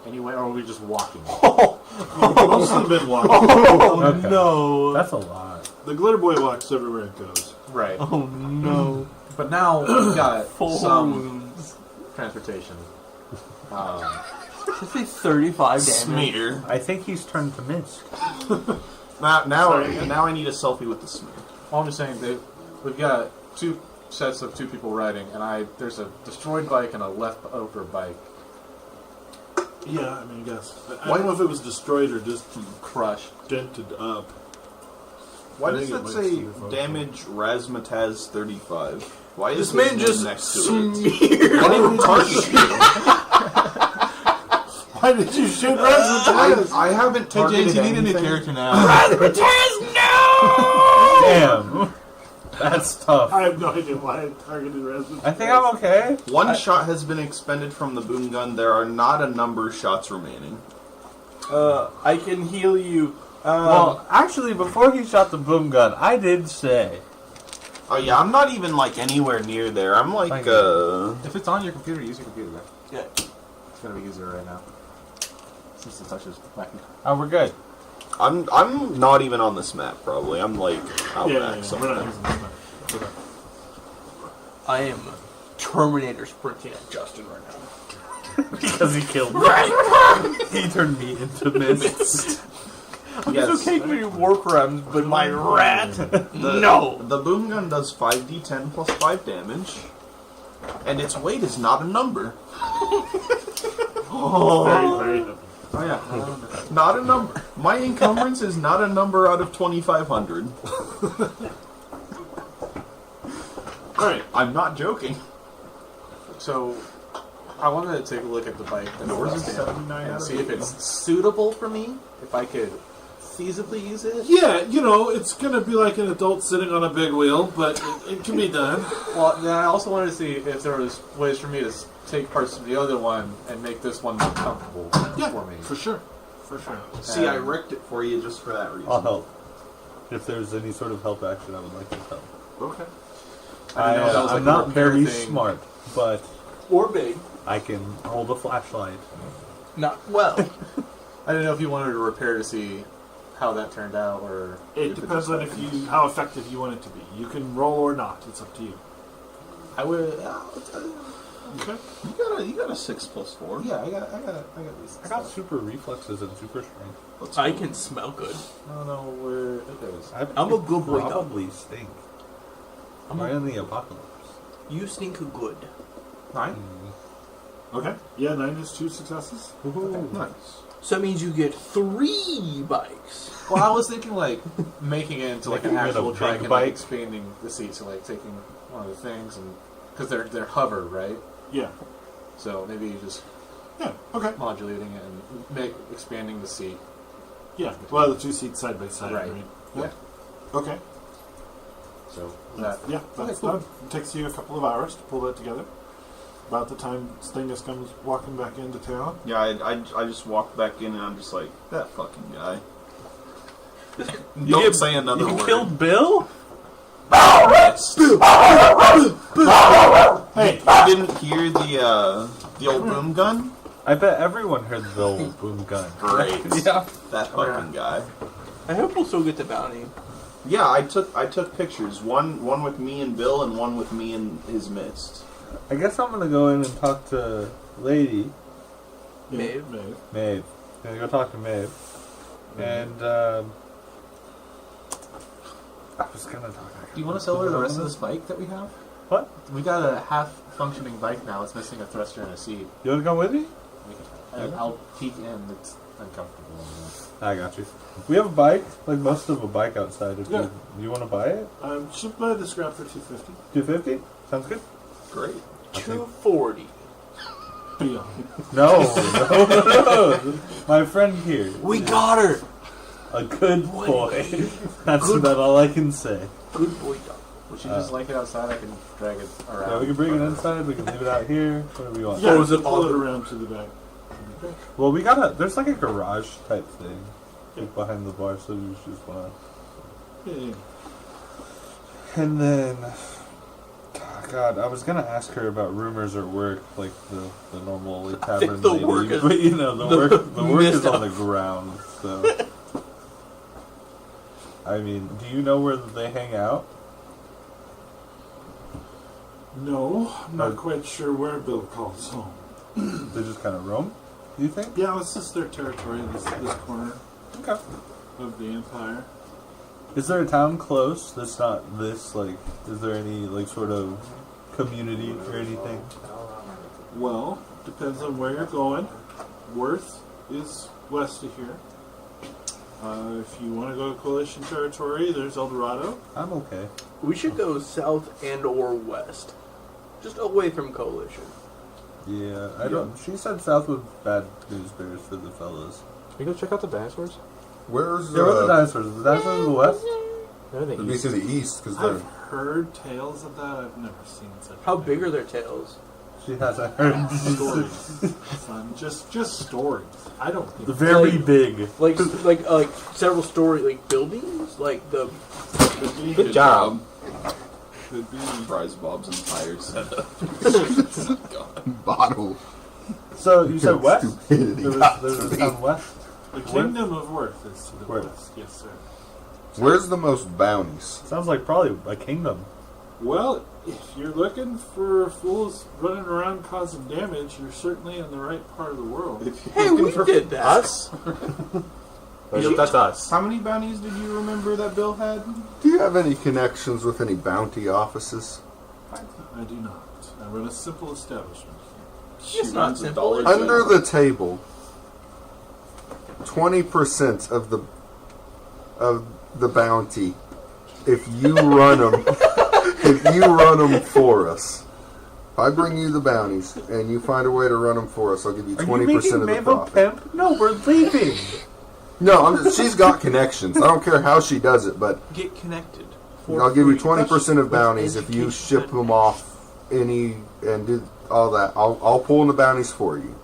any way, or are we just walking? Most of them been walking. Okay. No. That's a lot. The glitter boy walks everywhere it goes. Right. Oh no. But now we've got Full some wounds. transportation. Just say 35 damage. Smear. I think he's turned to mist. Now I need a selfie with the smear. All I'm just saying that we've got 2 sets of 2 people riding, and there's a destroyed bike and a leftover bike Yeah, I mean, I guess. I don't know if it was destroyed or just crushed. dented up. Why I does think it that might say still be fun. damage Razmataz 35? Why is This man his name just next to it? I didn't target you. Why did you shoot Razmataz? I haven't targeted anything. now. Damn. That's tough. I have no idea why I targeted Razmataz. I think I'm okay. One shot has been expended from the boom gun. There are not a number of shots remaining. I can heal you. Well, actually, before he shot the boom gun, I did say. Oh yeah, I'm not even like anywhere near there. I'm like Thank you. If it's on your computer, use your computer. Right? Yeah. It's gonna be easier right now since the touch is back. Oh, we're good. I'm not even on this map. Probably I'm like out Yeah, back we're not somewhere. using this map. Okay. I am Terminator sprinting at Justin right now. Because he killed me. He turned me into mist. Yes. It's okay committing war crimes, but my rat, no. The boom gun does 5d10 plus 5 damage, and its weight is not a number. Very, very happy. Oh yeah. Not a number. My encumbrance is not a number out of 2,500. Alright. I'm not joking. So I wanted to take a look at the bike and Yours is 79 out and of see if 80. it's suitable for me. If I could feasibly use it. Yeah, you know, it's going to be like an adult sitting on a big wheel, but it can be done. Well, then I also wanted to see if there was ways for me to take parts from the other one and make this one more comfortable for me. For sure. For sure. See, I wrecked it for you just for that reason. I'll help. If there's any sort of help action, I would like to help. Okay. I didn't know if that was I'm like a not repair very thing. smart, but Or big. I can hold a flashlight. Not well. I didn't know if you wanted to repair to see how that turned out, or It depends on how effective you want it to be. You can roll or not. It's up to you. I would. Okay. You got a 6 plus 4. Yeah, I got these. I got super reflexes and super strength. I can smell good. I don't know where it is. I'm a good boy, though. Probably stink. We're in the apocalypse. You stink good. 9. Okay. Yeah, 9 is 2 successes. Nice. So that means you get 3 bikes. Well, I was thinking like making it into like an Making it a actual big trike and bike. like expanding the seats, so like taking one of the things, and because they're hover, right? Yeah. So maybe you just Yeah. Okay. modulating it and expanding the seat. Yeah. Well, the 2 seats side by side. Right. Yeah. Okay. So So that Yeah, that's done. It takes you a couple of hours to pull that together. About the time Stingus comes walking back into town. Yeah, I just walked back in and I'm just like, that fucking guy. Don't say another You word. killed Bill? Hey, you didn't hear the old boom gun? I bet everyone heard the old boom gun. Great. Yeah. That fucking guy. I hope we'll still get the bounty. Yeah, I took pictures. One with me and Bill, and one with me and his mist. I guess I'm gonna go in and talk to Lady Maeve. Maeve. I'm gonna go talk to Maeve, and I was gonna talk. Do you want to sell her the rest of this bike that we have? What? We got a half-functioning bike now. It's missing a thruster and a seat. You wanna come with me? I'll peek in. It's uncomfortable. I got you. We have a bike, like most of a bike outside. If Yeah. you want to buy it, Should buy the scrap for $250. $250 sounds good. Great. 240. Beyond. No. My friend here, We got her. a good boy. That's about all I can say. Good boy, dog. Would you just like it outside? I can drag it around. Yeah, we can bring it inside. We can leave it out here. Whatever we want. Yeah, was it pull it on- around to the back. Well, we got there's like a garage type thing like behind the bar, so we just want Yeah. to. And then, God, I was gonna ask her about rumors at work, like the normal like, I think tavern the lady, work is- but you know the work is missed on out. the ground. So, I mean, do you know where they hang out? No, I'm not quite sure where Bill calls home. They just kind of roam. Do you think? Yeah, this is their territory, this corner Okay. of the Empire. Is there a town close that's not this? Like, is there any like sort of community or anything? Well, depends on where you're going. Worth is west of here. If you want to go to Coalition territory, there's El Dorado. I'm okay. We should go south and or west. Just away from Coalition. Yeah, I don't. She said south was bad news bears for the fellas. Can we go check out the dinosaurs? Where's Yeah, where are the dinosaurs? The dinosaurs in the west? They're in It'd the be east. to the east because I've they're. heard tales of that. I've never seen such. How big are their tails? She hasn't heard. stories? Son, just stories. I don't think. Very Like- big. Like several story like buildings? Like the Could be. Good job. Could be. Surprise Bob's entire setup. Bottle. So you said west? Stupidity. There's a town west. The Kingdom of Worth is to the Worth. west. Yes, sir. Where's the most bounties? Sounds like probably a kingdom. Well, if you're looking for fools running around causing damage, you're certainly in the right part of the world. Hey, we did that. Us? That's us. How many bounties did you remember that Bill had? Do you have any connections with any bounty offices? I do not. I run a simple establishment. It's not runs a simple. dollar Under general. the table, 20% of the bounty. If you run them, for us. If I bring you the bounties and you find a way to run them for us, I'll give you Are you 20% making of the Maeve a profit. pimp? No, we're leaving. No, she's got connections. I don't care how she does it, but Get connected. I'll give you 20% of bounties if you ship them off and do all that. I'll pull in the bounties for you.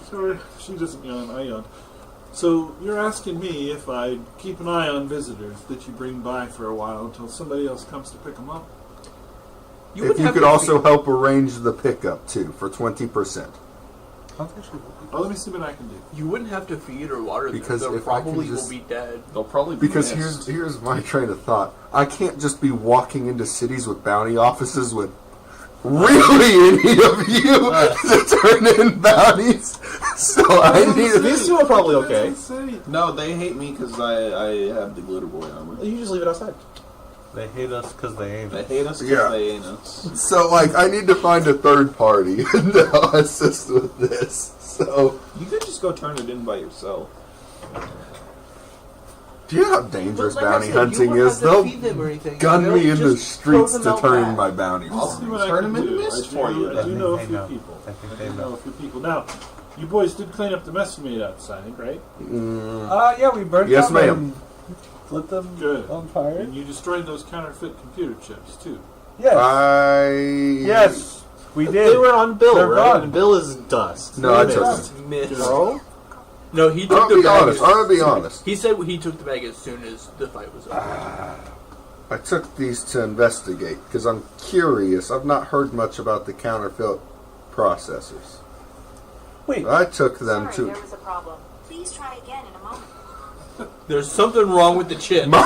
Sorry, she doesn't yawn. I yawn. So you're asking me if I keep an eye on visitors that you bring by for a while until somebody else comes to pick them up? If you could also help arrange the pickup too for 20%. Oh, let me see what I can do. You wouldn't have to feed or water them. Because They if I can probably just- will be dead. They'll probably be Because missed. here's my train of thought. I can't just be walking into cities with bounty offices with really any of you to turn in bounties. So I need These two are probably okay. No, they hate me because I have the glitter boy armor. You just leave it outside. They hate us because they ain't. They hate us because Yeah. they ain't us. So I need to find a third party to assist with this. So You could just go turn it in by yourself. do you know how dangerous But like I bounty said, you hunting wouldn't is? have to They'll feed them or anything. gun They'll me in the just throw streets them to out turn in back. my bounties. I'll see what Turn I can them into do. mist I for you, I then. do know a They few know. people. I think I they do know. know a few people. Now, you boys did clean up the mess you made outside, right? Yeah, we burned Yes, down ma'am. lit them Good. on fire? And you destroyed those counterfeit computer chips, too. Yes. Yes, we did. They were on Bill, They're right? gone. And Bill is dust. No, I took Dust. them. No. No, he took I'll the be bag. honest. I'll be honest. He said he took the bag as soon as the fight was over. I took these to investigate because I'm curious. I've not heard much about the counterfeit processors. Wait. I took them Sorry, to there was a problem. Please try again in a moment. There's something wrong with the chip. my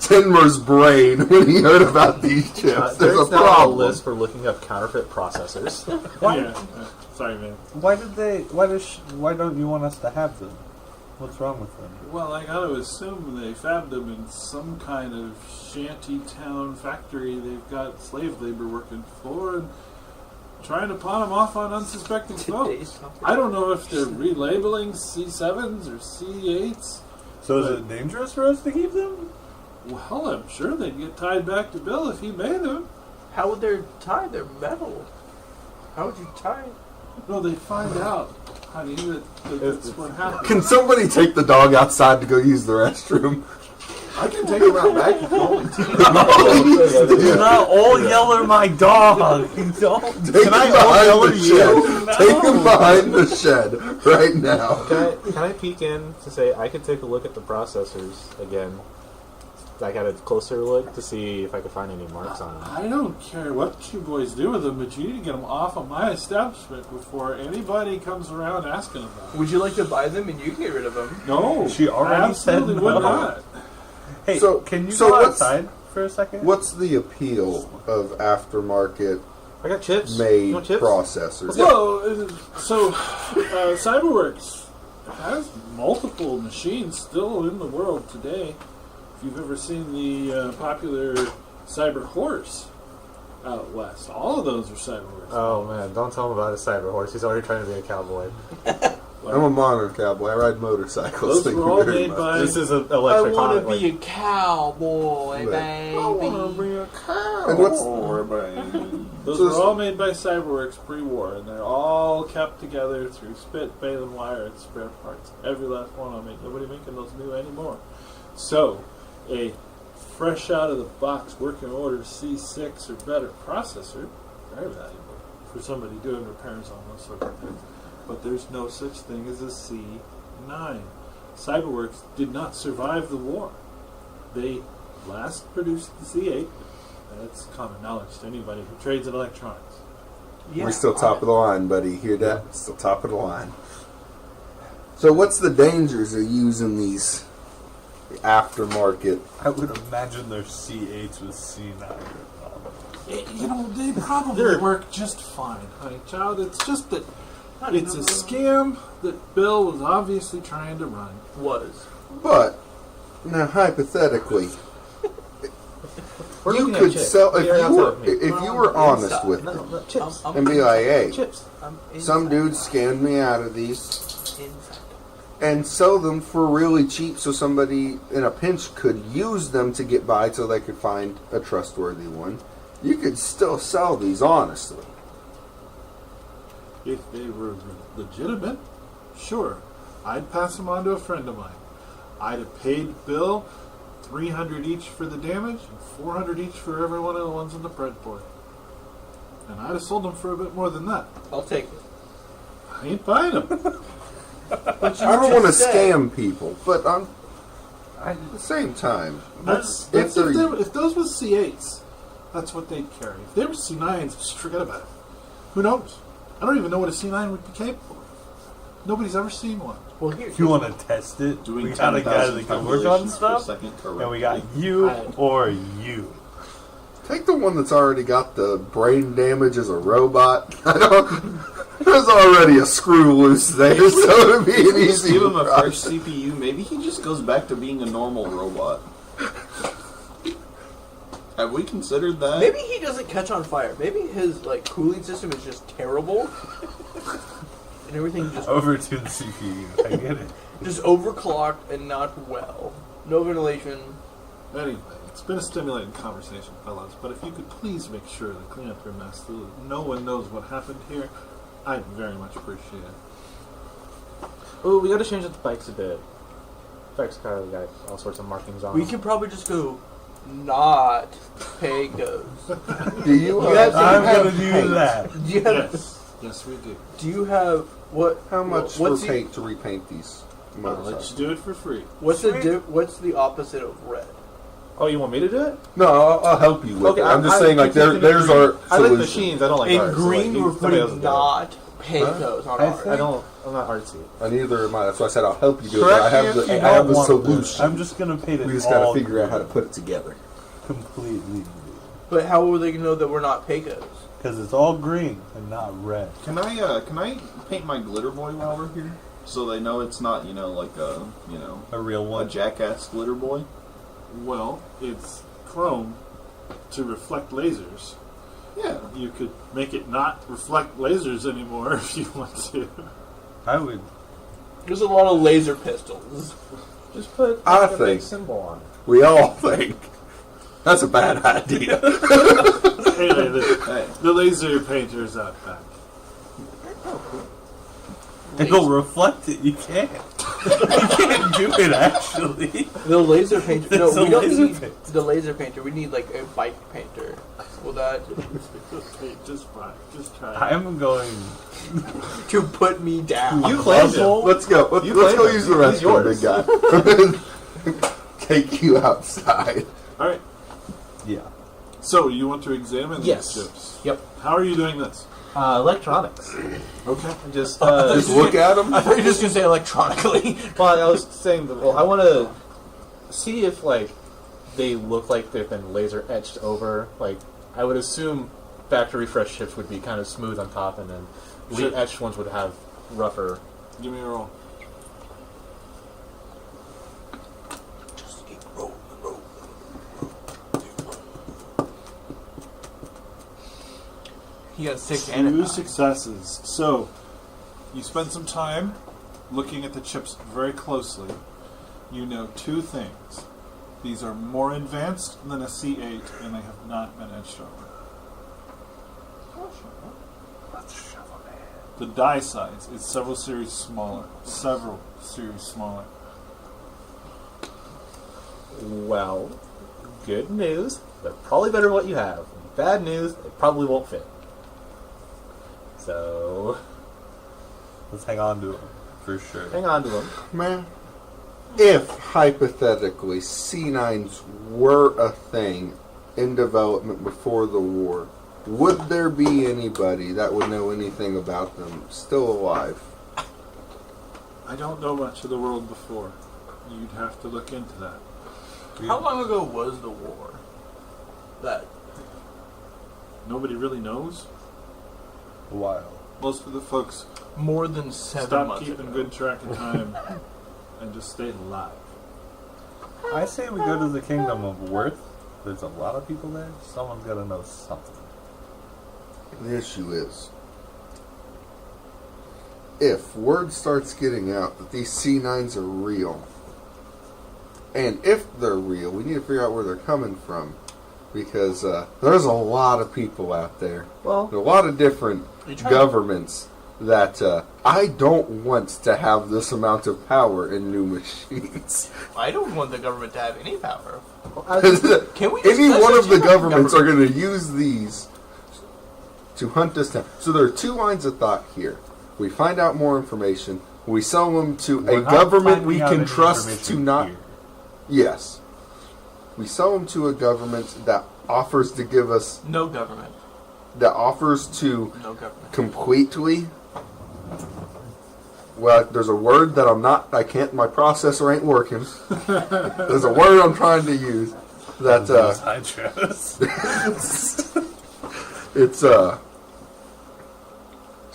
Tinmer's brain when he heard about these chips. There's a There's now a problem. list for looking up counterfeit processors. Yeah. Sorry, man. Why don't you want us to have them? What's wrong with them? Well, I gotta assume they fabbed them in some kind of shanty town factory they've got slave labor working for and trying to pawn them off on unsuspecting folks. I don't know if they're relabeling C7s or C8s. So is it dangerous for us to keep them? Well, I'm sure they'd get tied back to Bill if he made them. How would they tie? They're metal. How would you tie? No, they'd find out, honey, that that's what happened. Can somebody take the dog outside to go use the restroom? I can take him out back if you want me to. Do not all yeller my dog. Don't. Take him all behind yeller the you? shed. Take him behind the shed right now. Can I peek in to say I could take a look at the processors again? I got a closer look to see if I could find any marks on them. I don't care what you boys do with them, but you need to get them off of my establishment before anybody comes around asking about them. Would you like to buy them and you can get rid of them? No, She already I absolutely said would no. not. Hey, So- can you so go what's- outside for a second? What's the appeal of aftermarket I got chips. made You want chips? processors? Cyberworks has multiple machines still in the world today. If you've ever seen the popular Cyber Horse out west, all of those are Cyberworks. Oh man, don't tell him about his cyber horse. He's already trying to be a cowboy. I'm a modern cowboy. I ride motorcycles. Those Thank were you all very made much. by. This is an I electric want comic. to be a cowboy, Right. baby. a cow. And what's- Those So were this- all made by Cyberworks pre-war, and they're all kept together through spit, baling wire, and spare parts. Every last one I make. Nobody making those new anymore. So, a fresh out of the box working order C6 or better processor, very valuable for somebody doing repairs on those sort of things. But there's no such thing as a C9. Cyberworks did not survive the war. They last produced the C8. That's common knowledge to anybody who trades in electronics. Yeah. We're still top of the line, buddy. Hear that? Still top of the line. So what's the dangers of using these aftermarket? I would imagine there's C8s with C9. You know, they probably work just fine, honey child. It's just that it's a scam that Bill was obviously trying to run. Was. But now, hypothetically, We're you looking at could chips. sell if You're you outside were of me. if you were honest with No, them no, chips. and be like, "Hey, Chips. some dude scammed me out of these," Inside. and sell them for really cheap, so somebody in a pinch could use them to get by, so they could find a trustworthy one. You could still sell these honestly. If they were legitimate, sure, I'd pass them on to a friend of mine. I'd have paid Bill $300 each for the damage and $400 each for every one of the ones on the breadboard. And I'd have sold them for a bit more than that. I'll take it. I ain't buying them. But you I don't want to just said- scam people, but at the same time, That's if they're if those were C8s, that's what they'd carry. If they were C9s, just forget about it. Who knows? I don't even know what a C9 would be capable of. Nobody's ever seen one. Well, here. If you want to test it, Doing we got a guy 10,000 that can work on calculations per stuff, second and we got correctly. you or you. take the one that's already got the brain damage as a robot. I don't. There's already a screw loose there, so it'd be an Just easy give him a fresh process. CPU. Maybe he just goes back to being a normal robot. Have we considered that? Maybe he doesn't catch on fire. Maybe his cooling system is just terrible, and everything just Overtuned CPU. I get it. overclocked and not well. No ventilation. Anyway, it's been a stimulating conversation, fellas, but if you could please make sure to clean up your mess so that no one knows what happened here, I'd very much appreciate it. Oh, we got to change up the bikes a bit. Effects card got all sorts of markings on We them. could probably just go not Pecos. Do you? have some I'm have gonna do that. Do you have? Yes. Yes, we do. Do you have what? How much What's for the, paint to repaint these I'll let motorcycles? you do it for free. What's what's the opposite of red? Oh, you want me to do it? No, I'll help you with Okay, it. I'm just I- saying, like, I'm there's green. our I like solution. machines. I don't like In art. green, so we're like, somebody else putting do it. not Pecos on I ours. I don't. I'm not artsy. Neither am I. That's why I said I'll help you do it. Correct But I have me if the you I have don't the want solution. this. I'm just gonna paint it. We just all gotta figure out how to put it together. completely But how will they know that we're not Pecos? because it's all green and not red. Can I paint my glitter boy while we're here, so they know it's not like a A real a one. jackass glitter boy? Well, it's chrome to reflect lasers. Yeah. You could make it not reflect lasers anymore if you want to. I would. There's a lot of laser pistols. Just put I a big think- symbol on it. We all think that's a bad idea. Anyway, Hey. the laser painter's out back. It'll reflect it. You can't. You can't do it actually. The laser painter. No, It's a we don't laser need painter. the laser painter. We need like a bike painter. Will that Okay, just fine. Just try it. I'm going. to put me down? You claimed it. Let's go. Let's You go claim use him. the He's restroom, yours. big guy. Take you outside. All right. Yeah. So you want to examine Yes. these ships? Yep. How are you doing this? Electronics. Okay. Just. Just look at them. I thought you were just gonna say electronically. Well, I was saying that. Well, I want to see if they look like they've been laser etched over. Like I would assume factory fresh ships would be kind of smooth on top, and then Sure. etched ones would have rougher. Give me a roll. He got 6 and a Two 9. successes. So you spend some time looking at the chips very closely. You know two things. These are more advanced than a C8, and they have not been etched over. The die size is several series smaller. Several series smaller. Well, good news. They're probably better than what you have. Bad news. They probably won't fit. So Let's hang on to it for sure. hang on to them. Man, if hypothetically C9s were a thing in development before the war, would there be anybody that would know anything about them still alive? I don't know much of the world before. You'd have to look into that. How long ago was the war? That Nobody really knows. A while. Most of the folks more than 7 stop months keeping ago. good track of time and just stayed alive. I say we go to the Kingdom of Worth. There's a lot of people there. Someone's got to know something. The issue is, if word starts getting out that these C9s are real, and if they're real, we need to figure out where they're coming from, because there's a lot of people out there, Well, a lot of different governments that I don't want to have this amount of power in new machines. I don't want the government to have any power. Can we just Any one of the check governments are going to use these to hunt us down. So there are two lines of thought here. We find out more information. We sell them to We're a not government we finding out can any trust to information not. here. Yes. We sell them to a government that offers to give us. No government. That offers to No government. completely. Well, there's a word that I can't, my processor ain't working. There's a word I'm trying to use that, Those hydros. it's, to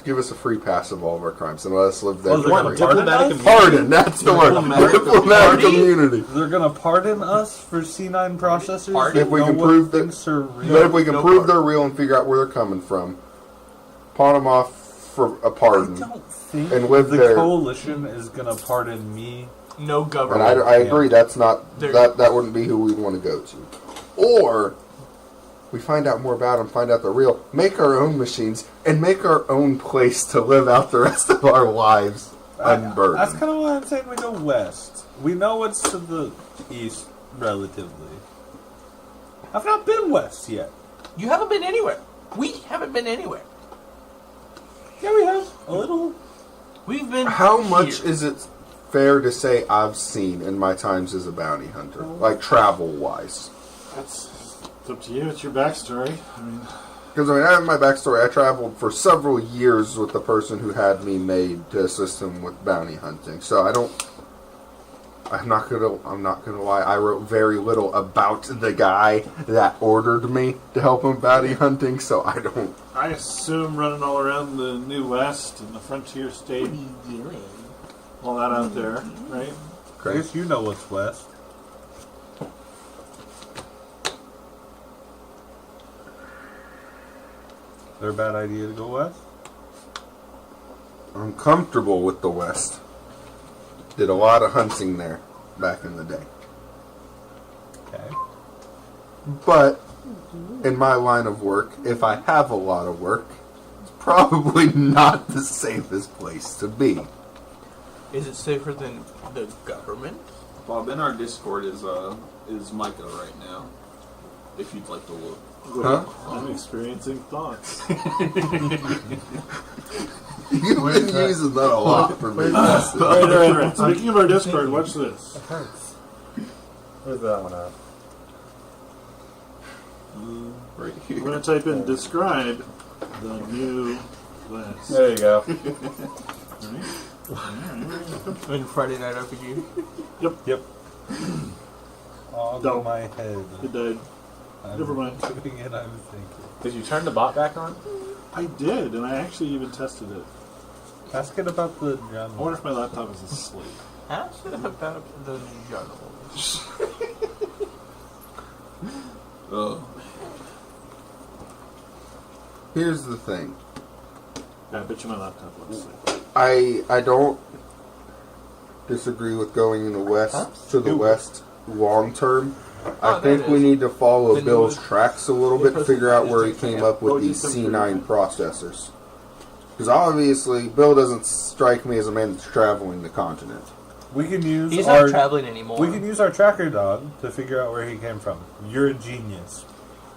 give us a free pass of all of our crimes and let us live there. Oh, they're gonna free. pardon us? Pardon, that's the word. Diplomatic immunity. They're gonna pardon us for C9 processors. Pardon? If we No can one prove that, thinks are real. but if we can No prove pardon. they're real and figure out where they're coming from, pawn them off for a I pardon. don't think And live the there. coalition is gonna pardon me. No And government. I agree, that's not There- that wouldn't be who we'd want to go to. Or we find out more about them, find out they're real, make our own machines, and make our own place to live out the rest of our lives. unburdened. That's kind of why I'm saying we go west. We know what's to the east, relatively. I've not been west yet. You haven't been anywhere. We haven't been anywhere. Yeah, we have a little. We've been. How much here. is it fair to say I've seen in my times as a bounty hunter, like travel-wise? It's up to you. It's your backstory. I mean, Because I have my backstory. I traveled for several years with the person who had me made to assist him with bounty hunting. So I'm not gonna lie. I wrote very little about the guy that ordered me to help him bounty hunting. So I don't. I assume running all around the New West and the frontier state, all that out there, right? I guess you know what's west. Is there a bad idea to go west? I'm comfortable with the West. Did a lot of hunting there back in the day. Okay. But in my line of work, if I have a lot of work, it's probably not the safest place to be. Is it safer than the government? Bob, in our Discord is Micah right now. If you'd like to look. Huh? I'm experiencing thoughts. You've been using that a lot for me. Right. Speaking of our Discord, watch this. Where's that one at? Right I'm here. going to type in describe the New West. There you go. In Friday Night RPG? Yep. All Don't. in my head. It died. I'm Never mind. doing it, I'm thinking. Did you turn the bot back on? I did, and I actually even tested it. Ask it about the I genre. wonder if my laptop is asleep. Ask it about the juggles. Here's the thing. Yeah, I bet you my laptop looks asleep. I don't disagree with going in the west to the west long term. I there think it we is. need to follow Then Bill's you would- tracks a little bit to figure out where he came up with these C9 processors. Because obviously, Bill doesn't strike me as a man that's traveling the continent. We can use He's our not traveling anymore. we can use our tracker dog to figure out where he came from. You're a genius.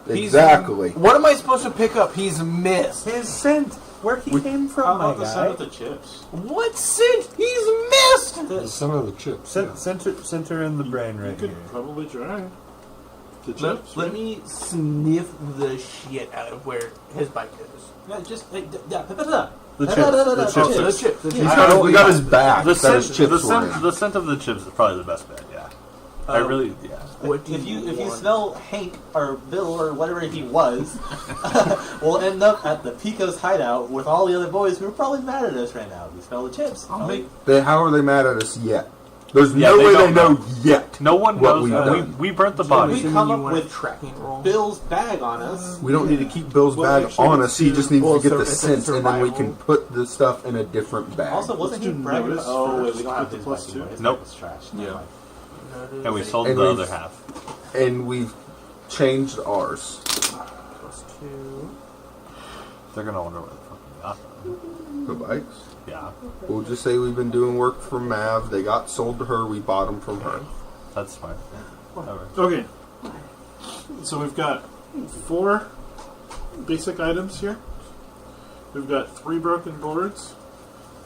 Exactly. What am I supposed to pick up? He's missed. His scent, where he came from, How my about the guy. son of the chips? What scent? He's missed. Some of the chips. Center in the brain You right could here. probably try the chips. Let me sniff the shit out of where his bike is. Yeah, just like, The chips. The chips. We got his back. The That his scent, chips the, were scent, in. the scent of the chips is probably the best bet. Yeah, I really. Yeah. What do if you want? smell Hank or Bill or whatever he was, we'll end up at the Pico's hideout with all the other boys who are probably mad at us right now. We smell the chips. How are they mad at us yet? There's Yeah, no they way don't they know know. yet. No one What knows. we've that. done. We burnt the body. we Assuming come you up want a with tracking roll. Bill's bag on us. We don't need to keep Bill's Well, bag actually, on it's us. He just needs well, to get so the it's a scent, and then we survival. can put the stuff in a different bag. Also, wasn't he Let's do bragging? notice Oh, wait, first we don't have with the his plus bag two. anymore. His Nope. bag is trash. Yeah. Never mind. And we sold And the we've- other half. And we've changed ours. Plus 2. They're gonna wonder where the fuck we got them. The bikes. Yeah, We'll just say we've been doing work for Mav. They got sold to her. We bought them from her. that's smart. Whatever. Okay. So we've got 4 basic items here. We've got 3 broken boards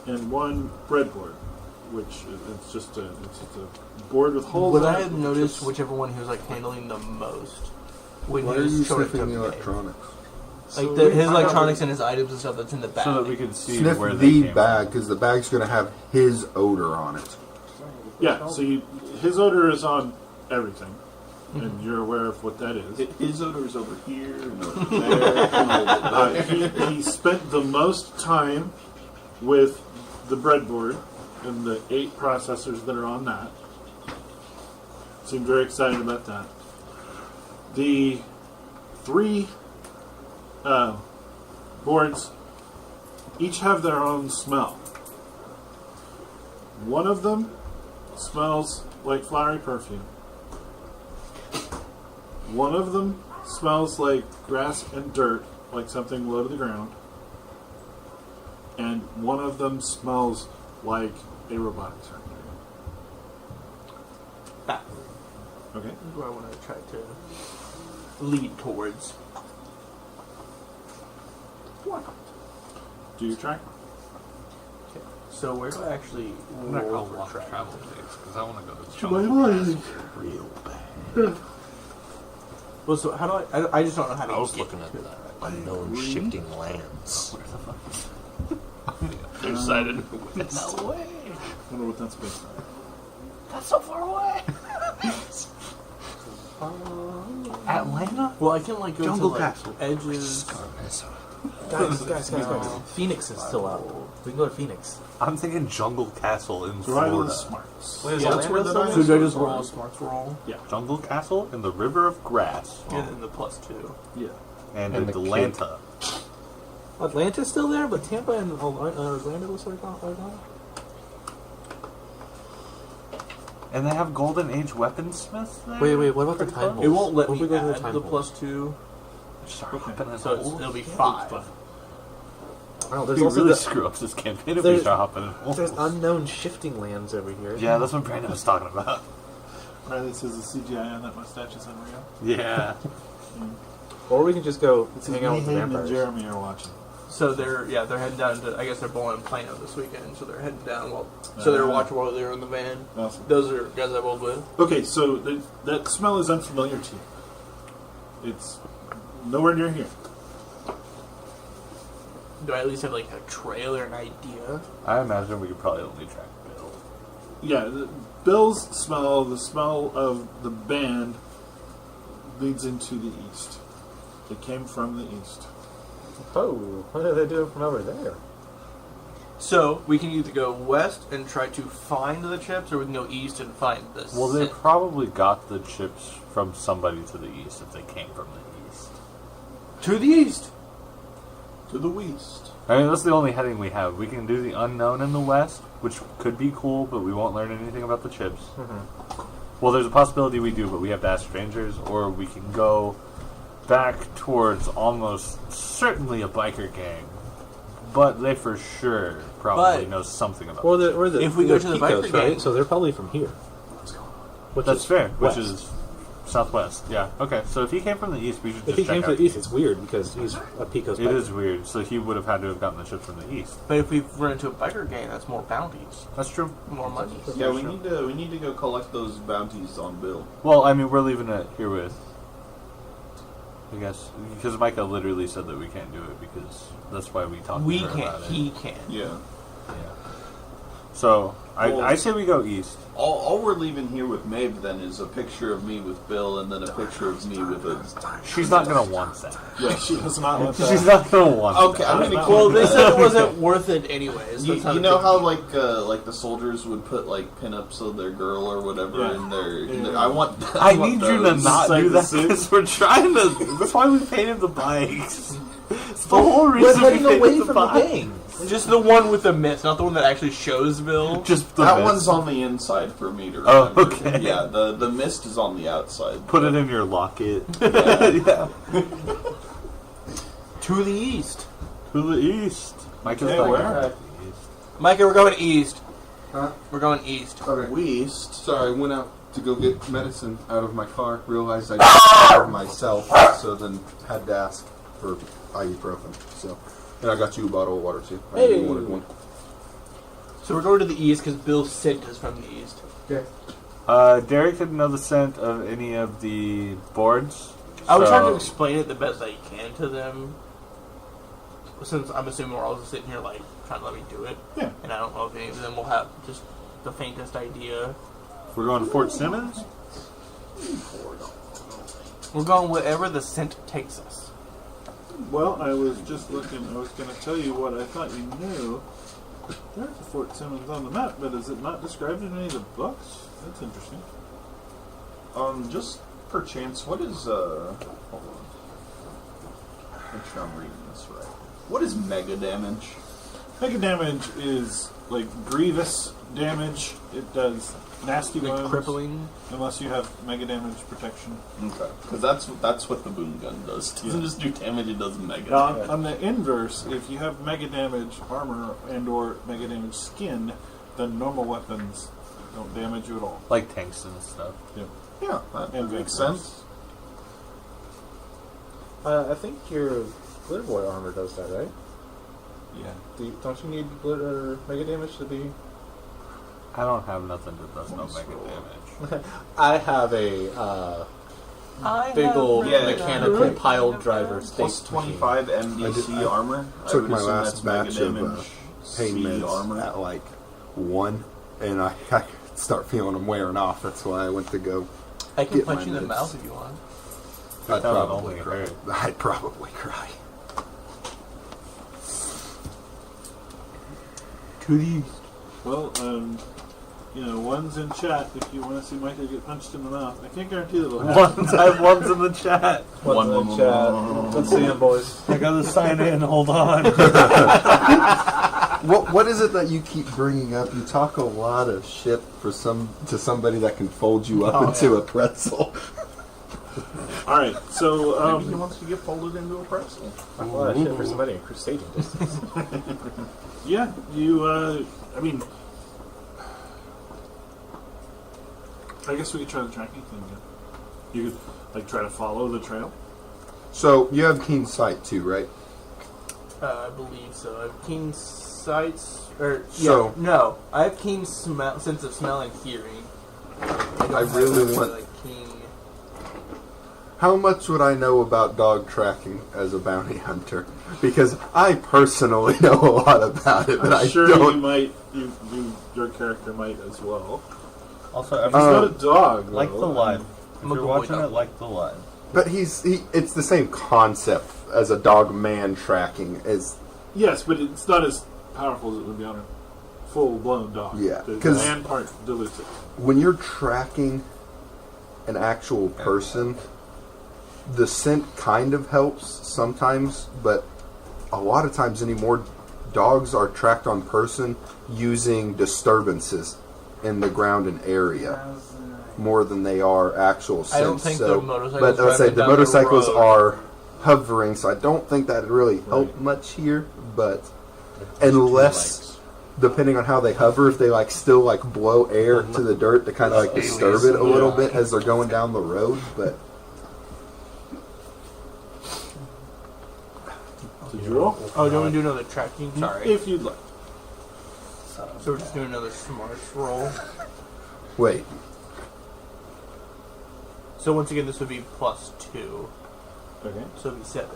and 1 breadboard, which it's just a board with holes. Would in I it, have which noticed is- whichever one he was like handling the most when Why he are was you showing it to sniffing the me? electronics? Like So the, we his find out electronics and his items and stuff that's in the bag. So that we can see Sniff where they the came bag because the bag's going to have his odor on it. Yeah. So his odor is on everything, and you're aware of what that is. His odor is over here and over there. He spent the most time with the breadboard and the 8 processors that are on that. Seemed very excited about that. The 3 boards each have their own smell. One of them smells like flowery perfume. One of them smells like grass and dirt, like something low to the ground. And one of them smells like a robotics factory. That Okay. is where I want to try to lead towards. Do you try? Okay. So where do I actually I'm not roll going to for walk travel? travel days because I want to go to To my Jungle mind. Castle real bad. Well, so how do I just don't know how to I was get looking at to the unknown shifting lands. They're decided. No way. I wonder what that's based on. That's so far away. Atlanta? Well, I can like go Jungle to like Castle. edges. Guys. Phoenix is still out. We can go to Phoenix. I'm thinking Jungle Castle in Survival Florida. is smarts. Wait, is That's where Atlanta the still So there? do I just roll a smarts roll? Jungle Castle in the River of Grass. And then the +2. Yeah. And And the Atlanta. Atlanta's still there, but Tampa and Orlando looks like are gone. And they have Golden Age weaponsmiths there? Wait, what about the Pretty time close. It won't let What if me we go to the add time the hole? +2, Start hopping in so it's, holes. it'll be 5. Oh, there's We also really the, screw up this campaign if there's- we start hopping in holes. there's unknown shifting lands over here. Yeah, that's what Brandon was talking about. Riley says the CGI on that mustache is unreal. Yeah. Or we can just go It's hang out with the Hayden and vampires. Jeremy are watching. So they're heading down to, I guess they're bowling in Plano this weekend, so they're heading down so they're watching while they're in the van. Awesome. Those are guys I bowled with. Okay, so that smell is unfamiliar to you. It's nowhere near here. Do I at least have like a trail or an idea? I imagine we could probably only track Bill. Yeah, Bill's smell, the smell of the band, leads into the east. It came from the east. Oh, what do they do from over there? So we can either go west and try to find the chips, or we can go east and find the. Well, they scent. probably got the chips from somebody to the east if they came from the east. To the east. To the west. I mean, that's the only heading we have. We can do the unknown in the west, which could be cool, but we won't learn anything about the chips. Well, there's a possibility we do, but we have to ask strangers, or we can go back towards almost certainly a biker gang, but they for sure probably But- know something about Or the the, or the, If we go to the Picos, biker right? gang- So they're probably from here. Which That's is fair, west. which is southwest. Yeah, okay, so if he came from the east, we should If just he check came out to the east, it's weird because he's a Picos. It biker. is weird, so he would have had to have gotten the chips from the east. But if we run into a biker gang, that's more bounties, That's true. more money. Yeah, we need to go collect those bounties on Bill. Well, I mean, we're leaving it here with, I guess, because Micah literally said that we can't do it because that's why we talked We to her can't. about it. He can. Yeah. Yeah. So, Well- I say we go east. All we're leaving here with Maeve then is a picture of me with Bill and then a picture of me with a. She's not going to want that. Yeah, she does not want that. She's not going to want Okay, that. I'm gonna. Well, they said it wasn't worth it anyways. You, That's not you a know big how deal. like the soldiers would put like pinups of their girl or whatever Yeah. in their. Yeah. I want. I want need you to those. not Like do the that suit. because we're trying to. That's why we painted the bikes. It's the whole We're reason we heading painted away the from the bikes. gang. Just the one with the mist, not the one that actually shows Bill. Just the That mist. one's on the inside for me to Oh, remember. okay. Yeah, the mist is on the outside. Put it in your locket. Yeah. Yeah. To the east. To the east. Micah's Okay, not where? going to the east. Micah, we're going east. Huh? We're going east. Okay. West. Sorry, I went out to go get medicine out of my car, realized I didn't have it myself, so then had to ask for ibuprofen. So, and I got you a bottle of water too. I Hey. really wanted one. So we're going to the east because Bill sent us from the east. Okay. Derek didn't know the scent of any of the boards. I was so- trying to explain it the best I can to them, since I'm assuming we're all just sitting here like trying to let me do it. Yeah. And I don't know if any of them will have just the faintest idea. We're going to Fort Simmons? We're going wherever the scent takes us. Well, I was just looking. I was going to tell you what I thought you knew. There's a Fort Simmons on the map, but is it not described in any of the books? That's interesting. Just perchance, what is hold on. Make sure I'm reading this right. What is mega damage? Mega damage is like grievous damage. It does nasty Like wounds, crippling. unless you have mega damage protection. Okay, because that's what the boom gun does. It doesn't just do damage; it does mega. Now, damage. on the inverse, if you have mega damage armor and/or mega damage skin, then normal weapons don't damage you at all. Like tanks and stuff. Yeah, that And makes vampires. sense. I think your glitter boy armor does that, right? Yeah. Don't you need glitter mega damage to be? I don't have nothing that does no mega damage. I have a big old Yeah, mechanical pile driver Plus state 25 MDC armor. I Took would my assume last that's mega batch of damage, pain speed meds armor. at like 1, and I start feeling them wearing off. That's why I went to go. I can Get punch you in my the meds. mouth if you want. I'd That would probably only cry. hurt. I'd probably cry. To the east. Well, one's in chat if you want to see Michael get punched in the mouth. I can't guarantee that it'll happen. I have ones in the chat. One in the chat. Let's see him, boys. I gotta sign in. Hold on. What is it that you keep bringing up? You talk a lot of shit to somebody that can fold you up into a pretzel. All right, so Maybe he wants to get folded into a pretzel. That's a lot of shit for somebody in crusading distance. yeah, you. I mean, I guess we could try the tracking thing again. You could like try to follow the trail. So you have keen sight too, right? I believe so. I have keen sights, So- no, I have keen sense of smell and hearing. I really want. like keen. How much would I know about dog tracking as a bounty hunter? Because I personally know a lot about it, but I'm I sure don't. you might. Your character might as well. Also, He's not a dog. like though. the live. If I'm a you're good boy watching dog. it, like the live. But it's the same concept as a dog man tracking as Yes, but it's not as powerful as it would be on a full-blown dog. Yeah, the 'cause- man part dilutes it. when you're tracking an actual person, the scent kind of helps sometimes, but a lot of times anymore, dogs are tracked on person using disturbances in the ground and area more than they are actual scents. I don't think the motorcycles but I would say driving the down the motorcycles road- are hovering, so I don't think that would really help much here. But unless, depending on how they hover, if they like still like blow air to the dirt to kind of like disturb it a little bit as they're going down the road, but. Did you roll? Oh, do you want to do another tracking? Sorry. If you'd like. So we're just doing another smarts roll. Wait, So once again, this would be +2. Okay. So it'd be 7.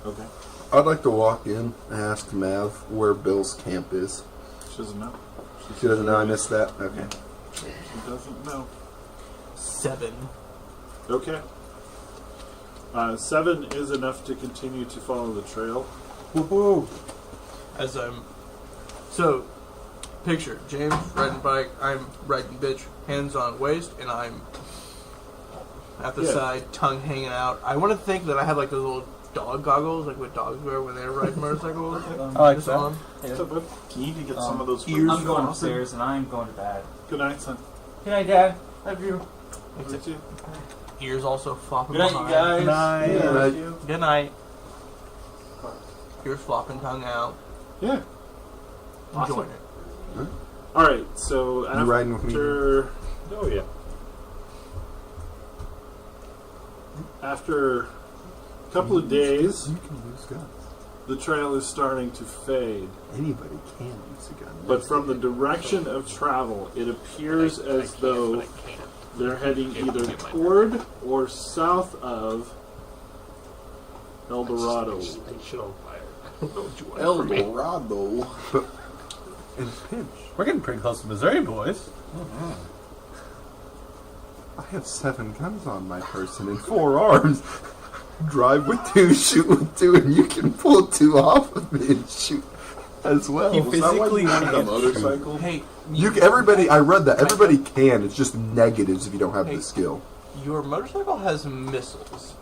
Okay. I'd like to walk in and ask Mav where Bill's camp is. She doesn't know. She doesn't know I missed that? Okay. She doesn't know. 7. Okay. 7 is enough to continue to follow the trail. As I'm. So, picture James riding bike, I'm riding bitch, hands on waist, and I'm at the Yeah. side, tongue hanging out. I want to think that I have like those little dog goggles, like what dogs wear when they ride motorcycles. I like Just that. on. What's up, bud? Can you get some of those ears fruits? I'm going upstairs and I'm going to bed. Good night, son. Good night, Dad. Love you. Good night. Ears also flopping Good night, you behind. guys. Good night. Love you. Good night. Ears flopping, tongue out. Yeah. Enjoying it. All right. So You riding with me? Oh yeah. After a couple of days, You can use guns. the trail is starting to fade. Anybody can use a gun. But from the direction of travel, it appears as though they're heading either toward or south of El Dorado. El Dorado. In a pinch. We're getting pretty close to Missouri, boys. I have 7 guns on my person and 4 arms. Drive with 2, shoot with 2, and you can pull 2 off of me and shoot as well. He Was that why physically you wanted a can't motorcycle? Hey, Everybody, I read that. Everybody can. It's just negatives if you don't have Hey. the skill. your motorcycle has missiles.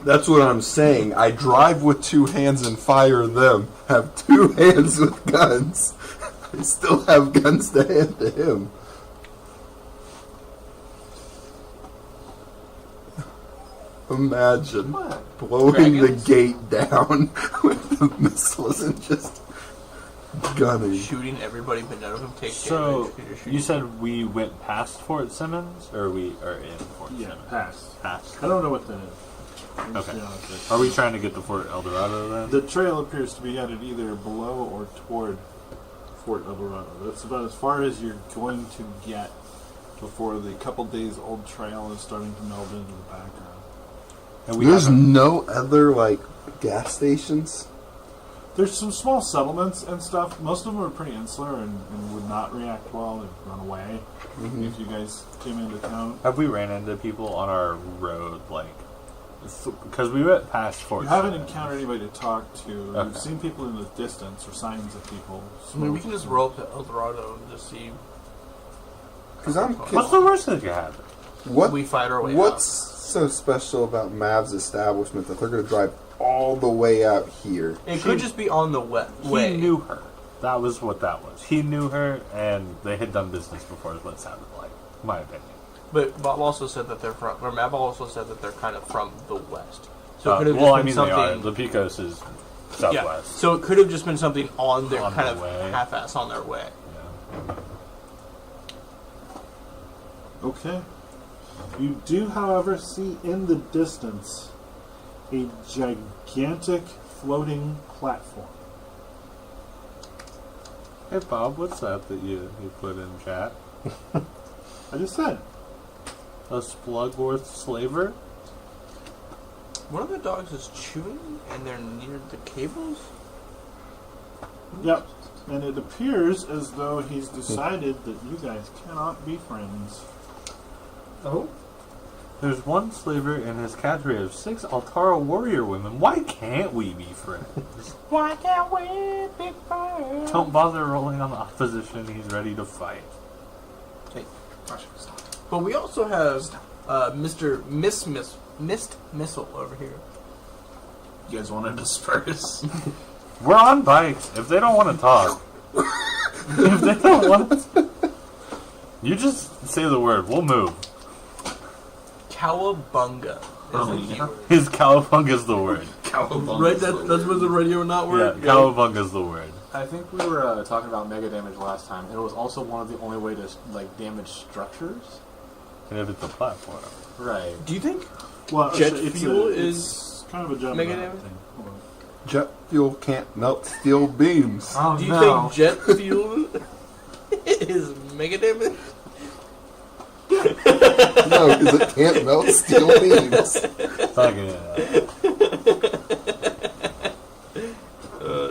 That's what I'm saying. I drive with 2 hands and fire them. Have 2 hands with guns. I still have guns to hand to him. Imagine blowing the Dragons? gate down with the missiles and just gunning. shooting everybody, but none of them take So, damage. 'cause you're shooting you said we went past Fort Simmons, or we are in Fort Yeah, Simmons? past. Past. I don't know what that is. Let's Okay. be honest with Are we trying to get to Fort El Dorado then? The trail appears to be headed either below or toward Fort El Dorado. That's about as far as you're going to get before the couple days old trail is starting to meld into the background. And we There's haven't- no other like gas stations. There's some small settlements and stuff. Most of them are pretty insular and would not react well and run away if you guys came into town. Have we ran into people on our road, like, because we went past Fort You haven't Simmons. encountered anybody to talk to. You've Okay. seen people in the distance or signs of people. I mean, we can just roll up to El Dorado and just see. Because I'm. What's the worst that could happen? What? We fight our way What's out. so special about Mav's establishment that they're going to drive all the way out here? It could just be on the way. He knew her. That was what that was. He knew her, and they had done business before, is what it sounded like. My opinion. But Bob also said that they're from, or Mav also said that they're kind of from the west. So it could have well, I just mean, been they are. something. The Picos is Yeah. southwest. So it could have just been something on their On kind their of way. half-ass on their way. Yeah. Okay. You do, however, see in the distance a gigantic floating platform. Hey, Bob, what's that you put in chat? I just said. A Splugworth slaver? One of the dogs is chewing, and they're near the cables. Yep. And it appears as though he's decided that you guys cannot be friends. Oh? There's one slaver and his cadre of 6 Altara warrior women. Why can't we be friends? Why can't we be friends? Don't bother rolling on the opposition. He's ready to fight. But we also have Mr. Mist Missile over here. You guys want to disperse? We're on bikes. If they don't want to talk, if they don't want to, you just say the word. We'll move. Cowabunga is Oh, the yeah. keyword. His cowabunga's the word. Right, that's what the radio not Yeah, word. cowabunga's the word. I think we were talking about mega damage last time. It was also one of the only way to like damage structures. And if it's a platform. Right. Do you think Well, jet it's fuel it's kind of a jump mega around damage? thing. Hold on. Jet fuel can't melt steel beams. Oh Do you think jet fuel is mega damage? No, because it can't melt steel beams. Talking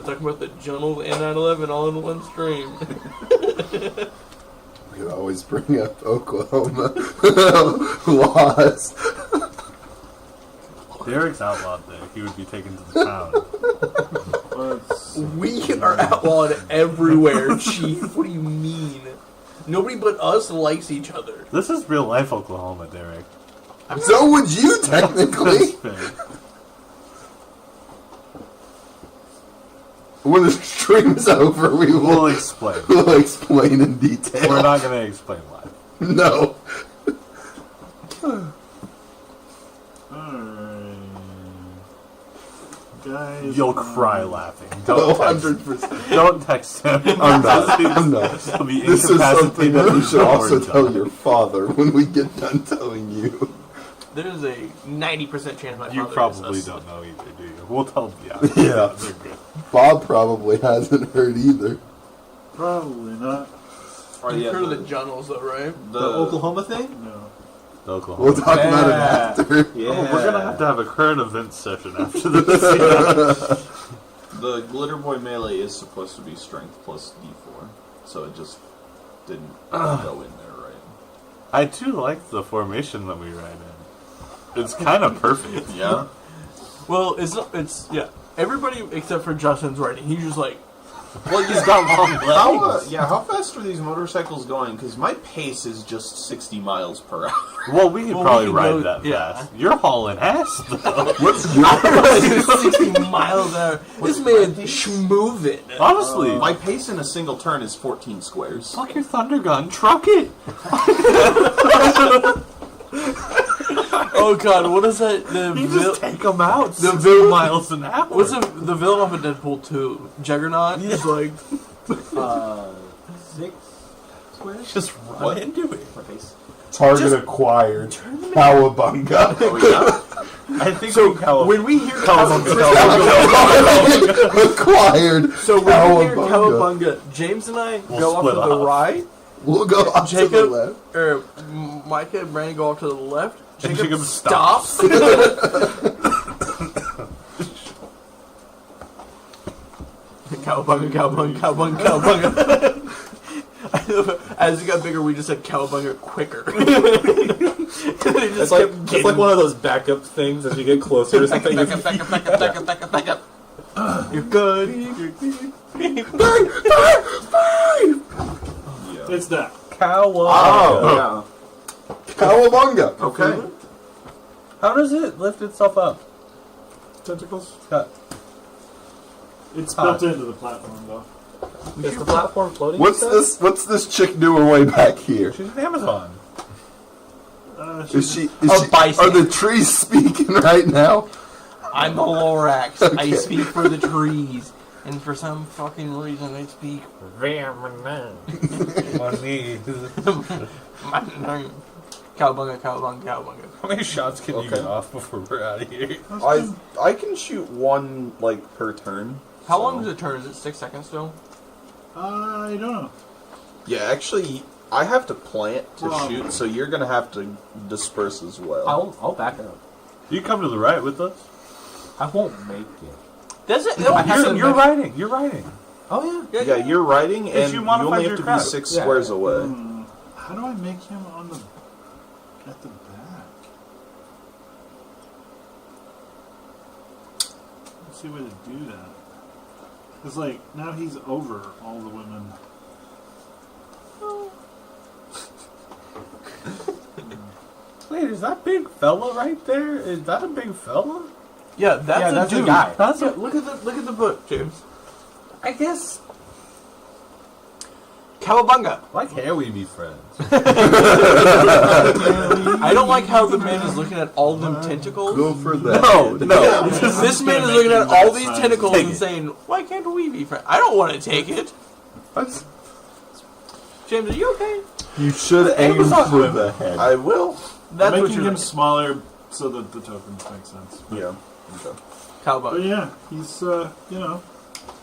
Talking about the journals and 9/11 all in one stream. We could always bring up Oklahoma laws. Derek's outlawed there. He would be taken to the town. Let's- We are outlawed everywhere, Chief. What do you mean? Nobody but us likes each other. This is real life Oklahoma, Derek. So would you, technically. That's fair. When the stream's over, we We'll will explain. we'll explain in detail. We're not going to explain live. No. Alright. Guys. You'll cry laughing. Don't text, 100%. don't text him. I'm not. I'm not. He'll be This is something incapacitated that you should also before tell done. your father when we get done telling you. There's a 90% chance my You father probably is us. don't know either, do you? We'll tell yeah. Yeah. They're good. Bob probably hasn't heard either. Probably not. Or You've yeah, heard of the, the journals, though, right? the Oklahoma thing? No. The Oklahoma. We'll talk about it after. Yeah. Oh, we're gonna have to have a current events session after this. Yeah. The Glitter Boy melee is supposed to be strength plus d4, so it just didn't go in there right. I do like the formation that we ride in. It's kind of perfect. Yeah. Well, it's yeah. Everybody except for Justin's writing. He's just like, Well, he's got long legs. How fast are these motorcycles going? Because my pace is just 60 miles per hour. Well, we could Well, probably we can ride go- that yeah. fast. You're hauling ass, though. What's your 60 miles an hour. This man schmoving. Honestly, My pace in a single turn is 14 squares. fuck your thunder gun, truck it. Oh god, what is that? The You just take them out. the 60 vil- miles an hour. what's the villain off of Deadpool 2? Juggernaut? He's like, 6 squares. Just run into it. My face. Target acquired. Cowabunga. Oh, yeah? I think So we when we hear Acquired. So when we hear Cowabunga. Cowabunga, James and I We'll go off to split the off. right. We'll go off to the Jacob, left. or Micah and Brandon go off to the left. And Jacob Jacob stops. Cowabunga, cowabunga, cowabunga, cowabunga. I know, as it got bigger, we just said cowabunga quicker. It's like one of those backup things as you get closer or something. Back up. You're good. It's that. Oh, Cowabunga. yeah. Okay. How does it lift itself up? Tentacles? Cut. It's built into the platform, though. Is the platform floating? What's this chick doing way back here? She's an Amazon. Is she? bison. Are the trees speaking right now? I'm the Lorax. I Okay. speak for the trees. And for some fucking reason, I speak Cowabunga, cowabunga, cowabunga. How many shots can you get off before we're out of here? I can shoot one, like, per turn. How long does it turn? Is it 6 seconds still? I don't know. Yeah, actually, I have to plant to Wow. shoot, so you're going to have to disperse as well. I'll back up. You come to the right with us. I won't make it. Does it? You're riding. You're riding. Oh yeah. Yeah, you're riding, and you you modified only your have to crowd. be 6 Yeah. squares away. How do I make him on the at the back? Let's see a way to do that. Because, like, now he's over all the women. Wait, is that big fella right there? Is that a big fella? Yeah, that's a dude. guy. That's look at the book, James. I guess. Cowabunga. Why can't we be friends? I don't like how the man is looking at all them tentacles. Go for that. No. This man is looking at all these tentacles and saying, "Why can't we be friends?" I don't want to take it. James, are you okay? You should aim for the head. I will. That's I'm what making you're him smaller so that the tokens make sense. Yeah. Okay. But Cowabunga. yeah, he's, you know.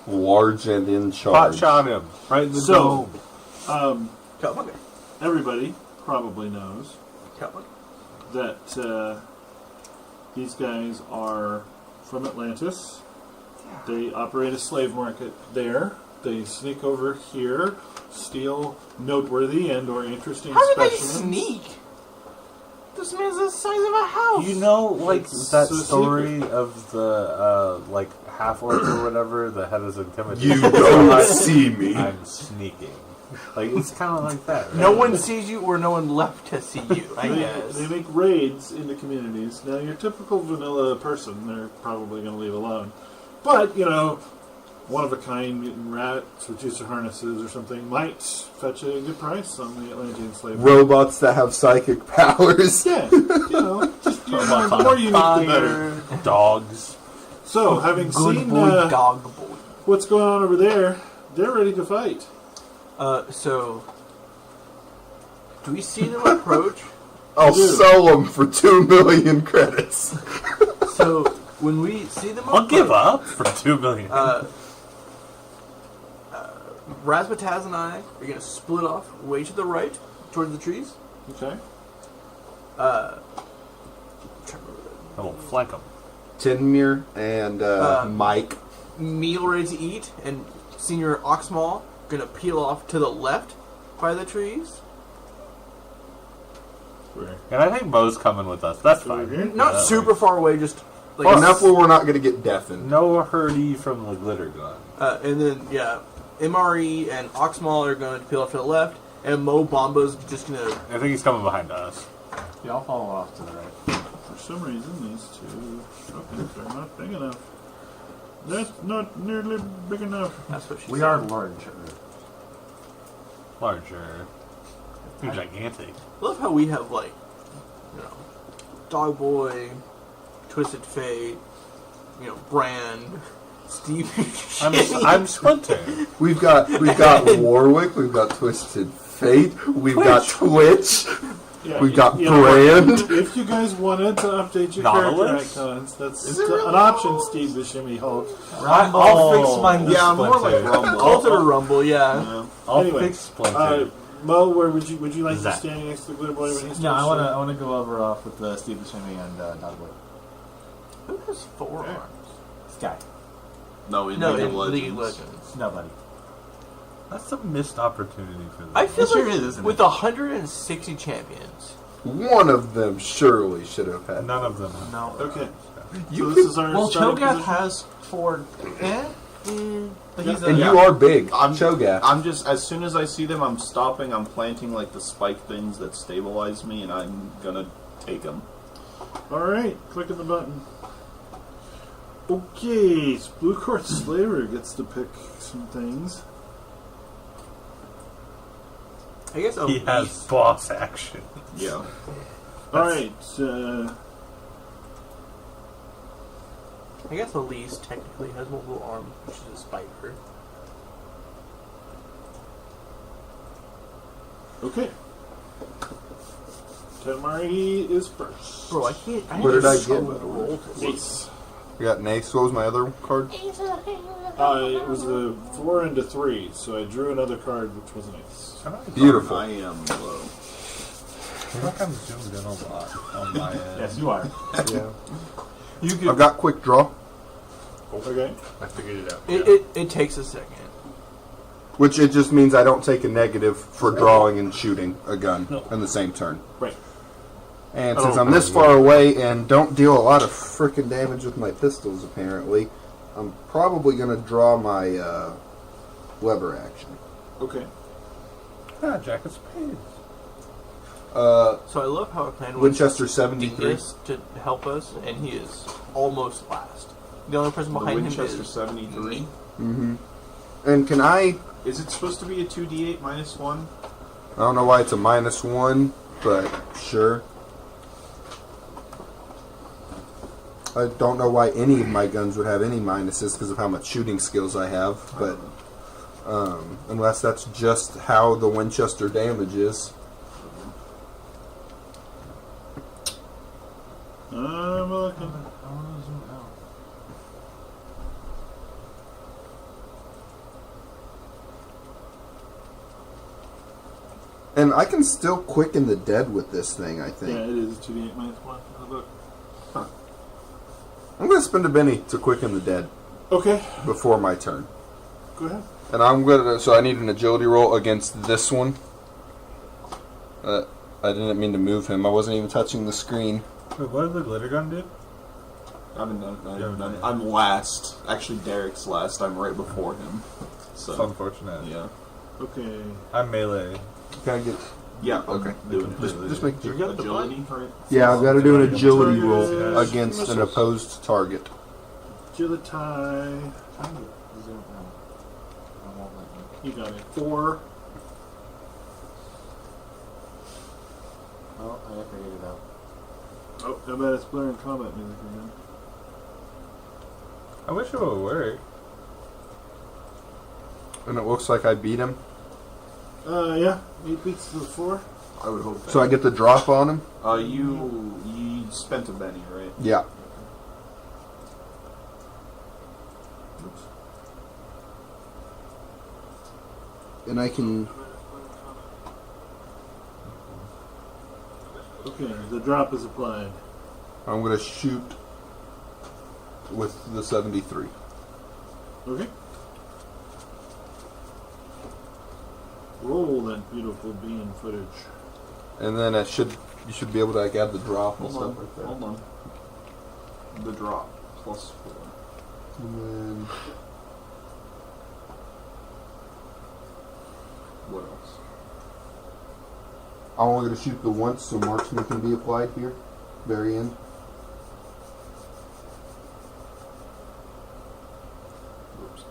Large and in Hot charge. shot him right in the So, dome. Cowabunga. everybody probably knows Cowabunga. that these guys are from Atlantis. They operate a slave market there. They sneak over here, steal noteworthy and or interesting How did they specimens. sneak? This man's the size of a house. You know, like It's that so story of the like half orc or whatever, the head is intimidating. You don't see me. I'm sneaking. Like it's kind of like that. Right? No one sees you, or no one left to see you. I guess. They make raids into communities. Now, your typical vanilla person, they're probably going to leave alone. But, you know, one-of-a-kind mutant rats with juicer harnesses or something might fetch a good price on the Atlantean slave. Robots that have psychic powers. Yeah, you know, just the more unique, the better. Dogs. So, having Good seen boy, dog boy. what's going on over there, they're ready to fight. So do we see them approach? I'll sell them for 2 million credits. So when we see them approach, I'll give up for 2 million. Razmataz and I are going to split off way to the right towards the trees. Okay. I will flank them. Tinmir and Mike. Meal ready to eat, and Senior Oxmaw going to peel off to the left by the trees. And I think Mo's coming with us. That's fine. Not super far away, just like Enough where we're not going to get deafened. No hurdy from the glitter gun. and then MRE and Oxmaw are going to peel off to the left, and Mo Bomba's just going to. I think he's coming behind us. Yeah, I'll follow off to the right. For some reason, these two tokens are not big enough. That's not nearly big enough. That's what she We said. are larger. Larger. You're gigantic. I love how we have Dog Boy, Twisted Fate, Brand, Steve. I'm Splinter. We've got Warwick. We've got Twisted Fate. We've got Twitch. Yeah, We've got you know, Brand. if you guys wanted to update your Nautilus? character icons, that's an option, Steve Buscemi Hulk. I'll fix mine. Yeah, more like Rumble. Call it a rumble, yeah. Yeah. I'll Anyway, fix Splinter. Mo, where would you like to Zach. be standing next to the glitter boy when he's No, I want to go over off with Steve Buscemi and Dogwood. Who has 4 arms? Sky. No, in No, League of in Legends. League of Legends. Nobody. That's a missed opportunity for them. I feel It sure like is, isn't with it? 160 champions. One of them surely should have had. None of them. Have. No. Okay. You So this is our Well, starting Cho'Gath position? has 4. But he's And a, you are big. I'm Cho'Gath. I'm just as soon as I see them, I'm stopping. I'm planting like the spike things that stabilize me, and I'm gonna take them. All right, clicking the button. Okay, so Blue Court Slayer gets to pick some things. I guess He has boss action. Yeah. All right. I guess Elise technically has multiple arms, which is a spider. Okay. Tamari is first. Bro, I can't. What did I so get, by the way? roll to Ace. We got Nace. What was my other card? It was a 4 and a 3, so I drew another card, which was an ace. Beautiful. I am low. I feel like I'm zoomed in a lot on my end. yes, you are. Yeah. You could. I've got quick draw, Okay. I figured it out. It takes a second. which it just means I don't take a negative for drawing and shooting a gun in the same turn. Right. And since I'm this far away and don't deal a lot of frickin' damage with my pistols, apparently, I'm probably going to draw my lever action. Okay. Ah, Jack of Spades. So I love how our plan was Winchester 73. Dingus to help us, and he is almost last. The only person The behind Winchester him is 73. Mm-hmm. And can I Is it supposed to be a 2d8 minus 1? I don't know why it's a -1, but sure. I don't know why any of my guns would have any minuses because of how much shooting skills I have, but unless that's just how the Winchester damage is. I'm looking. And I can still quicken the dead with this thing, I think. Yeah, it is 2d8 minus 1. Look. I'm going to spend a Benny to quicken the dead Okay. before my turn. Go ahead. And I'm going to, so I need an agility roll against this one. I didn't mean to move him. I wasn't even touching the screen. Wait, what did the glitter gun do? I haven't done it. I'm last. Actually, Derek's last. I'm right before him. It's So, unfortunate. yeah. Okay. I'm melee. Can I get... Yeah, Okay. Doing it. Just make You got agility, right? Yeah, I've got to do an agility roll Target. against an opposed target. Agility. You got it. 4. Oh, I figured it out. Oh, I bet it's blaring combat music again. I wish it would work. And it looks like I beat him. Yeah. 8 beats to the 4. I would hope that. So I get the drop on him? You spent a Benny, right? Yeah. Oops. And I can... Okay, the drop is applied. I'm going to shoot with the 73. Okay. Roll that beautiful bean footage. And then you should be able to like, add the drop and Hold stuff on. like that. Hold on. The drop. +4. And then... What else? I'm only going to shoot the once, so marksman can be applied here. Very end. Oops.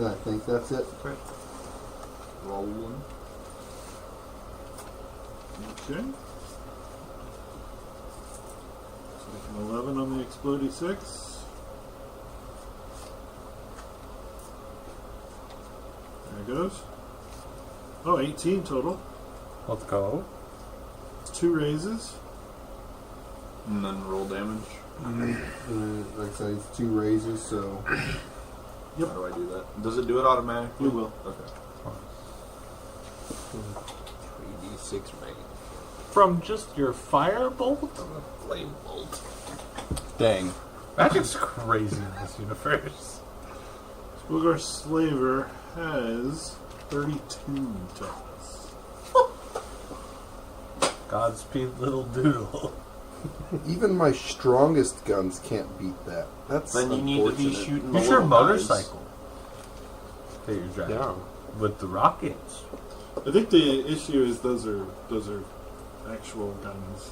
Yeah, I think that's it. Rolling. Okay. An 11 on the explodey 6. There it goes. Oh, 18 total. Let's go. 2 raises. And then roll damage. Like I say, it's 2 raises, so. Yep. How do I do that? Does it do it automatically? We will. Okay. 3d6 rain. From just your firebolt? Flame bolt. Dang. Magic's crazy in this universe. Spilgar Slaver has 32 toughness. Godspeed, little doodle. Even my strongest guns can't beat that. That's Then you need to be unfortunate. shooting the Use your little guys. motorcycle that you're driving Yeah. with the rockets. I think the issue is those are actual guns.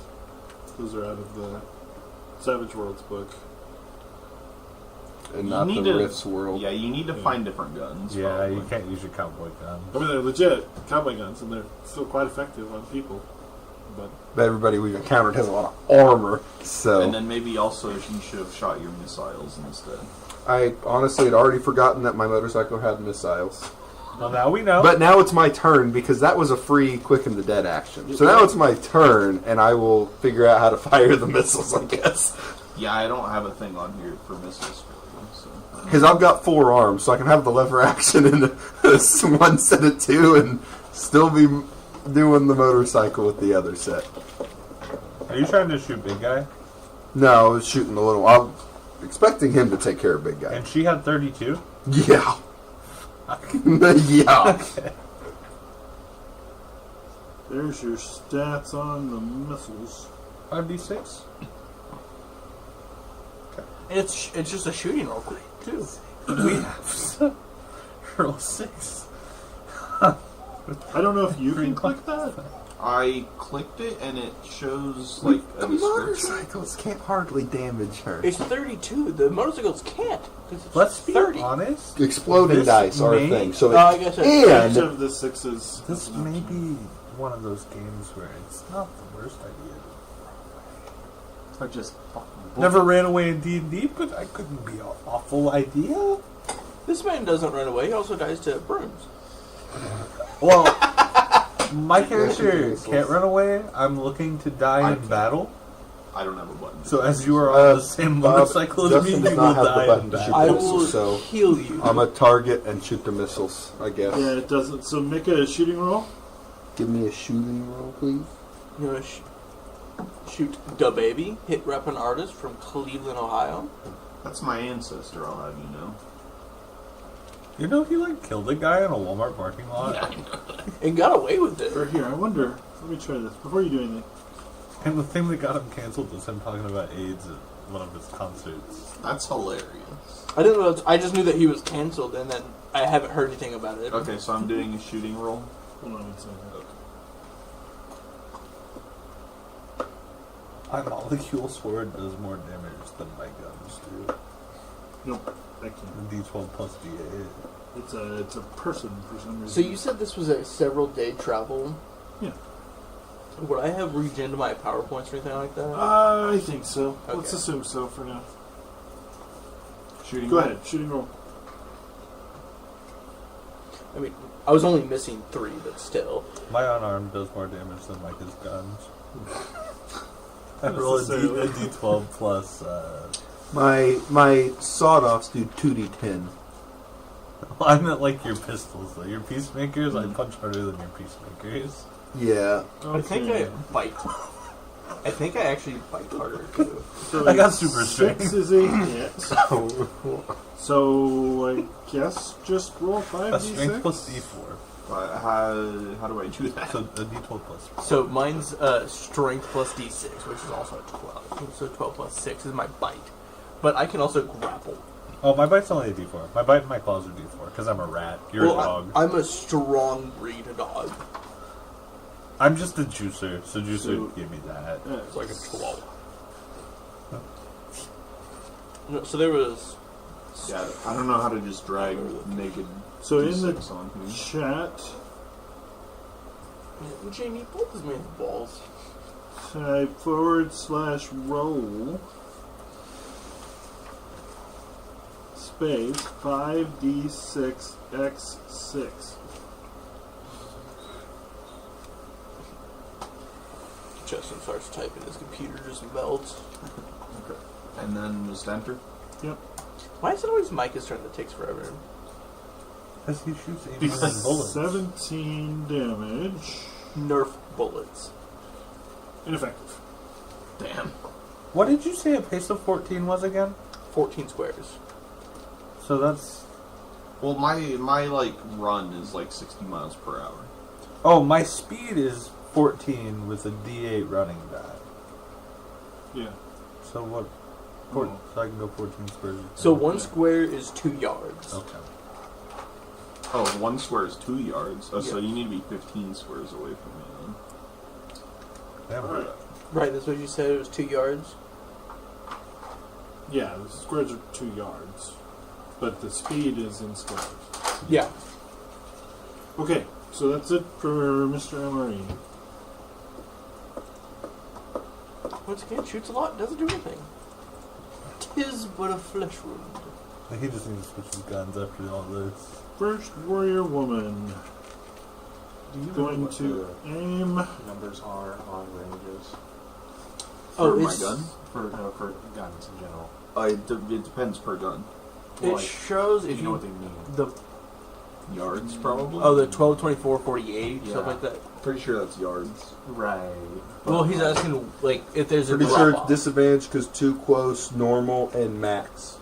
Those are out of the Savage Worlds book. And You not the need to- Rifts world. Yeah, you need to find different guns. Yeah, probably. you can't use your cowboy gun. I mean, they're legit cowboy guns, and they're still quite effective on people. But But everybody we've encountered has a lot of armor, so And then maybe also you should have shot your missiles instead. I honestly had already forgotten that my motorcycle had missiles. Well, now we know. But now it's my turn because that was a free quick and the dead action. So now it's my turn, and I will figure out how to fire the missiles, I guess. Yeah, I don't have a thing on here for missiles for you, so. Because I've got 4 arms, so I can have the lever action in one set of 2 and still be doing the motorcycle with the other set. Are you trying to shoot big guy? No, I was shooting the little. I'm expecting him to take care of big guy. And she had 32? Yeah. Yeah. Okay. there's your stats on the missiles. 5d6? It's just a shooting roll, too. We have roll 6. I don't know if you can click that. I clicked it and it shows like a The description. motorcycles can't hardly damage her. It's 32. The motorcycles can't. 'Cause it's Let's be 30. honest. Exploding This dice are a may- thing. So I guess that's Each and of the 6s. This may be one of those games where it's not the worst idea. I just Never ran away in D&D, but I couldn't be an awful idea. This man doesn't run away. He also dies to brooms. Well, my character Yes, can't run away. I'm looking to die I in can. battle. I don't have a button. So as you are on the same motorcycle as me, Justin you does will not have the die button in to shoot battle. I the will missiles, so heal you. I'm a target and shoot the missiles, I guess. Yeah, it doesn't. So make a shooting roll. Give me a shooting roll, please. You know, shoot Da Baby, hit rep an artist from Cleveland, Ohio. That's my ancestor, I'll have you know. You know, he like killed a guy in a Walmart parking lot. And got away with it. Or here, I wonder. Let me try this before you do anything. And the thing that got him canceled was him talking about AIDS at one of his concerts. That's hilarious. I didn't know. I just knew that he was canceled, and then I haven't heard anything about it. Okay, so I'm doing a shooting roll. Hold on one second. My molecule sword does more damage than my guns do. Nope, I can't. The D12 plus D8. It's a person for some reason. So you said this was a several day travel. Yeah. Would I have regen to my PowerPoints or anything like that? I think so. Okay. Let's assume so for now. Shooting Go roll? ahead, shooting roll. I mean, I was only missing 3, but still. My unarmed does more damage than Micah's guns. I roll a D12 plus. My sawed-offs do 2d10. I meant like your pistols, though. Your peacemakers, I punch harder than your peacemakers. Yeah. I think I bite. I think I actually bite harder too. So I got super 6 strength. is a hit. So I guess just roll A 5d6. strength plus D4. How do I do that? So a D12 plus. So mine's strength plus d6, which is also a 12. So 12 plus 6 is my bite. But I can also grapple. Oh, my bite's only a D4. My bite and my claws are D4 because I'm a rat. You're a dog. I'm a strong breed of dog. I'm just a juicer, so juicer So- give me that. It's like a chihuahua. No, so there was... Yeah, I don't know how to just drag naked So in the D6 on here. chat, Jamie, pull this man's balls. type /roll space 5d6x6. Justin starts typing, his computer just melts. Okay. And then just enter. Yep. Why is it always Micah's turn that takes forever? Because he shoots 800 bullets. 17 damage. Nerf bullets. Ineffective. Damn. What did you say a pace of 14 was again? 14 squares. So that's... Well, my like run is like 60 miles per hour. Oh, my speed is 14 with a D8 running die. Yeah. So what? So I can go 14 squares. So 1 square is 2 yards. Okay. Oh, 1 square is 2 yards. Oh, so Yeah. you need to be 15 squares away from me then. Damn. Alright. Right, that's what you said, it was 2 yards? Yeah, the squares are 2 yards. But the speed is in squares. Yeah. Okay, so that's it for Mr. Emery. Once again, shoots a lot, doesn't do anything. 'Tis but a flesh wound. He just needs to switch his guns after all this. First warrior woman. Do you know Going what to aim. the numbers are on ranges? Oh, For my it's- gun? For guns in general. It depends per gun. It Like, shows if you know what they mean. the Yards, probably? Oh, the 12, 24, 48, Yeah. stuff like that. Pretty sure that's yards. Right. Well, he's asking, like, if there's a Pretty drop sure it's off. disadvantage because too close, normal, and max.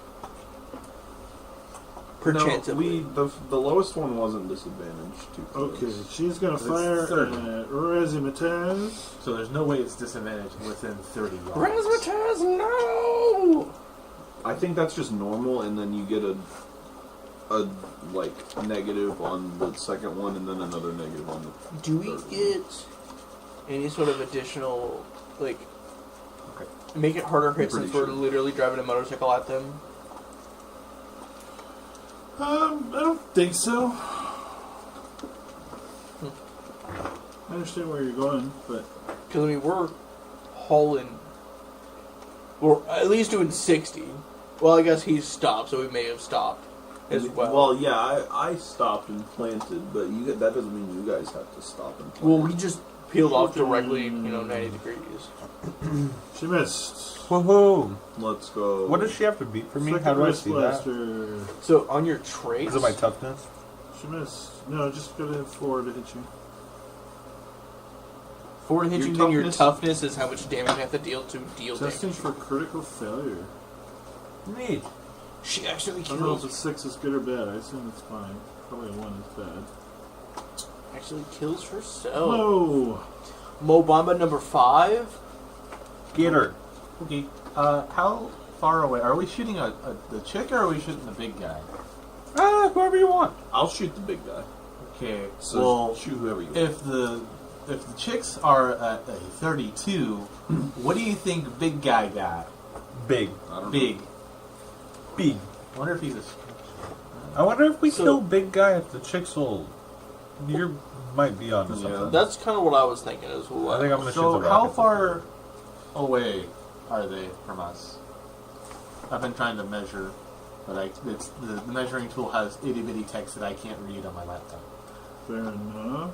Perchance no, it we would. the lowest one wasn't disadvantaged. Too close. Okay, she's going to fire thirty. at Razimataz. So there's no way it's disadvantaged within 30 yards. Razzmatazz, no! I think that's just normal, and then you get a like negative on the second one, and then another negative on the. Do we third one. get any sort of additional, like, Okay. make it harder hit Pretty since we're sure. literally driving a motorcycle at them? I don't think so. I understand where you're going, but Because, I mean, we're hauling. We're at least doing 60. Well, I guess he's stopped, so we may have stopped as well. Well, yeah, I stopped and planted, but that doesn't mean you guys have to stop and plant. Well, we just peeled off directly, 90 degrees. she missed. Woohoo! Let's go. What does she have to beat for me? Second How do I wrist see that? blaster. So, on your traits... Is it my toughness? She missed. No, just go to 4 to hit you. 4 to hit Your you, then your toughness- toughness is how much damage you have to deal to deal Testing damage. for critical failure. Neat. She actually I don't know if kills... a 6 is good or bad. I assume it's fine. Probably a 1 is bad. Actually kills herself. Whoa! Mobamba number 5. Get her. Okay. How far away? Are we shooting the chick or are we shooting the big guy? Whoever you want. I'll shoot the big guy. Okay. So well, shoot whoever you want. if the chicks are at a 32, what do you think big guy got? Big. I don't know. Big. Big. I wonder if he's a. I wonder if we So- kill big guy if the chick's old. You might be onto Yeah. something. That's kind of what I was thinking as well. I think I'm gonna shoot So the how rocket. far away are they from us? I've been trying to measure, but the measuring tool has itty bitty text that I can't read on my laptop. Fair enough.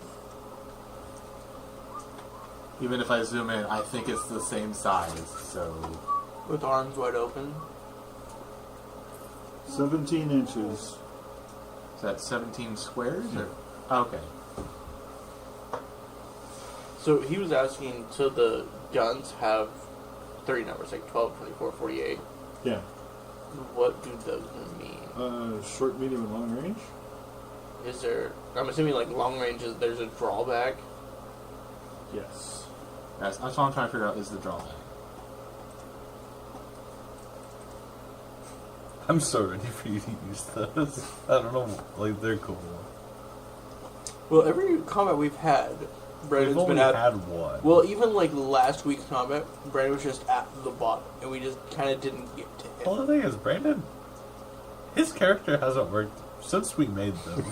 Even if I zoom in, I think it's the same size. So With arms wide open. 17 inches. is that 17 squares? Or? Okay. So he was asking, so the guns have 30 numbers, like 12, 24, 48. Yeah. What do those mean? Short, medium, and long range? Is there... I'm assuming, like, long ranges, there's a drawback. Yes. That's what I'm trying to figure out is the drawback. I'm so ready for you to use those. I don't know, like they're cool. Well, every combat we've had, Brandon's We've been only at... had one. Well, even, like, last week's combat, Brandon was just at the bottom, and we just kind of didn't get to him. Well, the thing is, Brandon, his character hasn't worked since we made them.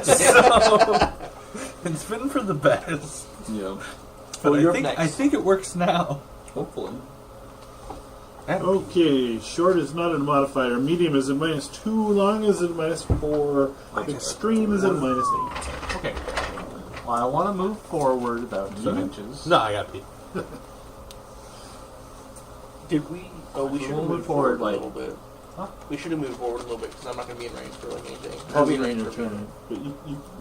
So, it's been for the best. Yeah. Well, but you're I think next. I think it works now. Hopefully. Okay, short is not a modifier. Medium is a -2. Long is a -4. Extreme is a -8. Okay. Well, I want to move forward about 2 inches. No, I got pee. Did we? Oh, we should have Move moved forward, forward a like- little bit. Huh? We should have moved forward a little bit because I'm not going to be in range for like anything. I'll I'll be be in in range your for turn. But you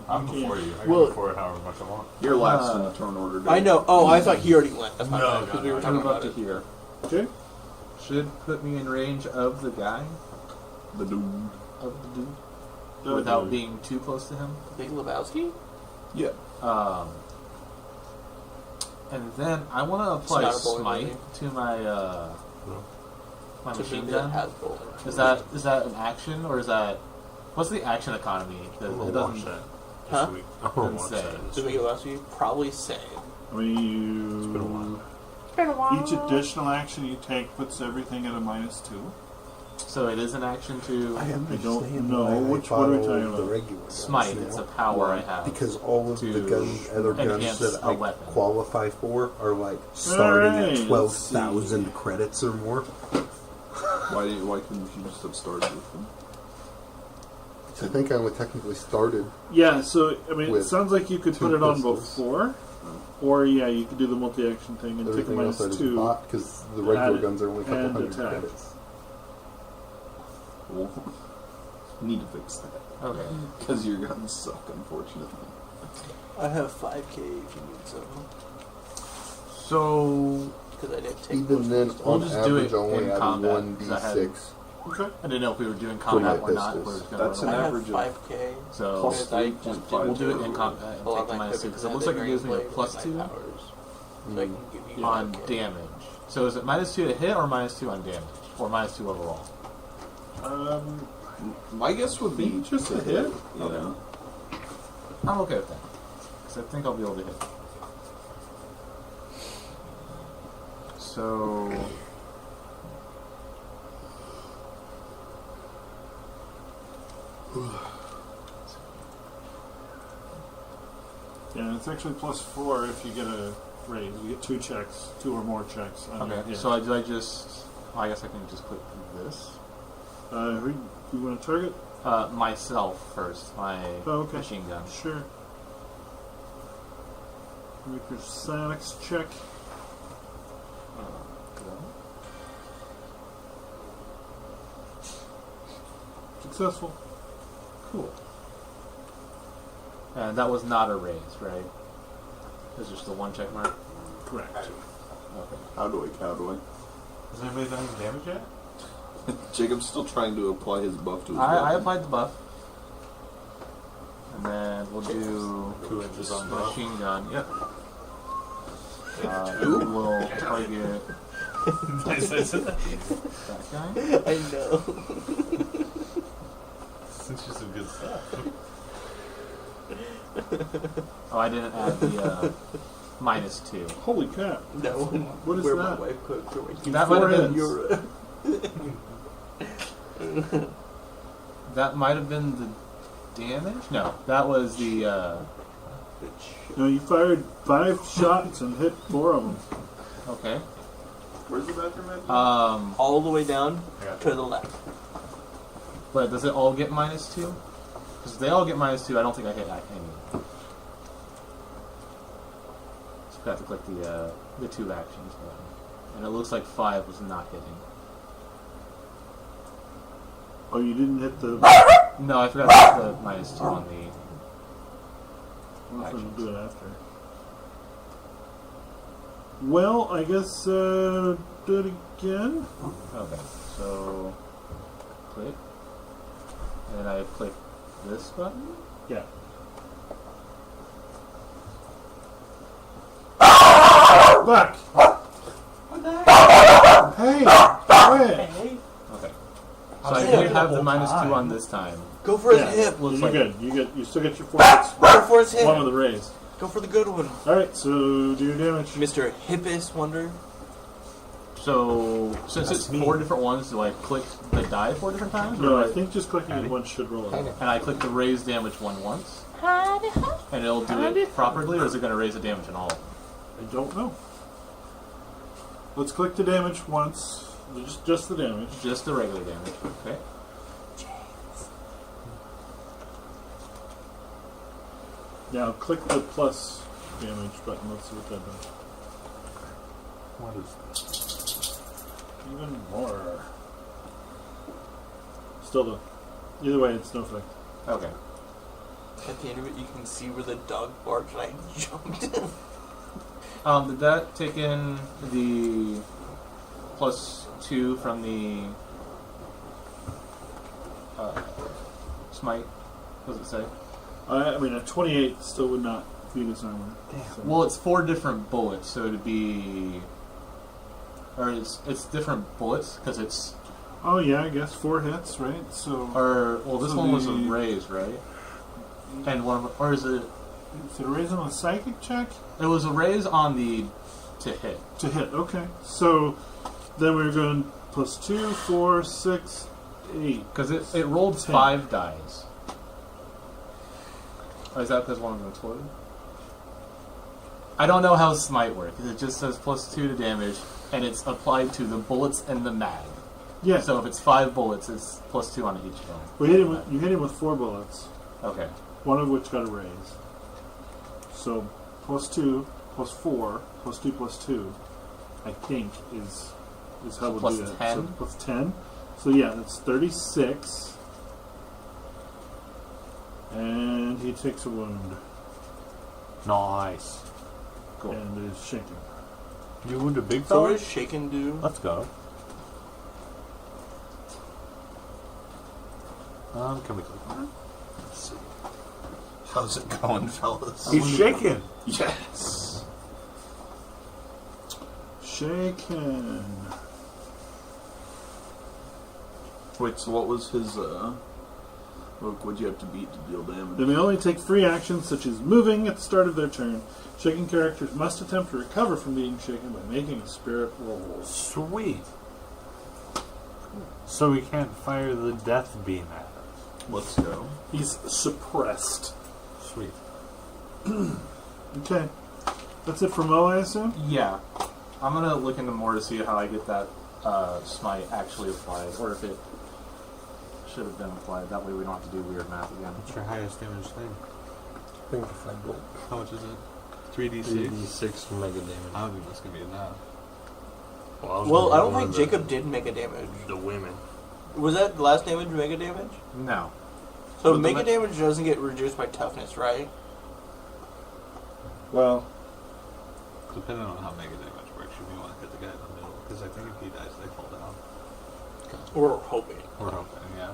I'm can't. before you. I Well- go before it however much I want. You're last in the turn order. I know. Oh, I thought he already went. That's my No, bad because no, we were no, talking Move up about to it. here. Okay. Should put me in range of the guy, The dude. of the dude, without being too close to him. Big Lebowski. Yeah. And then I want to apply It's not a bowling smite movie. to my my To machine movie gun. that has bowling. Is that an action or is that what's the action economy? I'm It gonna doesn't watch that. Huh? This week. I'm gonna Doesn't watch say. that. The Big Lebowski probably same. I mean, It's been a while. It's been a while. each additional action you take puts everything at a -2. So it is an action to I don't know which one are we talking about. smite. It's a power I have. Because all of the to guns, other guns enhance that a I weapon. qualify for are like starting Alright, at 12,000 credits or more. Why couldn't you just have started with them? I think I only technically started. Yeah, so I mean, it With sounds like you could two put it on pistols. before, or yeah, you could do the multi-action thing and take a Everything else I just -2. bought because the regular Add- guns are only a couple and hundred attack. credits. Well, need to fix that. Okay. Because your guns suck, unfortunately. I have 5K if you need some. So Because I didn't take. Even most then, of the We'll on just do average, it I only in added combat, one 'cause I had- d6. Okay. I didn't know if we were doing my combat or not. pistols. We're just gonna That's run an I around. have average of 5K. So plus because I 3.5 just didn't we'll do it in total. combat and a lot take of the my minus 2 because it equipment looks like it gives me a had plus my 2 powers. So I can give you on 5K. damage. So is it -2 to hit or -2 on damage? Or -2 overall? My guess would be Just a hit. You know, I'm okay with that. Because I think I'll be able to hit. So... Yeah, it's actually +4 if you get a raise. You get 2 checks, 2 or more checks. On your Okay, hit. so I just... I guess I can just click this. Who you want to target? Myself first, my Oh, okay. machine gun. Sure. Make your psionics check. Successful. Cool. And that was not a raise, right? It was just a 1 check mark? Correct. Okay. cowboy. Has anybody done any damage yet? Jacob's still trying to apply his buff to his I weapon. applied the buff. And then we'll do 2 inches on buff. machine gun. Yep. We'll target Nice, I said that. that guy. I know. Sent you some good stuff. Oh, I didn't add the -2. Holy crap. No. What is Where that? my wife cooked for me. That might have been Euro. that might have been the damage. No, that was the. No, you fired 5 shots and hit 4 of them. Okay. Where's the bathroom at? All the way down I got to the left. But does it all get -2? Because they all get -2. I don't think I hit any. So I have to click the 2 actions button, and it looks like 5 was not hitting. Oh, you didn't hit the... No, I forgot to hit the -2 on the. I'll do it after. Well, I guess do it again. Okay, so click, and I click this button. Yeah. Back. Hey, quit. Okay, so I did have the -2 on this time. Go for his Yeah, hip. you're Looks like good. You still get your 4 hits. Go for his hip. One with a raise. Go for the good one. All right, so do your damage. Mr. Hippus Wonder. So since it's 4 different ones, do I click the die 4 different times? No, or I think just clicking it once should roll it. and I click the raise damage one once, and it'll do it properly, or is it going to raise the damage in all of them? I don't know. Let's click the damage once. Just the damage. Just the regular damage. Okay. Now click the plus damage button. Let's see what that does. What is this? Even more. Still though. Either way, it's no effect. Okay. At the end of it, you can see where the dog barked and I jumped in. Did that take in the +2 from the smite? What does it say? I mean, a 28 still would not beat his armor. Damn. So. Well, it's 4 different bullets, so it'd be, or it's different bullets because it's. Oh yeah, I guess 4 hits, right? So. Or well, this So one was a the- raise, right? And one of, or is it? Is it a raise on a psychic check? It was a raise on the to hit. To hit, okay. So then we're going +2, 4, 6, 8. Because it rolled 10. 5 dice. Oh, is that because one of them exploded? I don't know how smite works. It just says +2 to damage, and it's applied to the bullets and the mag. Yeah. So if it's 5 bullets, it's +2 on each one. You hit him with 4 bullets, Okay. one of which got a raise. So +2, +4, +2, +2, I think is how So we'll plus do that. 10? So +10. So yeah, that's 36. And he takes a wound Nice. Cool. and is shaking. You wound a big So fella? what does shaken do? Let's go. Can we click on it? Let's see. How's it going, fellas? He's shaking. Yes. Shaken. Wait, so what was his, what'd you have to beat to deal They damage? may only take free actions such as moving at the start of their turn. Shaken characters must attempt to recover from being shaken by making a spirit roll. Sweet. So we can't fire the death beam at us. Let's go. He's suppressed. Sweet. Okay. That's it for Mo, I assume? Yeah. I'm going to look into more to see how I get that smite actually applied, or if it should have been applied. That way we don't have to do weird math again. What's your highest damage thing? I think it's like gold. How much is it? 3d6? 3d6 mega damage. I don't think that's going to be enough. Well, I don't think Jacob did mega damage. The women. Was that the last damage mega damage? No. So But the mega me- damage doesn't get reduced by toughness, right? Well, Depending on how mega damage works, you may want to hit the guy in the middle, because I think if he dies, they fall down. We're hoping. We're hoping, yeah.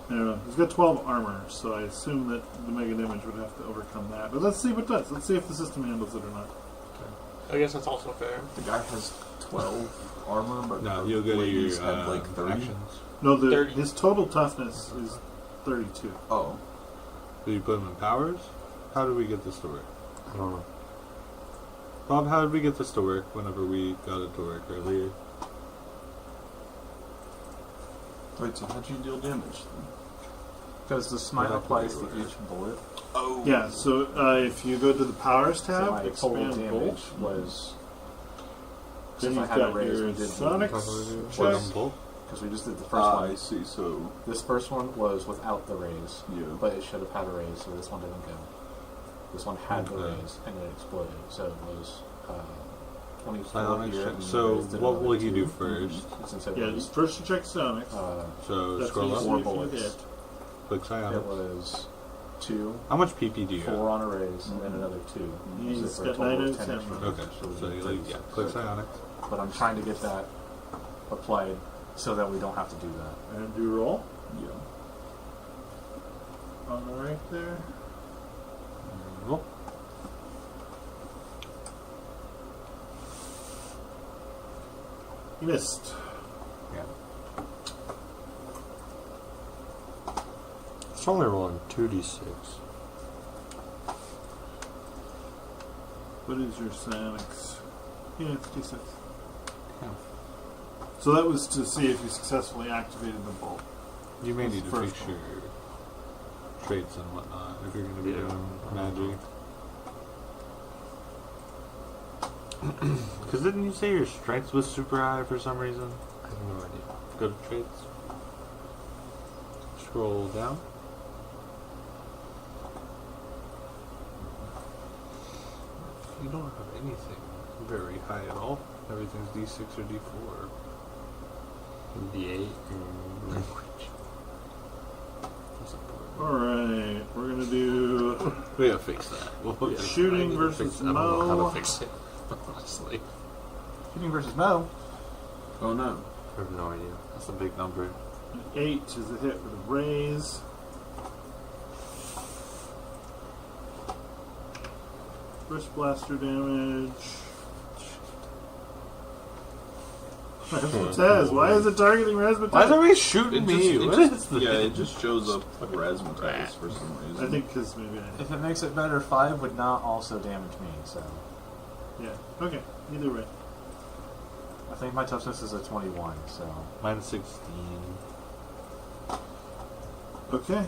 I don't know. He's got 12 armor, so I assume that the mega damage would have to overcome that. But let's see what it does. Let's see if the system handles it or not. I guess that's also fair. The guy has 12 armor, but No, the you'll go to ladies your had like 30. actions. No, 30. his total toughness is 32. Oh. Do you put him in powers? How did we get this to work? I don't know. Bob, how did we get this to work whenever we got it to work earlier? Wait, so how'd you deal damage then? Because the smite Yeah, applies to probably each bullet. Oh. Yeah, so if you go to the powers So tab, my total expand damage bolt. was. Then Since I you've had a got raise, your we did sonics check. because we just did the first I one. see, so... This first one was without the raise, Yeah. but it should have had a raise, so this one didn't go. This one had the Okay. raise, and it exploded, so it was 24 Psionics here. check. and So the raise did what another will he do 2. first? Since it Yeah, was, first you check sonics. So That's scroll what up. you Four see if you bullets. hit. Click it psionics. was 2, How much PP do you 4 have? on a raise, and then another 2. He's So for a got total 9 of out of 10 10. extra. Okay, So we so did you 36. click psionics. But I'm trying to get that applied so that we don't have to do that. And do roll Yeah. on the right there. Roll. You missed. Yeah. It's only rolling 2d6. What is your psionics? Yeah, it's D6. Yeah. So that was to see if you successfully activated the bolt. You may This need to first fix one. your traits and whatnot if you're going to be doing magic. Because didn't you say your strength was super high for some reason? I have no idea. Go to traits. Scroll down. You don't have anything very high at all. Everything's D6 or D4. D8. Alright, we're gonna do We gotta fix that. We'll fix it. shooting I need to versus fix it. I don't know how Mo. to fix it, honestly. Shooting versus Mo. Oh no. I have no idea. That's a big number. 8 is a hit with a raise. First blaster damage. Razzmatazz. Why is it targeting Razzmatazz? Why is everybody shooting me? What is this? Yeah, it just shows up Razzmatazz for some reason. I think because maybe I... If it makes it better, 5 would not also damage me. So Yeah, okay. Either way. I think my toughness is a 21. So Mine's 16. Okay.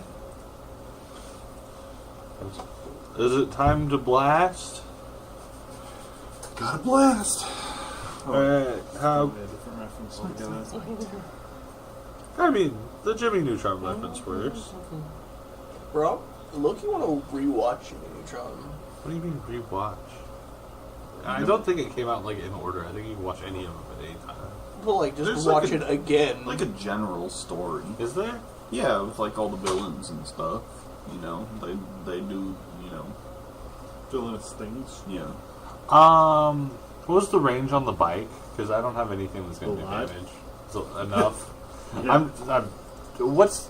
Is it time to blast? Got a blast! Alright, how... Probably a different reference altogether. I mean, the Jimmy Neutron reference works. Bro, look, you want to rewatch Jimmy Neutron. What do you mean rewatch? I don't think it came out like in order. I think you can watch any of them at any time. Well, like, just There's watch like it again. Like a general story. Is there? Yeah, with like all the villains and stuff. You know, they do, you know, Villainous things. yeah. What was the range on the bike? Because I don't have anything that's going to do Alive? damage. So, enough. Yeah. What's...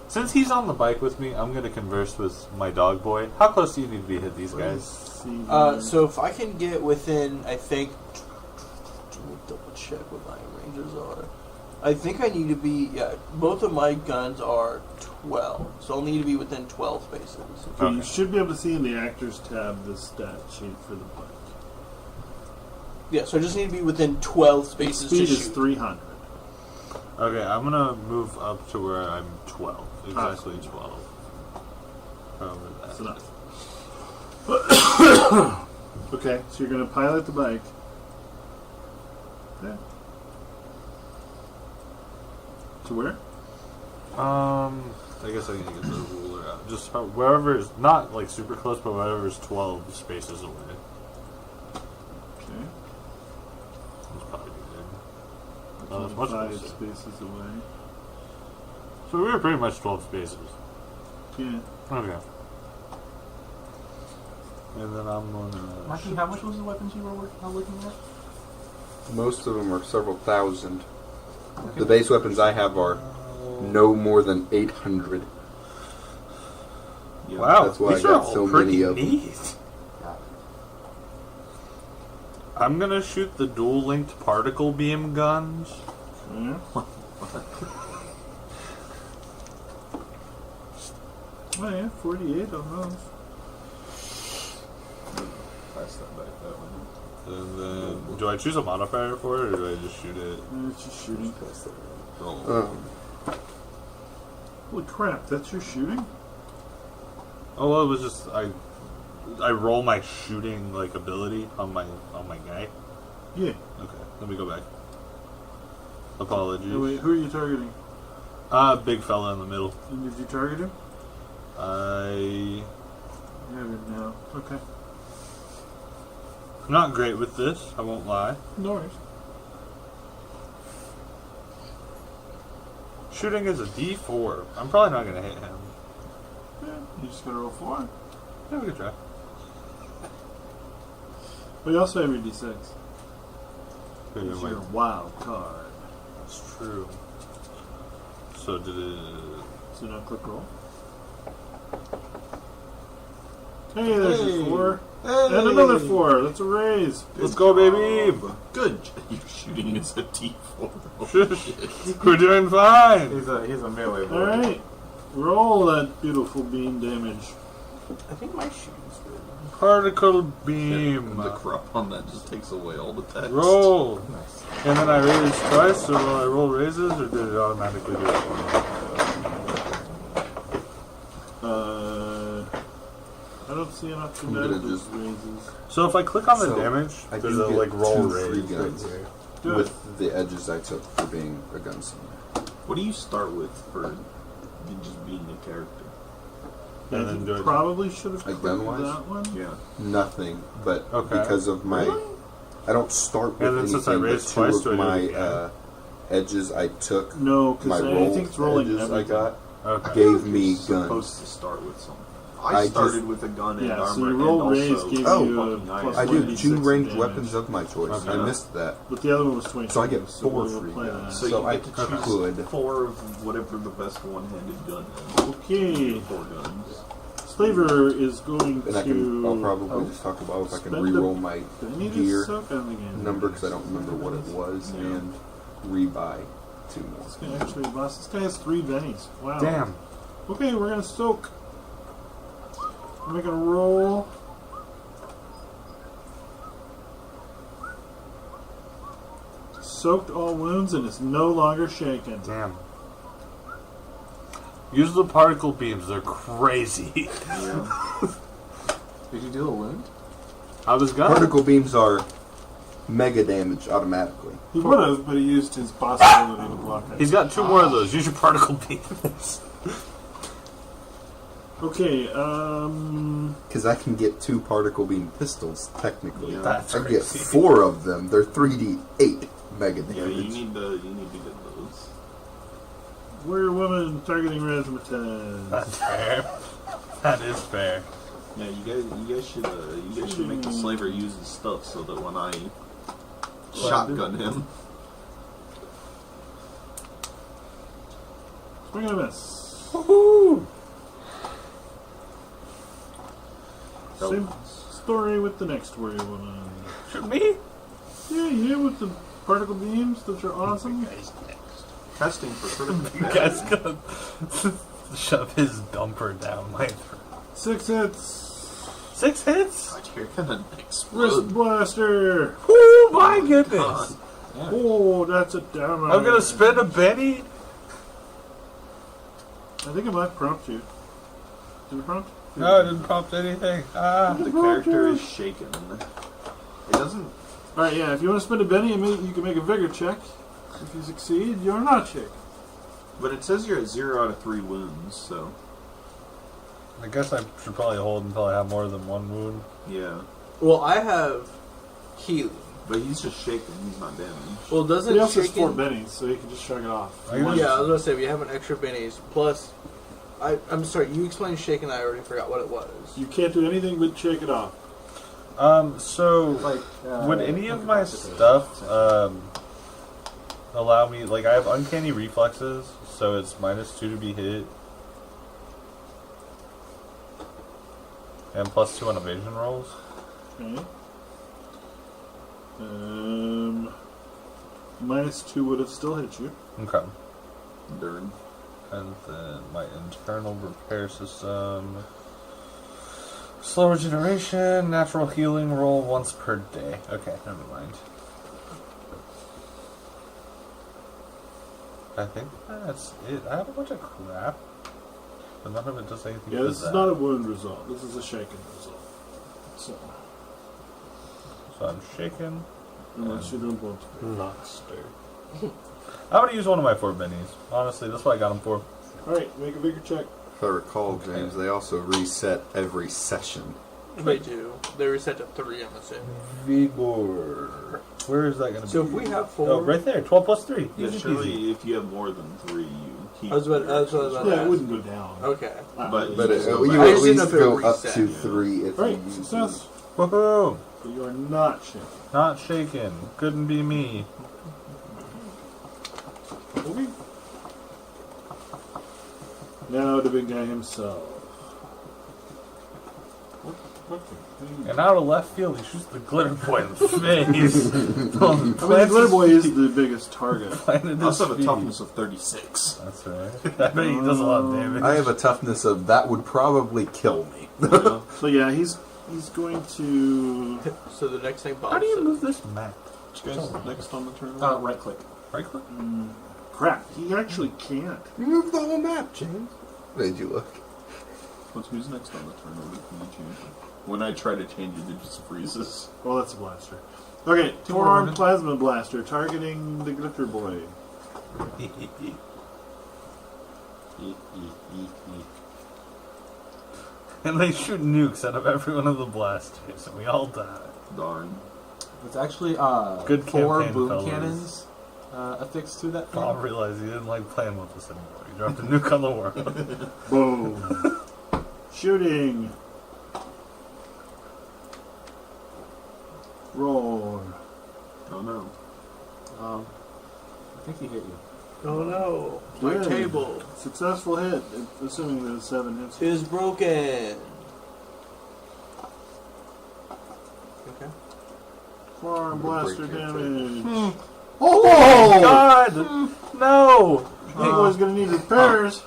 Since he's on the bike with me, I'm going to converse with my dog boy. How close do you need to be to hit these guys? So if I can get within, I think... Let me double check what my ranges are. I think I need to be... Yeah, both of my guns are 12. So I'll need to be within 12 spaces. So you should be able to see in the Actors tab the stat sheet for the bike. Yeah, so I just need to be within 12 spaces Speed to is shoot. 300. Okay, I'm going to move up to where I'm 12. Exactly 12. However That's that. enough. Okay, so you're going to pilot the bike. Yeah. To where? I guess I need to get the ruler out. Just wherever is not like super close, but wherever is 12 spaces away. Okay. That's probably good. It's much 5 closer. spaces away. So we were pretty much 12 spaces. Yeah. Okay. And then I'm gonna. Mikey, how much was the weapons you were looking at? Most of them are several thousand. The base weapons I have are no more than 800. Yeah. Wow, That's why these I are got all so pretty many of them. neat. I'm gonna shoot the dual-linked particle beam guns. Yeah. Oh yeah, 48 on those. Pass that back that way. And then, do I choose a modifier for it, or do I just shoot it? It's just shooting. Roll. Holy crap, that's your shooting? Oh well, it was just I roll my shooting like ability on my guy. Yeah. Okay, let me go back. Apologies. Oh, wait, who are you targeting? Big fella in the middle. And did you target him? I You have him now. Okay. I'm not great with this. I won't lie. No worries. Shooting is a D4. I'm probably not gonna hit him. Yeah, you just gotta roll 4. Yeah, we can try. But you also have your D6. Okay, It's wait. your wild card. That's true. So did it? So now click roll. Hey, there's your 4. And another 4. That's a raise. Let's go, baby! Good. Your shooting is a D4. We're doing fine. He's a melee boy. Alright. Roll that beautiful beam damage. I think my shooting's good. Particle beam. The crop on that just takes away all the text. Roll. And then I raise twice, so will I roll raises, or did it automatically do it for me? I don't see an option I'm to gonna add those just- raises. So if I click on the So, damage, I there's do a get like roll 2 free raise guns right here. Good. with the edges I took for being a gunslinger. What do you start with for just being a character? And Yeah, then you do it. probably should have Like clicked gun-wise? that one. Yeah. Nothing, but Okay. because of my, I don't start with And then since I anything. But raised 2 twice, of do I do it my again? edges I took, No, my because I roll think it's rolling edges I everything. got, Okay. gave me You're supposed guns. to start with something. I I started just- with a gun and Yeah, so armor your roll and raise also gave Oh, you a fucking plus I iron. do 1d6 2 ranged damage. weapons of my choice. Okay. I missed that. But the other one was 22. So I get so 4 we'll free play guns. So So you I get to choose could. 4 of whatever the best one-handed gun is. that. Okay. 4 guns. Slaver is going And I to. can. I'll probably just talk about if I can spend re-roll a my penny to gear soak on the game. number because I don't remember what it was, Yeah. and rebuy 2 more. This guy actually, boss. This guy has 3 bennies. Wow. Damn. Okay, we're gonna soak. We're making a roll. Soaked all wounds and is no longer shaken. Damn. Use the particle beams. They're crazy. Yeah. Did you deal a wound? I was gonna. Particle beams are mega damage automatically. He would have, but he used his possibility to block it. He's got 2 more of those. Use your particle beams. Okay, Because I can get 2 particle beam pistols, technically. Yeah. That's I get crazy. 4 of them. They're 3d8 mega Yeah, damage. you need to get those. warrior woman targeting razzmatazz. That's fair. That is fair. Yeah, you guys should make the slaver use his stuff so that when I shotgun him, Swing and a miss. Woohoo! Same story with the next warrior woman. Shoot me? Yeah, you hit with the particle beams that are awesome. testing for critical You guys gonna shove his dumper down my throat. 6 hits. 6 hits? God, you're gonna Wrist explode. blaster. Oh my goodness! Oh, that's a damage. I'm gonna spend a Benny. I think it might prompt you. Did it prompt? No, it didn't prompt anything. The character is shaken. It doesn't. Alright, yeah, if you want to spend a Benny, you can make a vigor check. If you succeed, you're not shaken. But it says you're at 0 out of 3 wounds, so I guess I should probably hold until I have more than 1 wound. yeah. Well, I have healing. But he's just shaken. He's not damaged. Well, But doesn't he also has 4 shaken... bennies, so you can just shrug it off. I can Yeah, I was gonna say we have an extra bennies. Plus, I'm sorry, you explained shaken. I already forgot what it was. You can't do anything but shake it off. So Like, would any of my stuff allow me? Like, I have uncanny reflexes, so it's -2 to be hit, and +2 on evasion rolls. Okay. -2 would have still hit you. Okay. Darn. And then my internal repair system. Slow regeneration, natural healing roll once per day. Okay, never mind. I think that's it. I have a bunch of crap, but none of it does anything Yeah, to this that. is not a wound result. This is a shaken result. So, So I'm shaken. unless you don't want to. Not stirred. I'm gonna use one of my 4 bennies. Honestly, that's what I got them for. Alright, make a vigor check. If I recall, James, they also reset every session. They do. They reset to 3, I'm assuming. Vigor. Where is that gonna be? So if we have 4... Oh, right there. 12 plus 3. Yeah, Easy peasy. surely if you have more than 3, you keep. I was about Yeah, to it wouldn't go down. Okay. But But you still you I at just didn't know least if it go would up reset. to 3 if Right, you use success. Woohoo! But you are not shaken. Not shaken. Couldn't be me. Okay. Now the big guy himself. What the thing? And out of left field, he shoots the glitter boy in the face. I mean, the glitter boy is the biggest target. I also have a toughness of 36. That's right. I bet he does a lot of damage. I have a toughness of that would probably kill me. So yeah, he's going to. So the next thing pops How do you up. move this map? Which guy's next on the turn? right click. Right click? Crap, he actually can't. You moved the whole map, James. Made you look. who's next on the turn order? Can you change it? When I try to change it, it just freezes. Well, that's a blaster. Okay, four-armed plasma blaster targeting the glitter boy. And they shoot nukes out of every one of the blasters, and we all die. Darn. It's actually Good 4 campaign, boom fellas. cannons affixed to that thing. Paul realized he didn't like playing with us anymore. He dropped a nuke on the world. Boom. Shooting. Roar. Oh no. I think he hit you. Oh no, my Good. table Successful hit, assuming that 7 hits. is broken. Okay. Four-arm blaster break your damage. Oh, God! No! Hey, boy's gonna need repairs.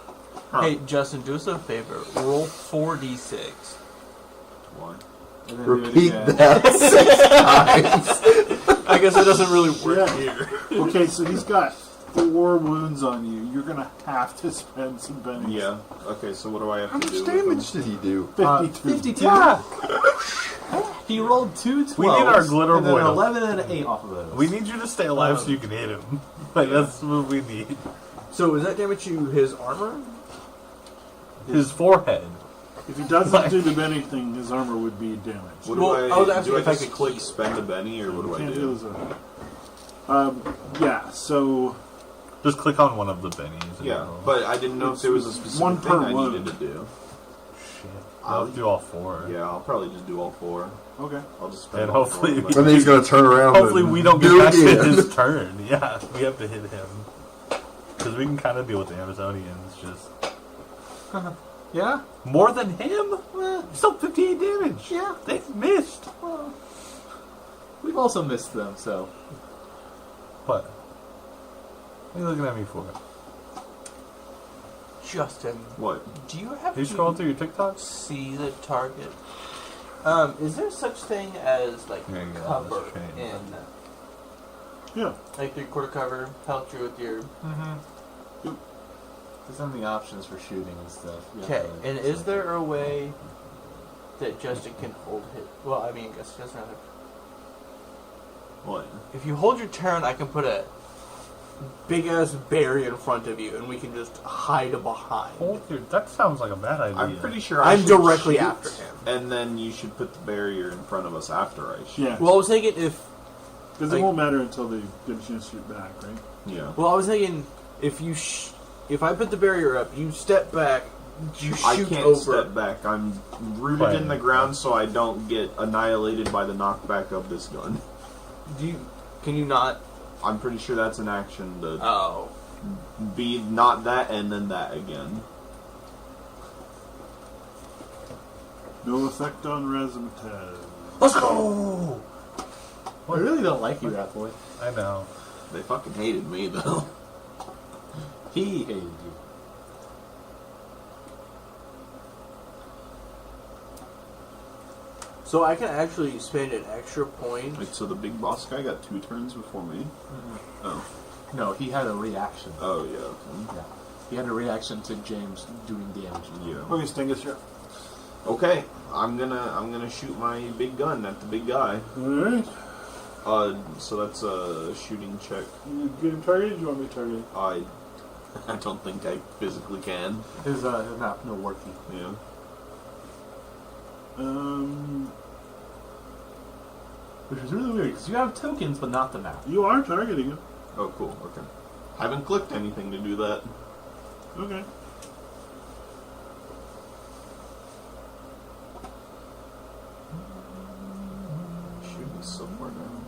Hey, Justin, do us a favor. Roll 4d6. Why? And then do it Repeat again. that 6 times. I guess it doesn't really work Yeah. here. Okay, so he's got 4 wounds on you. You're gonna have to spend some bennies. Yeah. Okay, so what do I have How to much do? damage did he do? 52. 52. Yeah! He rolled 2 12s. We need our glitter and then boy an to- 11 and an 8 off of those. We need you to stay alive so you can hit him. Like, that's what we need. So is that damage to his armor? His forehead. If he doesn't do anything, his armor would be damaged. What do Well, I I was asking do? I if I just could click keep- spend a Benny, or what do I Can't do? do his armor. Yeah, so Just click on one of the bennies. and Yeah, it'll- but I didn't know if there was a specific one thing per I wound. needed to do. Shit. I'll do all 4. Yeah, I'll probably just do all 4. okay. I'll just spend And all hopefully 4. And then he's going to turn around Hopefully and we don't get do back to again. his turn. Yeah, we have to hit him. Because we can kind of deal with the Amazonians, just... Yeah? More than him? Still 58 damage. Yeah. They've missed. Well, we've also missed them, so. What? What are you looking at me for? Justin, What? do you have You to scrolling through your TikToks? see the target? Is there such thing as like Yeah, yeah, cover that's changed. in Yeah. like 3/4 cover? Help you with your There's so many options for shooting and stuff. You have okay. to, And is there a way that Justin can hold his? Well, I mean, I guess he doesn't have. What? If you hold your turn, I can put a big ass barrier in front of you, and we can just hide behind. Hold your... That sounds like a bad idea. I'm pretty sure I I'm should directly shoot, after him. and then you should put the barrier in front of us after I shoot. Yeah. Well, I was thinking if. Because it won't matter until they get a chance to shoot back, right? Yeah. Well, I was thinking if you if I put the barrier up, you step back, you shoot I can't over. step back. I'm rooted Right. in the ground so I don't get annihilated by the knockback of this gun. Can you not? I'm pretty sure that's an action to Oh. be not that and then that again. No effect on razzmatazz. Let's go! I really don't like you, Rat Boy. I know. They fucking hated me though. He hated you. So I can actually spend an extra point. Wait, so the big boss guy got 2 turns before me? Oh. No, he had a reaction. Oh yeah. Yeah. He had a reaction to James doing damage. Yeah. Okay, Stingus, you're up. Okay, I'm gonna shoot my big gun at the big guy. Alright. So that's a shooting check. You get him targeted? You want me targeted? I don't think I physically can. His map no working. Yeah. Which is really weird because you have tokens but not the map. You are targeting him. Oh, cool. Okay. I haven't clicked anything to do that. Okay. Shooting so far down.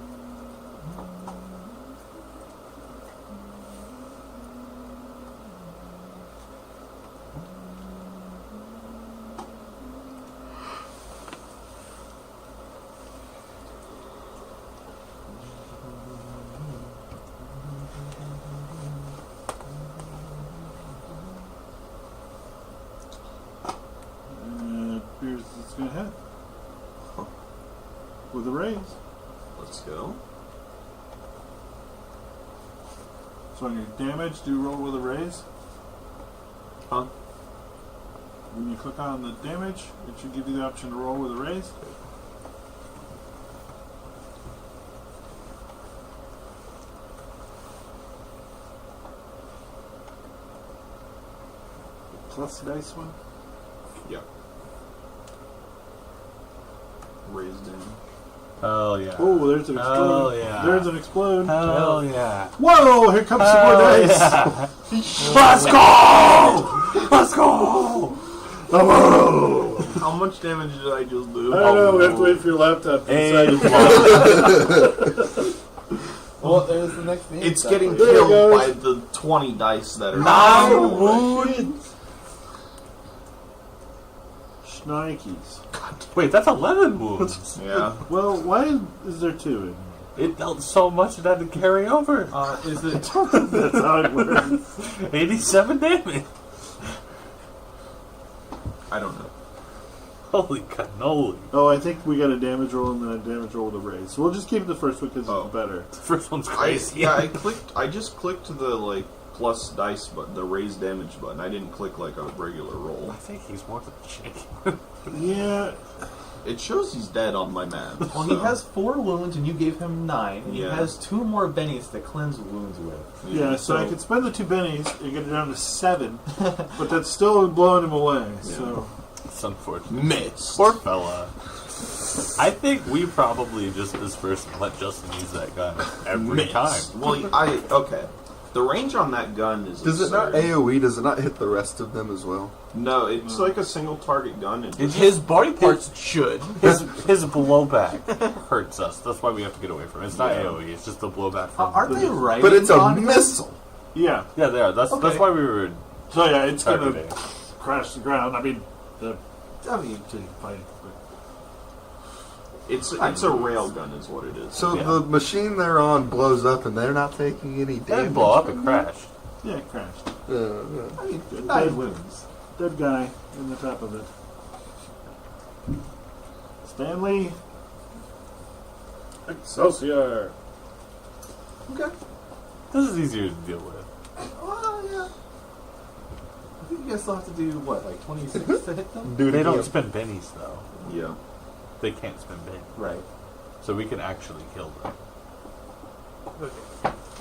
Appears it's gonna hit. With a raise. Let's go. So on your damage, do you roll with a raise? Huh? when you click on the damage, it should give you the option to roll with a raise. Plus dice one. Yeah. Raised in. Hell yeah. Oh, there's an explode. Hell yeah. There's an explode. Hell yeah. Whoa! Here comes some more dice. Yeah. Let's go! Let's go! How much damage did I just do? I don't know. We have to wait for your laptop to decide. Well, there's the next thing. It's getting There it killed goes. by the 20 dice that are 9 wounds. Shnikes. Wait, that's 11 wounds. Yeah. Well, why is there 2 in? It dealt so much it had to carry over. Is it? That's how it works. 87 damage. I don't know. Holy cannoli. Oh, I think we got a damage roll and then a damage roll with a raise. So we'll just keep the first one because it's better. The first one's crazy. I just clicked the plus dice button, the raise damage button. I didn't click like a regular roll. I think he's more than a chicken. Yeah. It shows he's dead on my map. Well, he has 4 wounds, and you gave him 9. And Yeah. he has 2 more bennies to cleanse wounds with. Yeah, so I could spend the 2 bennies and get it down to 7, but that's still blowing him away. So It's unfortunate. Miss. Poor fella. I think we probably just dispersed and let Justin use that gun every time. Well, okay. The range on that gun is. Does it not absurd. AoE? Does it not hit the rest of them as well? No, it's like a single target gun. His body parts should. His blowback hurts us. That's why we have to get away from it. It's not AoE. It's just the blowback. From Aren't they right? But it's a missile. yeah, Yeah, they are. That's why we were. so yeah, it's gonna targeting. crash the ground. I mean, to fight. It's a rail gun, is what it is. So Yeah. the machine they're on blows up, and they're not taking any They damage. didn't blow up and crash. Yeah, it crashed. Yeah. I mean, Dead. 9 wounds. Dead guy in the top of it. Stanley. Excelsior. Okay. This is easier to deal with. Yeah. I think you guys still have to do, what, like 26 to hit them? Dude, They don't spin bennies though. Yeah. They can't spin bennies, Right. so we can actually kill them.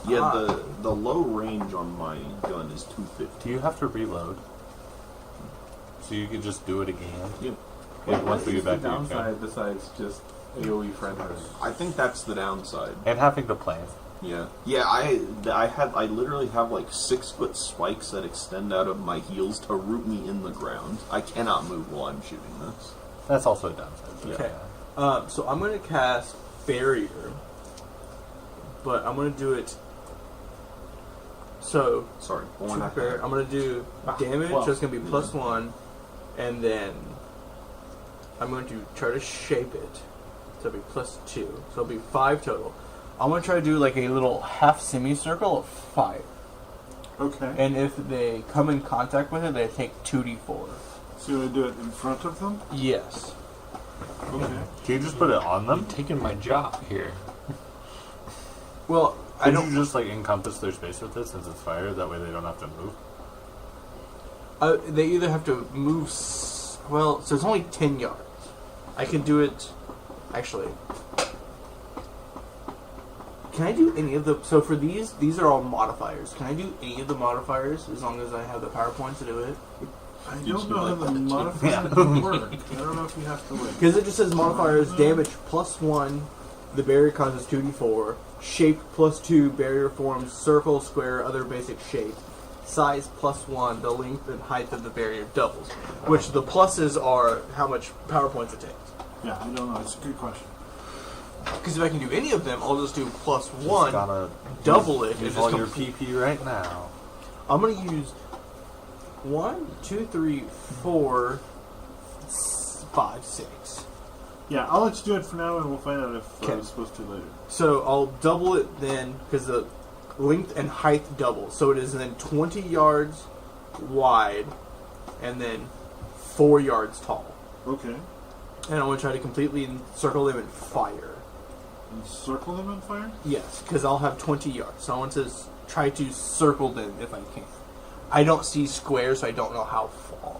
Yeah, the low range on my gun is 250. Do you have to reload? So you can just do it again? Yep. Once we get back to your downside besides just AoE friendly? I think that's the downside. And having to plan. Yeah. Yeah, I literally have like 6-foot spikes that extend out of my heels to root me in the ground. I cannot move while I'm shooting this. That's also a downside. Okay. So I'm going to cast Barrier, but I'm going to do it. So Sorry. I'm going to do damage. well, That's going to be +1, and then I'm going to try to shape it. So it'll be +2. So it'll be 5 total. I'm going to try to do like a little half semicircle of 5. Okay. And if they come in contact with it, they take 2d4. So you want to do it in front of them? Yes. Okay. Can you just put it on them? Taking my job here. Well, I Could don't. you just like encompass their space with it since it's fire? That way they don't have to move. They either have to move. Well, so it's only 10 yards. I can do it. Actually, can I do any of the? So for these are all modifiers. Can I do any of the modifiers as long as I have the PowerPoint to do it? I don't know how the modifiers work. I don't know if you have to wait. Because it just says modifiers: damage +1, the barrier causes 2d4, shape +2, barrier forms circle, square, other basic shape, size +1, the length and height of the barrier doubles. Which the pluses are how much PowerPoints it takes. Yeah, I don't know. It's a good question. Because if I can do any of them, I'll just do Just +1, gotta double it, and use just all your complete. PP right now. I'm gonna use 1, 2, 3, 4, 5, 6. Yeah, I'll let you do it for now, and we'll find out if I Okay. was supposed to later. So I'll double it then, because the length and height double. So it is then 20 yards wide, and then 4 yards tall. Okay. And I'm gonna try to completely encircle them in fire. And circle them on fire? Yes, because I'll have 20 yards. So I want to try to circle them if I can. I don't see squares, so I don't know how far.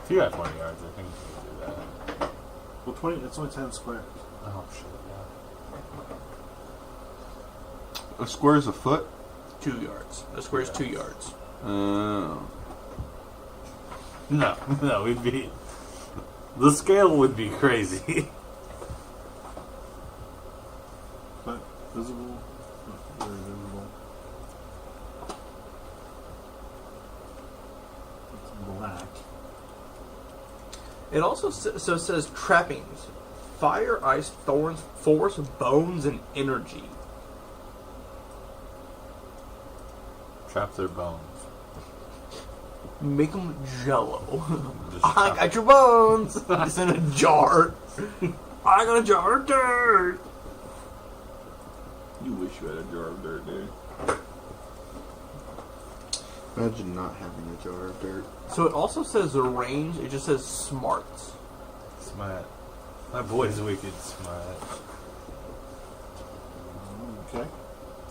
If you got 20 yards, I think you can do that. Well, 20. It's only 10 square. Oh, shit, yeah. A square is a foot? 2 yards. A square is 2 yards. No, we'd be... The scale would be crazy. But visible. Not very visible. It's black. It also says trappings. Fire, ice, thorns, force, bones, and energy. Trap their bones. Make them jello. Just I trap got your bones. It's in a jar. I got a jar of dirt. You wish you had a jar of dirt, dude. Imagine not having a jar of dirt. So it also says the range. It just says smarts. Smart. My boy's wicked smart. Okay.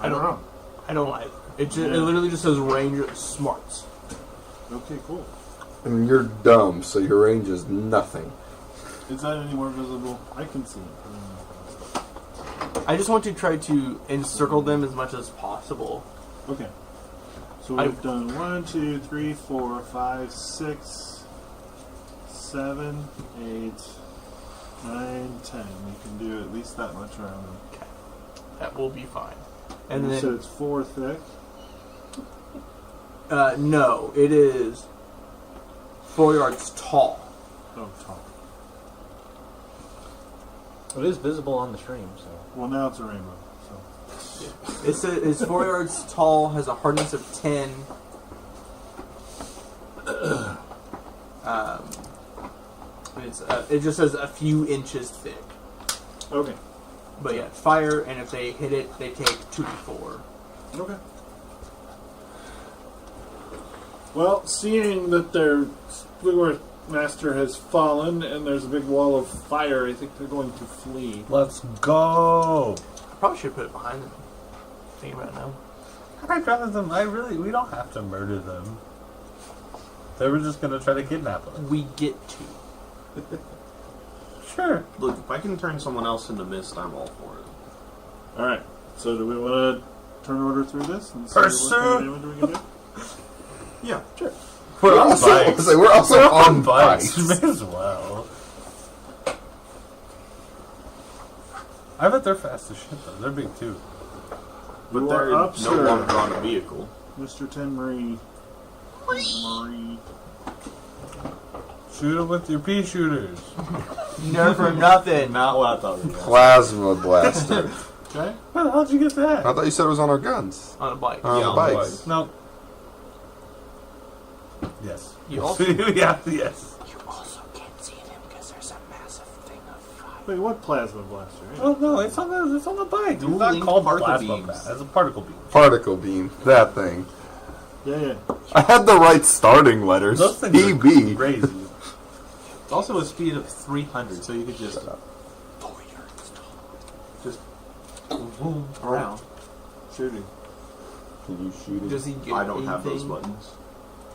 I don't know. I don't like it. It literally just says range smarts. Okay, cool. And you're dumb, so your range is nothing. Is that any more visible? I can see it. I just want to try to encircle them as much as possible. Okay. So we've done 1, 2, 3, 4, 5, 6, 7, 8, 9, 10. You can do at least that much around them. Okay. That will be fine. And And you then said it's 4 thick. no, it is 4 yards tall. Oh, tall. It is visible on the stream, so. Well, now it's a rainbow. So It's 4 yards tall, has a hardness of 10. It just says a few inches thick. okay. But yeah, fire, and if they hit it, they take 2d4. Okay. Well, seeing that their Squidward master has fallen and there's a big wall of fire, I think they're going to flee. Let's go! I probably should put it behind them. Think about it now. I'd rather them. We don't have to murder them. They were just gonna try to kidnap us. We get to. Sure. Look, if I can turn someone else into mist, I'm all for it. Alright, so do we want to turn order through this and see Pursuit! what kind of damage we can do? Yeah, sure. We're on bikes. We're also on bikes. May as well. I bet they're fast as shit though. They're big too. But You they're are up, no sir. longer on a vehicle. Mr. Ten Marie. Marie. Shoot them with your pea shooters. Never nothing. Not what I thought it was. Plasma blaster. Okay. Where the hell did you get that? I thought you said it was on our guns. On a bike. On Yeah, the on the bikes. No. Yes. You also- yeah, yes. You also can't see them because there's a massive thing of fire. Wait, what plasma blaster? Oh no, it's on the bike. It's Dual not link called particle plasma beams. blast. It's a particle beam. Particle beam. That thing. Yeah. I had the right starting letters. Those things are EB. crazy. It's also a speed of 300, so you could just boom around. Shooting. Can you shoot it? Does he get I don't have those anything? buttons.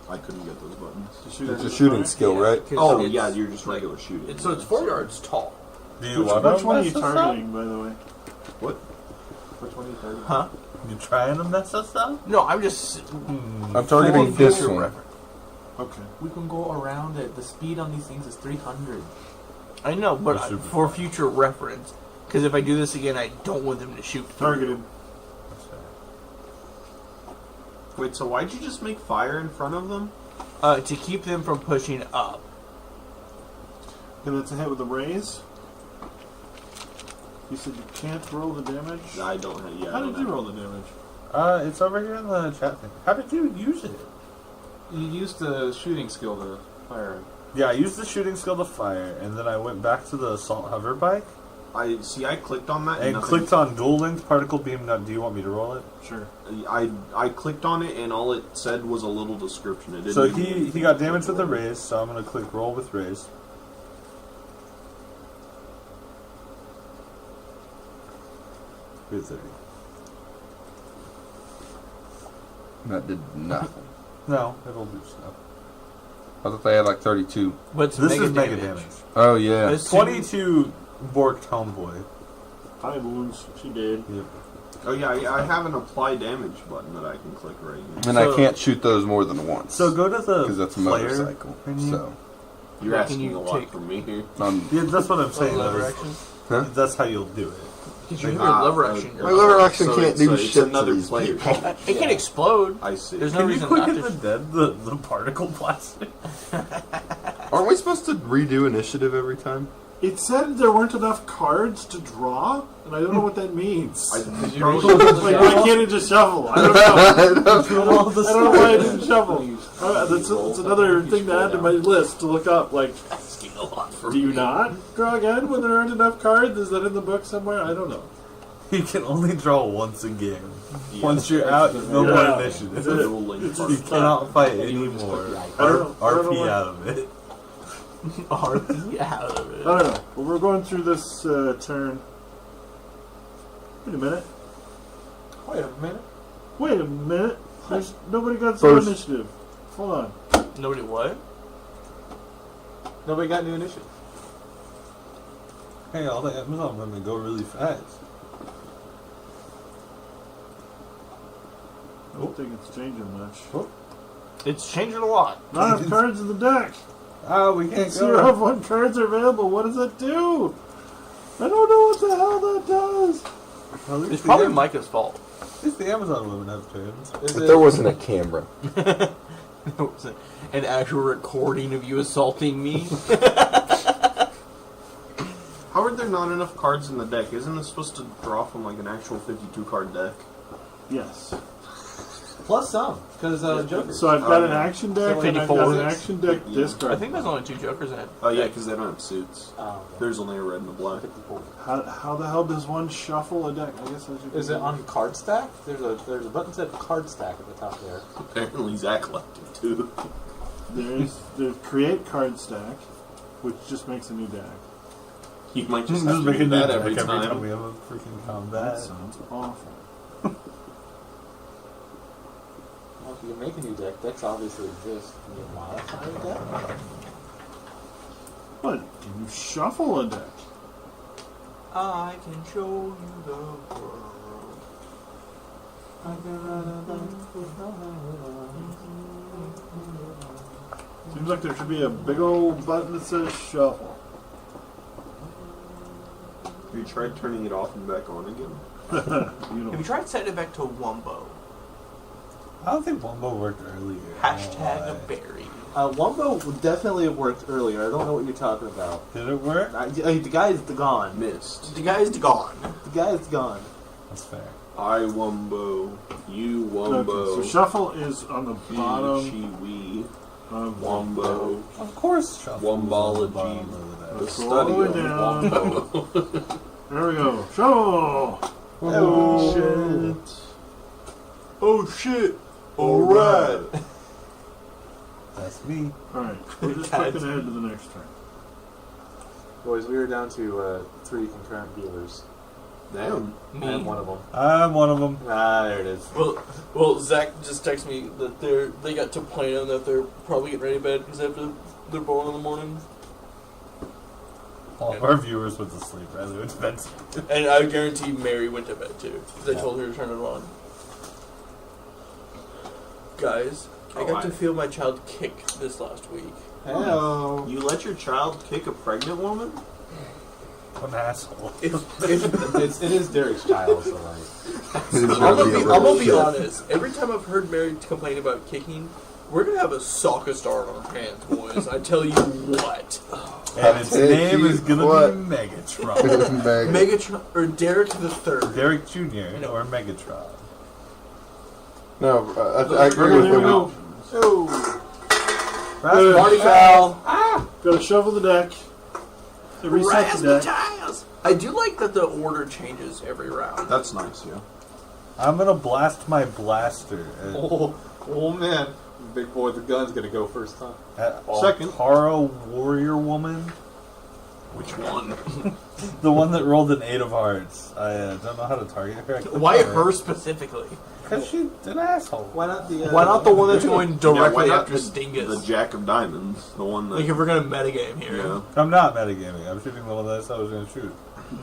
I couldn't get those buttons. It's a shooting skill, right? 'Cause Oh, it's- yeah, you're just regular shooting. So it's 4 yards tall. Do you Which want one are you mess us up? targeting, by the way? What? Which one are you targeting? Huh? You trying to mess us up? No, I'm just. I'm targeting for this future one. reference. Okay. We can go around it. The speed on these things is 300. I know, but That should be for fine. future reference. Because if I do this again, I don't want them to shoot. through. Targeted. Wait, so why'd you just make fire in front of them? To keep them from pushing up. And that's a hit with a raise. You said you can't roll the damage? I don't have. Yeah. How I did don't you have- roll the damage? It's over here in the chat thing. How did you use it? You used the shooting skill to fire. Yeah, I used the shooting skill to fire, and then I went back to the assault hover bike I clicked on that and nothing- clicked on dual length particle beam. Now, do you want me to roll it? Sure. I clicked on it and all it said was a little description. It didn't. So even- he got damage with the raise, so I'm gonna click roll with raise. Here's 30. That did nothing. No, it'll do stuff. I thought they had like 32. What's This mega is mega damage? damage. Oh yeah. This 22 Borked Homeboy. 5 wounds. She did. Yep. Oh yeah, I have an apply damage button that I can click right here. And I can't shoot those more than once. So go to the because that's a player motorcycle. thingy. So You're Can asking you a lot take- from me here. Yeah, that's what I'm saying. lever That's- action? Huh? That's how you'll do it. Because you have your lever action. my lever action So can't it's, do it's shit to another these player. people. It can explode. I see. There's no Can you reason quicken not the to. dead, the particle plastic? Aren't we supposed to redo initiative every time? It said there weren't enough cards to draw, and I don't know what that means. I, Like, why can't it just shuffle? I don't know. I don't know why I didn't shuffle. That's another thing to add to my list to look up. Like, do you not draw again when there aren't enough cards? Is that in the book somewhere? I don't know. You can only draw once a game. Once you're out, no Yeah. more initiative. That's it. It's You cannot fight anymore. I don't know RP what- out of it. RP out of it. I don't know. But we're going through this turn. Wait a minute. Wait a minute. Wait a minute. There's nobody got some First. initiative. Hold on. Nobody what? Nobody got new initiative. Hey, all the Amazon women go really fast. I don't think it's changing much. It's changing a lot. Not enough cards in the deck. Oh, we can't Zero go. of 1 cards are available. What does that do? I don't know what the hell that does. At least It's the probably Am- Micah's fault. At least the Amazon women have turns. If there wasn't a camera. An actual recording of you assaulting me. How are there not enough cards in the deck? Isn't it supposed to draw from like an actual 52 card deck? Yes. Plus some, because Joker. So I've got an action deck and I've got 54. an action deck discard. I think there's only 2 jokers in it. Oh yeah, because they don't have suits. Oh, okay. There's only a red and a black. How the hell does one shuffle a deck? I guess I should. Is it on card stack? There's a button that said card stack at the top there. Apparently Zach left it too. There's create card stack, which just makes a new deck. You might Just just have to make do a new that deck every time. we have a freaking That combat. sounds awful. Well, if you can make a new deck, decks obviously exist. Can you modify a deck? What? You shuffle a deck. I can show you the world. Seems like there should be a big old button that says shuffle. Have you tried turning it off and back on again? Have you tried setting it back to Wumbo? I don't think Wumbo worked earlier. Hashtag a berry. Wumbo definitely worked earlier. I don't know what you're talking about. Did it work? The guy's gone. Missed. The guy's gone. The guy's gone. That's fair. I Wumbo. You Wumbo. Okay, so shuffle is on the bottom She we. of Wumbo. Of course, shuffle. Wombology. The Scroll study way of down. Wumbo. There we go. Shuffle! Oh shit. Oh shit! Alright! That's me. Alright, we're just clicking ahead to the next turn. Boys, we are down to 3 concurrent viewers. Damn. I am one of them. I'm one of them. Ah, there it is. Well, Zach just texted me that they got to plan that they're probably getting ready to bed because they're born in the morning. All of our viewers went to sleep. Rather went to bed. And I guarantee Mary went to bed too because I told her to turn it on. Guys, I got to feel my child kick this last week. Hello. You let your child kick a pregnant woman? What an asshole. It is Derek's child, so like. I'm gonna be honest. Every time I've heard Mary complain about kicking, we're gonna have a soccer star on our hands, boys. I tell you what. And its name is gonna be Megatron. Megatron or Derek the Third. Derek Jr. or Megatron. No, I agree with him. Party foul. Gotta shovel the deck. To reset the deck. Razzmatazz. I do like that the order changes every round. That's nice, yeah. I'm gonna blast my blaster Oh man. Big boy, the gun's gonna go first time. at Second. Altara Warrior Woman. Which one? The one that rolled an 8 of hearts. I don't know how to target her. I clicked Why on her specifically? Because she's an asshole. Why not the? Why not the one that's going directly why not after the Stingus? Jack of Diamonds, the one that. Like if we're gonna metagame here. Yeah. I'm not metagaming. I'm shooting the one that I said I was going to shoot.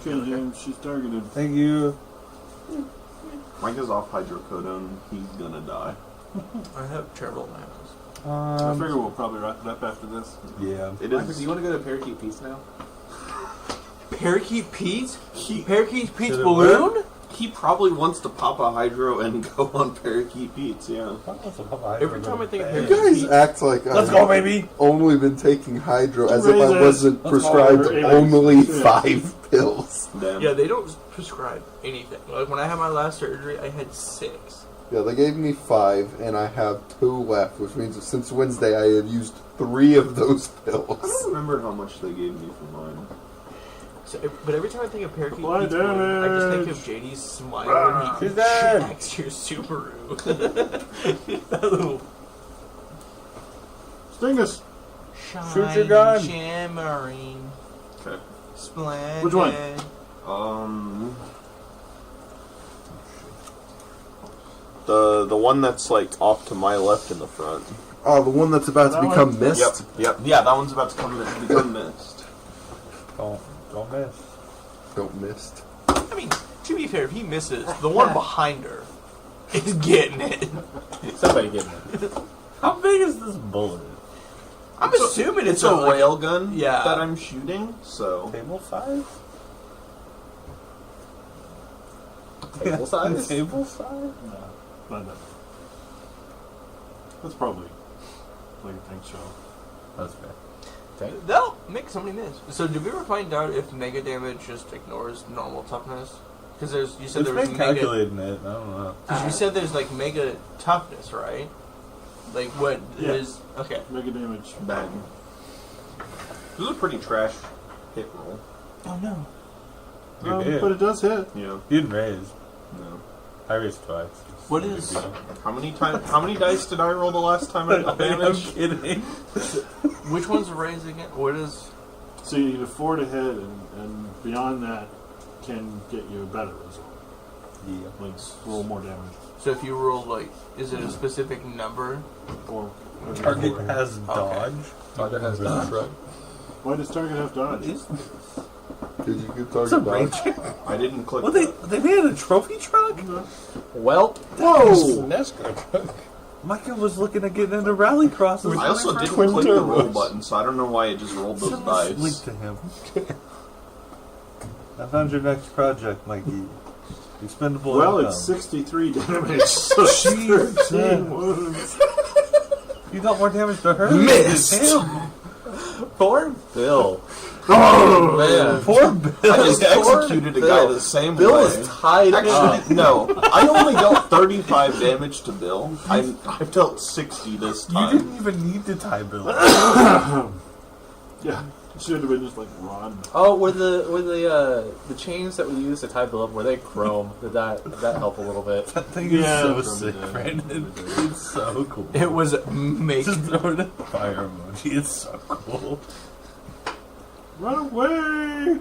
Kill him. She's targeted. Thank you. Micah's off hydrocodone. He's gonna die. I have terrible manners. I figure we'll probably wrap it up after this. Yeah. It Michael, is. do you want to go to Parakeet Pete's now? Parakeet Pete? He, Parakeet Pete's Did it balloon? he probably wants to pop a hydro and go on Parakeet Pete's. Yeah. Every time I think of You Parakeet guys act like Let's I've go, baby. only been taking hydro as if I Raises. wasn't Let's prescribed call her only Aries. 5 pills. Damn. Yeah, they don't prescribe anything. Like when I had my last surgery, I had 6. Yeah, they gave me 5, and I have 2 left, which means since Wednesday I have used 3 of those I don't pills. remember how much they gave me for mine. So, but every time I think of Parakeet Apply Pete's balloon, I just think damage. of JD's smile when he She's dead. jacks your Subaru. That little Stingus. Shoot your gun. shimmering, Okay. splendid. Which one? The one that's like off to my left in the front. Oh, the one that's about to That become one? mist? Yep. Yeah, that one's about to become mist. Don't miss. Don't mist. I mean, to be fair, if he misses, the one behind her is getting it. Somebody getting it. How big is this bullet? I'm assuming It's a like, rail gun Yeah. that I'm shooting, so Table size? Table size? Table size? No, not that. That's probably like a tank shell. That's fair. That'll make somebody miss. So, did we ever find out if mega damage just ignores normal toughness? Because you said It's there was been mega. calculating it. I don't know. Because you said there's like mega toughness, right? Like what Yeah. is okay? Mega damage. bang. This is a pretty trash hit roll. Oh no! You did. But it does hit. Yeah. You didn't raise. No. I raised twice. What No big is- deal. How many dice did I roll the last time I got I'm damage? kidding. Which one's a raise again? What is? So you need a 4 to hit, and beyond that can get you a better result. Yeah. Like roll more damage. So if you roll like, is it a specific number? Or Target has dodge. Target has dodge, right? Why does target have dodge? Did you get What's a target dodge? ranger? I didn't click. Well, that. they made a trophy truck? Well, Whoa! NASCAR truck. Micah was looking at getting into rally crosses. I also didn't click the roll button, so I don't know why it just rolled those Link dice. to him. I found your next project, Mikey. Expendable Well, income. it's 63 damage, so 13 wounds. You got more damage to her. Missed. than him. Poor Bill. Oh Man. Poor Bill. I just Poor executed a Bill. guy the same Bill way. is tied up. Actually, no. I only dealt 35 damage to Bill. I've dealt 60 this You time. didn't even need to tie Bill. Yeah, should have been just like run. Oh, were the chains that we used to tie Bill up, were they chrome? Did that help a little bit? That thing Yeah, is so from sick, the- Brandon. It's so cool. It was make. Just throw it a fire emoji. It's so cool. Run away!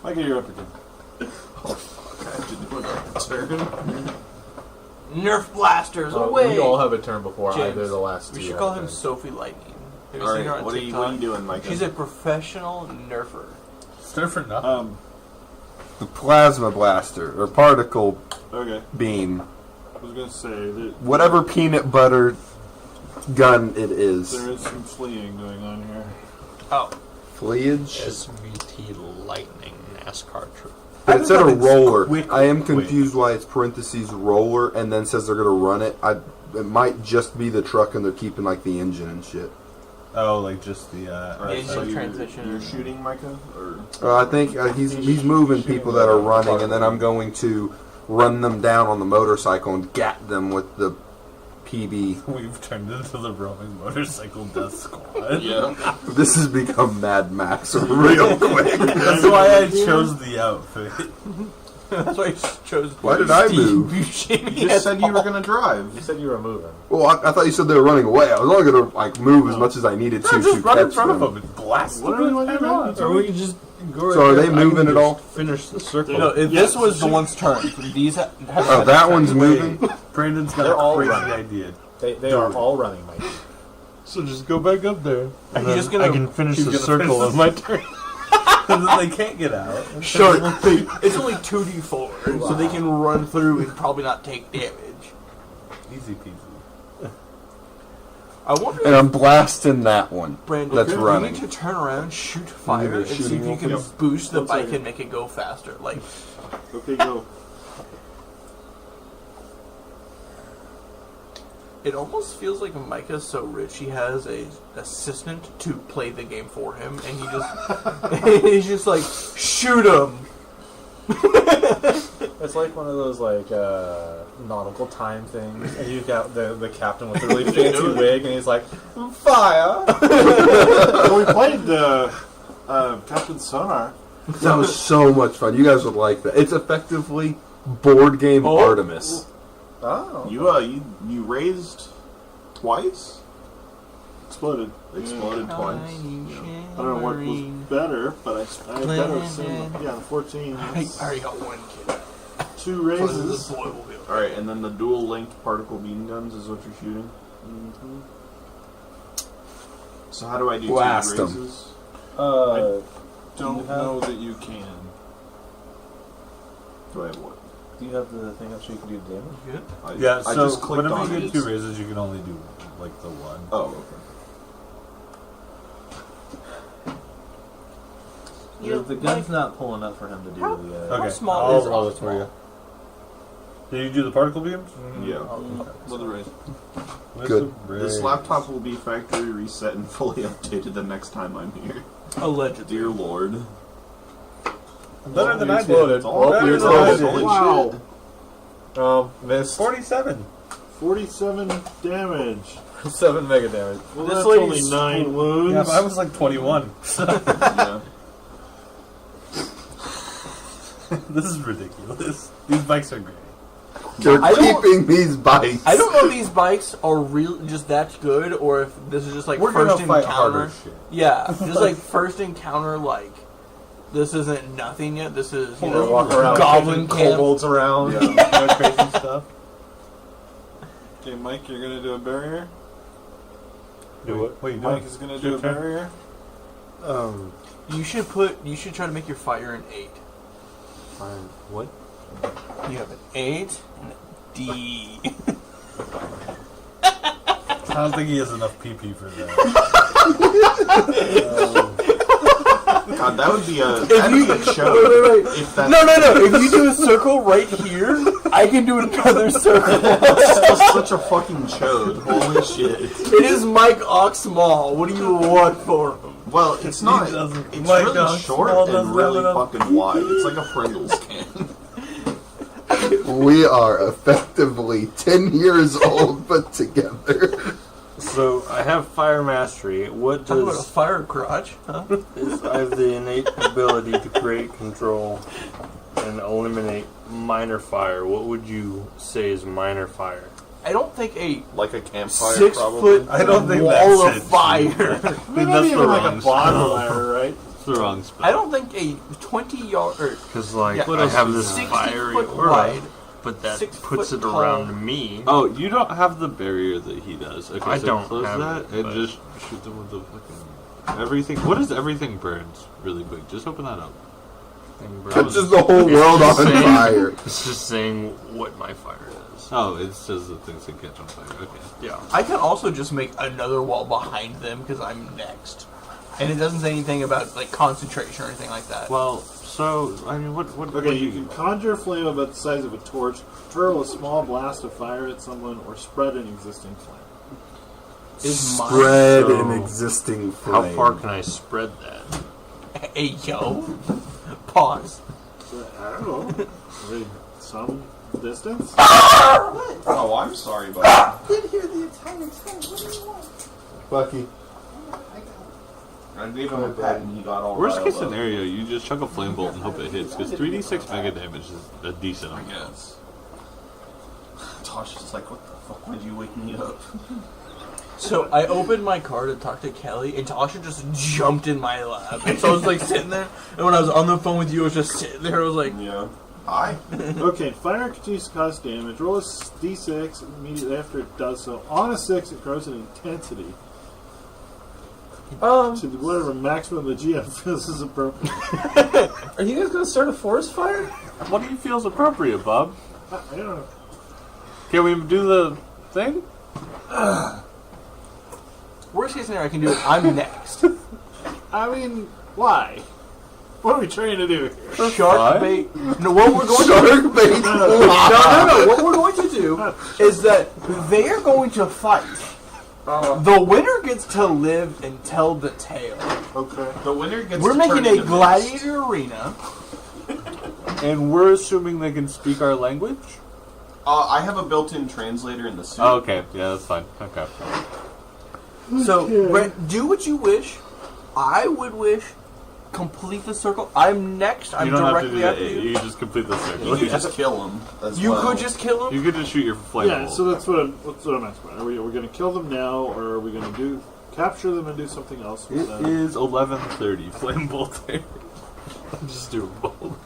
Micah, you're up again. Oh, fuck. I have to do another turn. Nerf blasters away. We all have a turn before James, either of the last two. We should call him Sophie Lightning. Have you All seen her right, on what are TikTok? you doing, Micah? She's a professional nerfer. Start for nothing. The plasma blaster, or particle Okay, beam. I was gonna say that Whatever peanut butter gun it is. there is some fleeing going on here. Oh, Fleage? SVT Lightning NASCAR truck. But it said a thought it's roller. quick, I am quick. confused why it's parentheses roller and then says they're going to run it. It might just be the truck and they're keeping like the engine and shit. Oh, like just the. Alright, so Engine you're, transition. you're shooting, Micah? Or I think he's moving people that are running and then I'm going to run them down on the motorcycle and gat them with the PB. We've turned into the roaming motorcycle death squad. yeah. This has become Mad Max real quick. That's why I chose the outfit. that's why I chose. Why did I Steve move? Buscemi You as just said you were Paul. going to drive. You said you were moving. Well, I thought you said they were running away. I was only going to like move as much as I needed to Just run in catch front of them. him and blast Whatever you them want to head do, man. on. It's Or we could just So are they moving at all? Finish the circle. No, this was the one's turn. These Oh, that one's moving? Brandon's got They're a all crazy running. idea. They are all running, Mike. So just go back up there. Are you just gonna? I can finish the circle of my turn. And then they can't get out. Sure. It's only 2d4, so they can run through and probably not take damage. Easy peasy. I wonder And I'm blasting that one. Brandon, that's you running. need to turn around, shoot fire, and see if shooting you can wolf? boost the One bike second. and make it go faster. Like, Okay, go. it almost feels like Micah's so rich he has a assistant to play the game for him, and he's just like, shoot him. It's like one of those like nautical time things, and you got the captain with the really fancy wig, and he's like, fire. Well, we played Captain Sonar. That was so much fun. You guys would like that. It's effectively board game Artemis. Oh, You raised twice? Exploded. Exploded twice. I don't know what was better, but I better assume. Yeah, the 14. I already got one kid. 2 raises. This boy will be okay. Alright, and then the dual linked particle beam guns is what you're shooting? Mm-hmm. So how do I do Blast 2 'em. raises? Don't know that you can. Do I have what? do you have the thing up so you can do damage? I, Yeah, I so just clicked whenever on you it. get 2 raises, you can only do like the one. Oh, okay. The gun's not pulling up for him to do How- the. Okay, small I'll is roll all it for you. Did you do the particle beams? Yeah. With the raise. Good. This laptop will be factory reset and fully updated the next time I'm here. Allegedly. Dear Lord. Better than I did. Exploded. All Better beer than I rolls, did. holy Wow. shit. Missed. 47. 47 damage. 7 mega damage. Well, This that's lady's only 9 wounds. Yeah, but I was like 21. Yeah. This is ridiculous. These bikes are great. They're I don't- keeping these bikes. I don't know if these bikes are real, just that good, or if this is just like We're first gonna fight encounter. harder shit. Yeah, just like first encounter. Like this isn't nothing yet. This is you know Walk around goblin kicking camp. kobolds around. Yeah, crazy stuff. Okay, Mike, you're gonna do a barrier. Do what? What are you Mike doing? is gonna It's do your a turn. barrier. You should try to make your fire an 8. What? You have an 8 and a D. I don't think he has enough PP for that. God, that would be a show. Wait. If that's No. If you do a circle right here, I can do another circle. That's such a fucking chode. Holy shit. It is Mike Oxmall. What do you want for him? Well, it's not. doesn't- It's Mike really Doug short Small and doesn't really have enough. fucking wide. It's like a Pringles can. We are effectively 10 years old, but together. So I have fire mastery. What Talk about a does fire crotch, huh? I have the innate ability to create, control, and eliminate minor fire. What would you say is minor fire? I don't think a Like a campfire, 6 probably. foot I don't think wall that's of it. fire. Dude, Maybe that's even the like wrong a spell. bonfire, right? That's the wrong spell. I don't think a 20-yard or Because like Yeah, I have this 60 fiery foot aura, wide, but that 6 puts foot it tall. around me. Oh, you don't have the barrier that he does. Okay, I so don't close have that it, and but- just shoot them with the fucking everything. What is everything burns really quick? Just open that up. Touches the whole world on saying- fire. It's just saying what my fire is. Oh, it says the things that catch on fire. Okay. Yeah. I can also just make another wall behind them because I'm next, and it doesn't say anything about like concentration or anything like that. Well, so I mean, what Okay, you can conjure a flame about the size of a torch, hurl a small blast of fire at someone, or spread an existing flame. Spread So, an existing flame. How far can I spread that? Hey yo, pause. I don't know. Maybe some distance? Oh, I'm sorry, buddy. Bucky. I gave him a pat and he got all Worst riled case up. scenario, you just chuck a flame bolt and hope it hits, because 3d6 mega damage is a decent I amount. guess. Tosh is like, what the fuck? Why'd you wake me up? So I opened my car to talk to Kelly, and Tasha just jumped in my lap. And so I was like sitting there, and when I was on the phone with you, I was just sitting there. I was like, Yeah. Hi. Okay, fire continues to cause damage. Roll a d6 immediately after it does so. On a 6, it grows in intensity to whatever maximum the GM feels is appropriate. Are you guys gonna start a forest fire? What do you feel is appropriate, Bob? I don't know. Can we do the thing? worst case scenario, I can do it. I'm next. I mean, why? What are we trying to do here? Shark bait. No, what we're going Shark bait. No. What we're going to do is that they are going to fight. The winner gets to live and tell the tale. Okay. The winner gets We're to making turn a into gladiator arena. And we're assuming they can speak our language? I have a built-in translator in the suit. Oh, okay, yeah, that's fine. Okay. So, Brent, do what you wish. I would wish. Complete the circle. I'm next. I'm You don't have to directly do that. after you. You can just complete the circle. You could just kill him. You could just kill him. You could just shoot your flame. Yeah, so that's what I'm asking about. Are we going to kill them now, or are we going to capture them and do something else with It them? is 11:30. Flame bolting. I'm just doing both.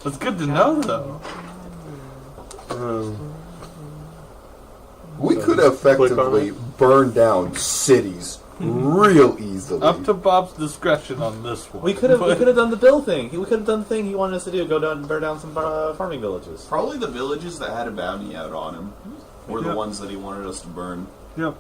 That's good to know, though. We could effectively burn down cities real easily. Up to Bob's discretion on this one. We could have done the Bill thing. We could have done the thing he wanted us to do: go down and burn down some farming villages. Probably the villages that had a bounty out on him were the ones that he wanted us to burn. Yep.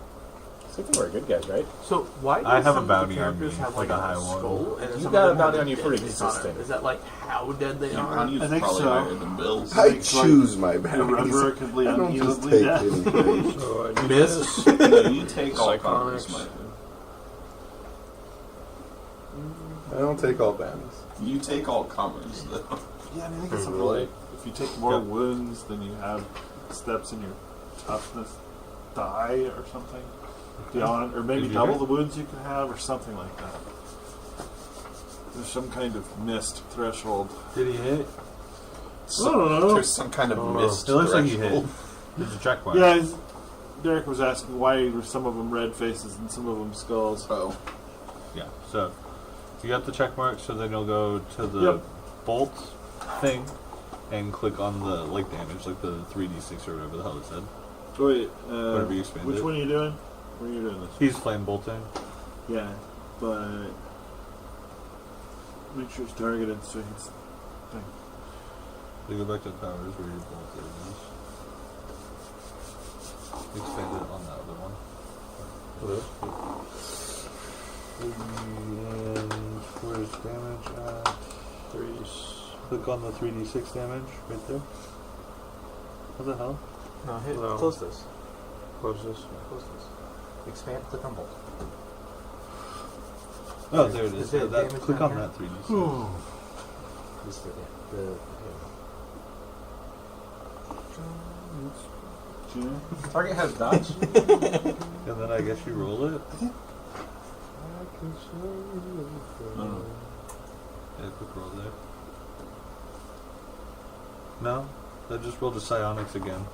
So we're good guys, right? So why do I have some a bounty of the on characters me, have like like a high a one. skull? And You some got of a them bounty have on you pretty deadlies on it? consistent. Is that like how dead they Your are? bounty I was think probably so. higher than Bill's. I choose my bounties. Irreversibly I don't just unevenly take dead. anything. So I do Miss. this. No, you take all Psychonics. commerce, Mike. I don't take all bounties. You take all commerce, though. Yeah, I think it's something like if you take more wounds, then you have steps in your toughness die or something. Beyond, or maybe Did you double hit? the wounds you can have, or something like that. There's some kind of missed threshold. Did he hit? I don't know. There's some kind of missed It looks like he hit. threshold. There's a check mark. Yeah, Derek was asking why were some of them red faces and some of them skulls. Oh. Yeah, so you got the check mark, so then you'll go to the Yep. bolt thing and click on the damage, like the 3d6 or whatever the hell it said. Wait, Whatever you expanded. which one are you doing? Where are you doing this? He's flame bolting. Yeah, but make sure it's targeted so he's thing. So you go back to the powers where your bolt is. Expand it on the other one. And where's damage at? 3. Click on the 3d6 damage right there. What the hell? No, hit. No. Close this. Close this. Close this. Expand. Click on bolt. Oh, there it is. Is there Yeah, damage click down on here? that 3d6. This is the Target has dodge. And then I guess you roll it. Yeah, quick roll there. No? That just rolled the psionics again.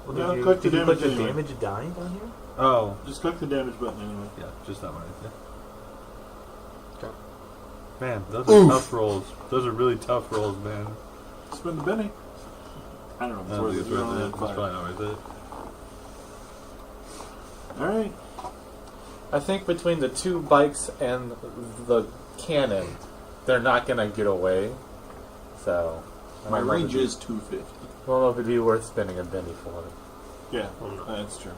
No, Did you, click the did you damage put the anyway. damage dying down here? Oh, Just click the damage button anyway. yeah, just that one right there. Okay. Man, those are tough rolls. Those are really tough rolls, man. Spin the Benny. I don't know. I don't think It's it's worth worth it. it. It's probably not worth it. All right. I think between the two bikes and the cannon, they're not gonna get away. So My range is 250. I don't know if it'd be worth spending a penny for it. Yeah, that's true.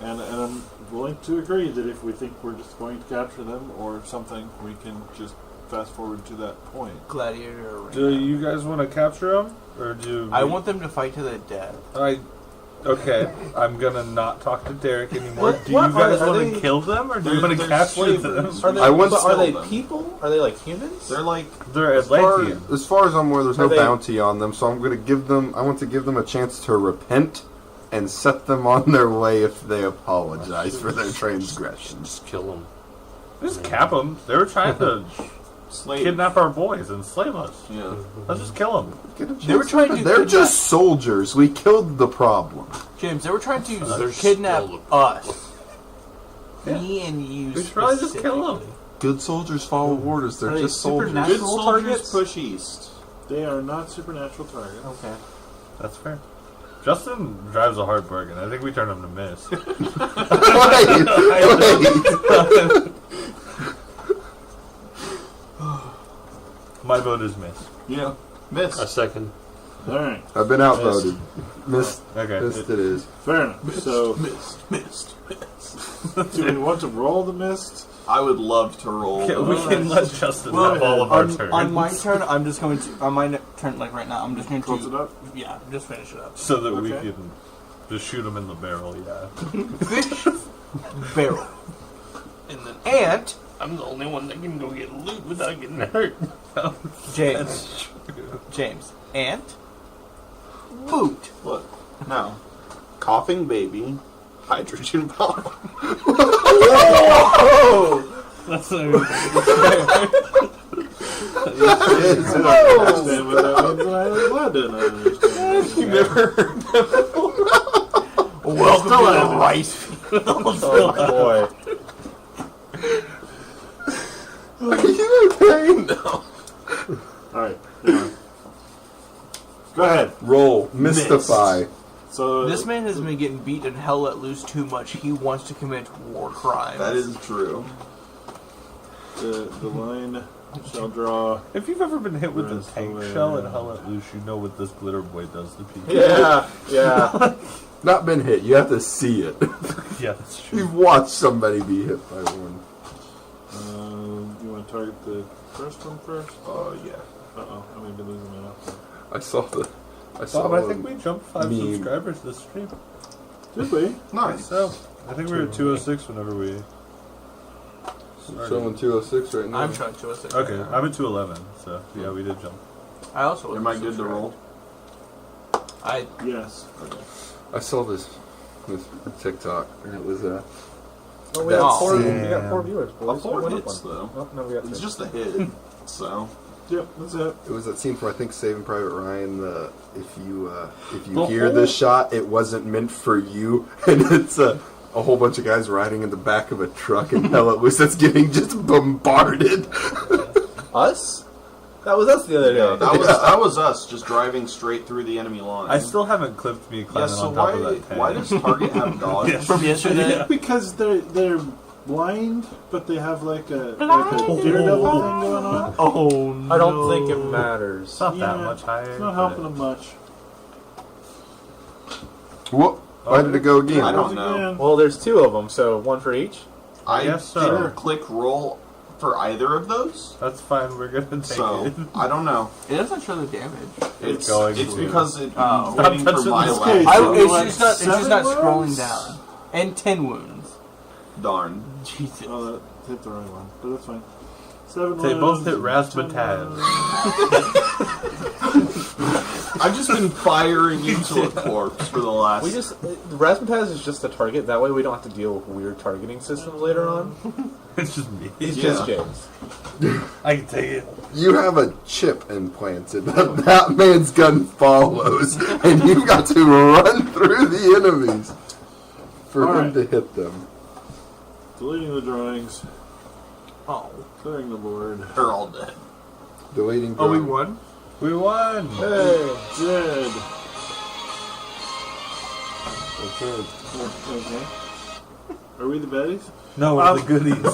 And I'm willing to agree that if we think we're just going to capture them or something, we can just fast forward to that point. Gladiator arena. Do you guys want to capture them? Or do I want them to fight to the death. Okay, I'm gonna not talk to Derek anymore. What- Do what you guys are want they- to kill them, or do you want to They're capture them? slavers. Are they, I want but to are they sell them. people? Are they like humans? They're like They're Atlantean. As far as I'm aware, there's no Are they- bounty on them, so I'm going to give them. I want to give them a chance to repent and set them on their way if they apologize for their transgressions. Just kill him. Just cap them. They were trying to Slave. kidnap our boys and slave us. Yeah. Let's just kill them. They were trying to They're kidnap- just soldiers. We killed the problem. James, they were trying to they're kidnap still us. Me and you. We should probably just kill them. Good soldiers follow orders. They're Are they just soldiers. supernatural? Good Actual soldiers targets? push east. They are not supernatural targets. Okay. That's fair. Justin drives a hard bargain. I think we turn him to miss. Wait. My vote is miss. Yeah. Miss. A second. Alright, I've been outvoted. Missed. Okay. Missed it is. fair enough. So, Missed. do we want to roll the mist? I would love to roll. Yeah, we can let Justin Well, have all of our turns. on my turn, I'm just going to. On my turn, like right now, I'm just going Close it to. up? Yeah, just finish it up. So that we Okay. can just shoot him in the barrel, yeah. Fish barrel. And then ant. I'm the only one that can go get loot without getting hurt. James. James. Ant. Boot. Look. Now. Coughing baby. Hydrogen bomb. That's I understand what that means, and I'm glad to not understand. You never heard that before? Welcome to the rice field. Oh boy. Are you okay? No. Alright, hang on. Go ahead. Roll. Mystify. So, This man has been getting beat and hell let loose too much. He wants to commit war crimes. That is true. the line shall draw. If you've ever been hit with a Rest tank away. shell and Hell Let Loose, you know what this glitter boy does to people. Yeah, yeah. Not been hit. You have to see it. Yeah, that's true. You've watched somebody be hit by one. You want to target the first one first? Yeah. Uh-oh, I may be losing my outfit. I saw the. I saw. Bob, I think we jumped 5 meme. subscribers this stream. Did we? Nice. So, I think we were at 206 whenever we started. Showing 206 right now. I'm trying to assist. Okay, I'm at 211, so yeah, we did jump. I also. Am I good to roll? I. Yes. I saw this TikTok, and it was Oh, we That got four. scene. We got 4 viewers. A Boys. 4 Went up hits, one. though. Oh, no, we got It's 2. just a hit. So. Yep, that's it. It was that scene from I think Saving Private Ryan. If you hear this shot, it wasn't meant for you, and it's a whole bunch of guys riding in the back of a truck in Hell Let Loose that's getting just bombarded. Us? That was us the other day. That was us just driving straight through the enemy line. I still haven't clipped me Yeah, climbing so on top of that tank. why does Target have dogs? From yesterday. Because they're blind, but they have like a daredevil thing going on. Oh no. I don't think it matters. It's not that Yeah, much higher. It's not helping them much. Whoop! Why did it go again? I don't know. Again. Well, there's 2 of them, so 1 for each. I guess so. didn't click roll for either of those, That's fine, we're gonna take so it. I don't know. It doesn't show the damage. It's going it's to. because it's Oh. waiting for touching my this last. It's just not. It's just 7 not scrolling wounds? down. And 10 wounds. Darn. Jesus. Oh, that hit the right one, but that's fine. 7 They both wounds, hit 10 Razzmatazz. wounds. I've just been firing into a corpse for the last. We just Razzmatazz is just a target. That way, we don't have to deal with weird targeting systems later on. It's just me. He's Yeah. just James. I can take it. You have a chip implanted that man's gun follows, and you've got to run through the enemies for him Alright. to hit them. Deleting the drawings, Oh. clearing the board. They're all dead. Deleting. Oh, we drawing. won? We won! Hey. Dead. Okay. Okay. Are we the baddies? No, we're the goodies.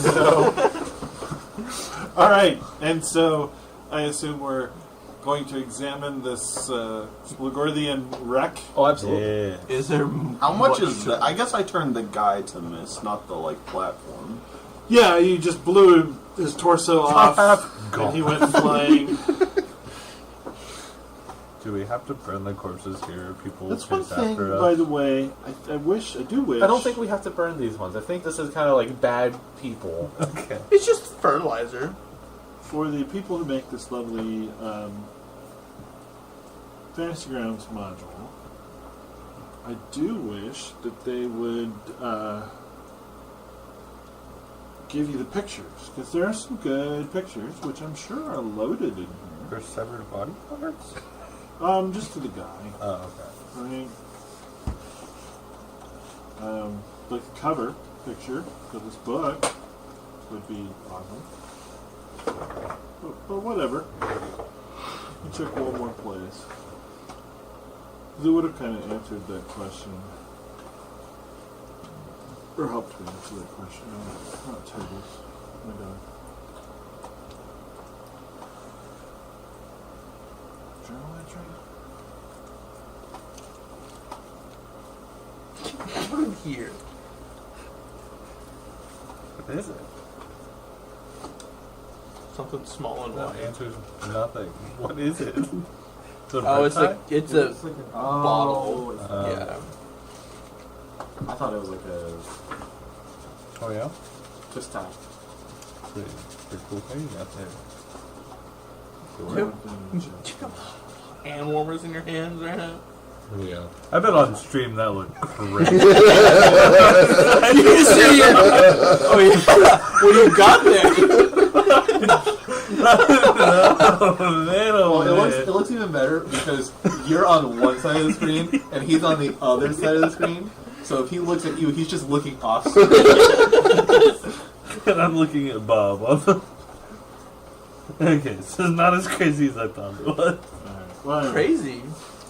All right, and so I assume we're going to examine this Splagorthian wreck. Oh, absolutely. Yeah. Is there? How much is that? I guess I turned the guy to miss, not the platform. Yeah, you just blew his torso off, and he went flying. Do we have to burn the corpses here? People That's one chase thing, after us. by the way. I do wish. I don't think we have to burn these ones. I think this is kind of like bad people. Okay. It's just fertilizer. For the people who make this lovely Fantasy Grounds module, I do wish that they would give you the pictures, because there are some good pictures, which I'm sure are loaded in here. For severed body parts? Just to the guy. Oh, okay. Right. The cover picture for this book would be awesome. But whatever. Let me check one more place. It would have kind of answered that question. Or helped me answer that question. No, not tables. Oh my god. Journal entry? Put him here. What is it? Something small and That white. answers nothing. What is it? Oh, it's a bottle. Oh, Yeah. I thought it was like a Oh, yeah? just time. Pretty cool thing out there. Do you have hand warmers in your hands right now? Yeah. I bet on stream that looked crazy. You see it? Oh yeah. What you got there? Well, it looks even better because you're on one side of the screen and he's on the other side of the screen. So if he looks at you, he's just looking off screen. And I'm looking at Bob. Okay, so it's not as crazy as I thought it was. Well, Crazy.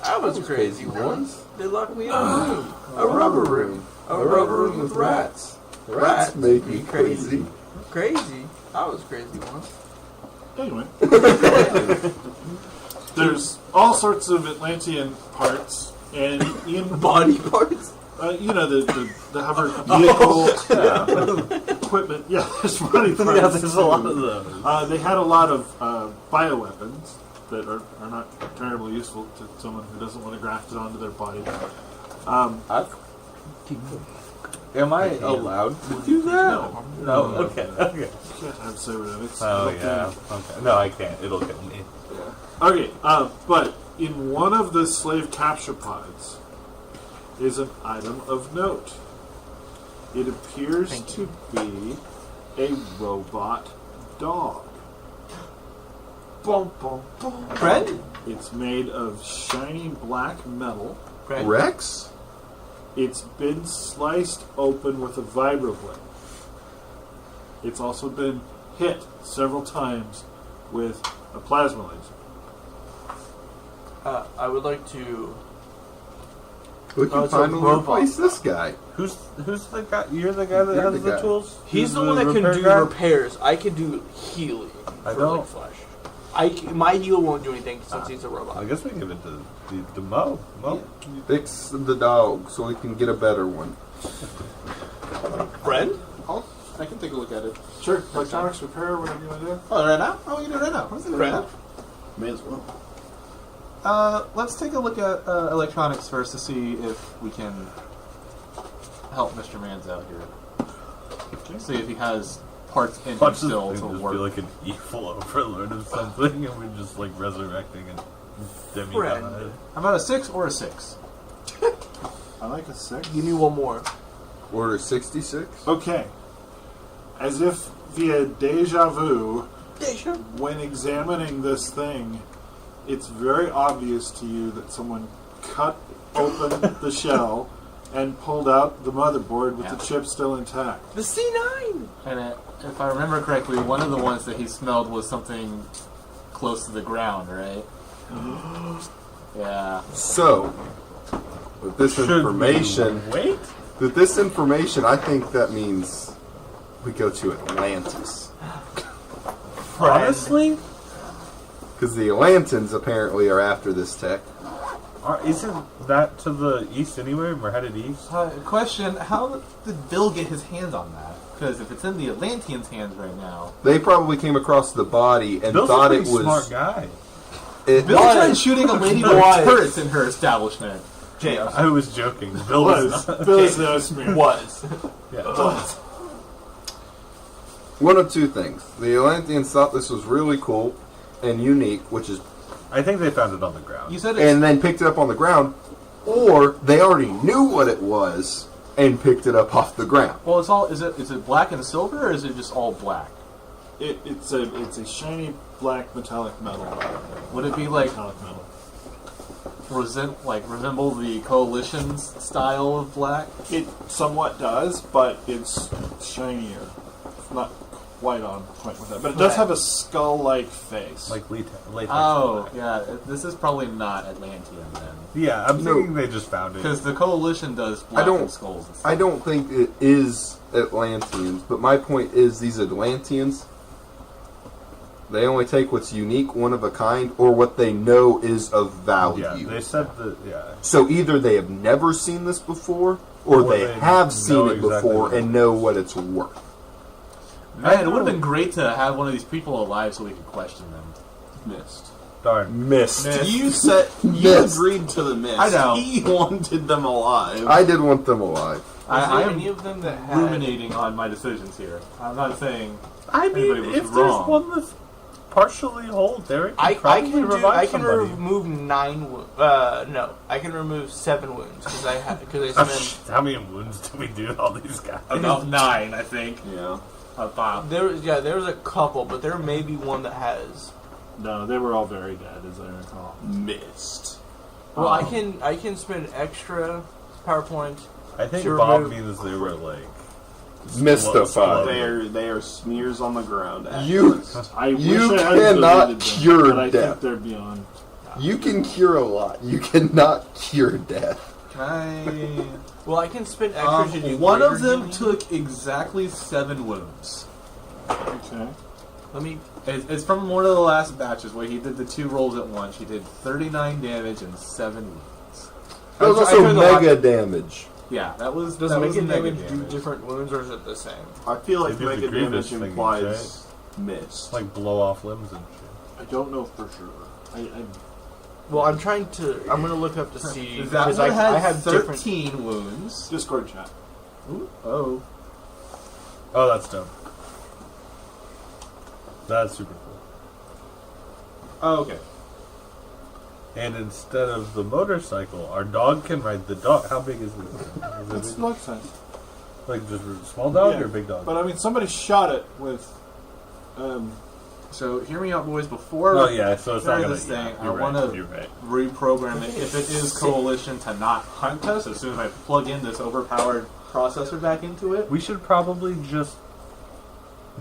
I was crazy once. They locked me in a room. A rubber room. A rubber room with rats. Rats make me crazy. Crazy. I was crazy once. Anyway. There's all sorts of Atlantean parts, and in Body parts. you know, the hover vehicle equipment. Yeah, there's body parts. Yeah, there's a lot of those. They had a lot of bioweapons that are not terribly useful to someone who doesn't want to graft it onto their body. Am I allowed to do that? No, okay. You can't have cybernetics. Oh, yeah. Okay. No, I can't. It'll kill me. Okay, but in one of the slave capture pods is an item of note. It appears to be a robot dog. Boom, boom, boom. Friend? It's made of shiny black metal. Friend? Rex? It's been sliced open with a vibroblade. It's also been hit several times with a plasma laser. I would like to. We can it's a finally robot. replace this guy. Who's the guy? You're the guy that You're has the the guy. tools? He's the Who's one that can repair do guy? repairs. I can do healing I for don't. like flesh. My heal won't do anything since he's a robot. I guess we give it to Mo. Mo? Fix the dog so we can get a better one. Friend? I can take a look at it. Sure, electronics repair, whatever you want to do. Oh, right now? Oh, we can do it right now. Let's do it right now. May as well. Let's take a look at electronics first to see if we can help Mr. Mans out here. See if he has parts in him Watch this still thing to just work. be like an evil overlord of something, and we're just like resurrecting a demigod. Friend. How about a 6 or a 6? I like a 6. Give me one more. Order 66? Okay. As if via deja vu, when examining this thing, it's very obvious to you that someone cut open the shell and pulled out the motherboard with the chip still intact. The C9! And if I remember correctly, one of the ones that he smelled was something close to the ground, right? Yeah. So, with this information, Wait? with this information, I think that means we go to Atlantis. Honestly? Because the Atlantans apparently are after this tech. Isn't that to the east anyway? We're headed east. Question, how did Bill get his hands on that? Because if it's in the Atlanteans' hands right now... They probably came across the body and Bill's thought a it pretty was... smart guy. Bill tried shooting a lady with turrets in her establishment. James. I was joking. Bill was not. Bill is no smear. Was. Yeah. One of two things. The Atlanteans thought this was really cool and unique, which is... I think they found it on the ground. You said and then picked it up on the ground, or they already knew what it was and picked it up off the ground. Well, it's all. Is it black and silver, or is it just all black? It's a shiny black metallic metal. Would it be like Metallic metal. resemble the Coalition's style of black? It somewhat does, but it's shinier. It's not quite on point with that, but it does have a skull-like face. Like latex. Oh, yeah. This is probably not Atlantean then, Yeah, I'm thinking they just found it. because the Coalition does black and skulls. And stuff. I don't think it is Atlanteans, but my point is these Atlanteans, they only take what's unique, one of a kind, or what they know is of value. Yeah, they said that. Yeah, So either they have never seen this before, or they have seen it exactly before what and know what it's worth. Man, it would have been great to have one of these people alive so we could question them. Missed. darn. Missed. You said you Missed. agreed to the miss. I know. He wanted them alive. I did want them alive. I am any of them that had... ruminating on my decisions here. I'm not saying I anybody mean, was if wrong. there's one that's partially whole, Derek can I probably can revive somebody. remove 9 wounds. No, I can remove 7 wounds because I spent. How many wounds do we do to all these guys? About 9, I think. Yeah. About. There was a couple, but there may be one that has. No, they were all very dead, as I recall. Missed. Well, I can spend extra PowerPoint. I think to Bob remove- means they were like Mystified. They are smears on the ground. You I You wish I had cannot deleted them, cure but I death. think they're beyond. you can cure a lot. You cannot cure death. Can I? Well, I can spend extra to do. One of greater them healing. took exactly 7 wounds. Okay. Let me. It's from one of the last batches where he did the 2 rolls at once. He did 39 damage and 7 wounds. That was I also tried to mega damage. Yeah, that was. Does that was mega mega damage do different wounds, or is it the same? I feel like They do the mega grievous damage thing, implies miss. like blow off limbs and shit. I don't know for sure. I Well, I'm trying to. I'm going to look up to see That because one I had have 13 different. wounds. Discord chat. Ooh, oh. Oh, that's dope. That's super cool. Oh, okay. And instead of the motorcycle, our dog can ride the dog. How big is this? It's dog size. Like just a small dog Yeah. or big dog? But I mean, somebody shot it with. So hear me out, boys. Before Oh yeah, so it's not during gonna. this Yeah, thing, I you're want right. to You're right. reprogram it. If it is Coalition to not hunt us, as soon as I plug in this overpowered processor back into it. We should probably just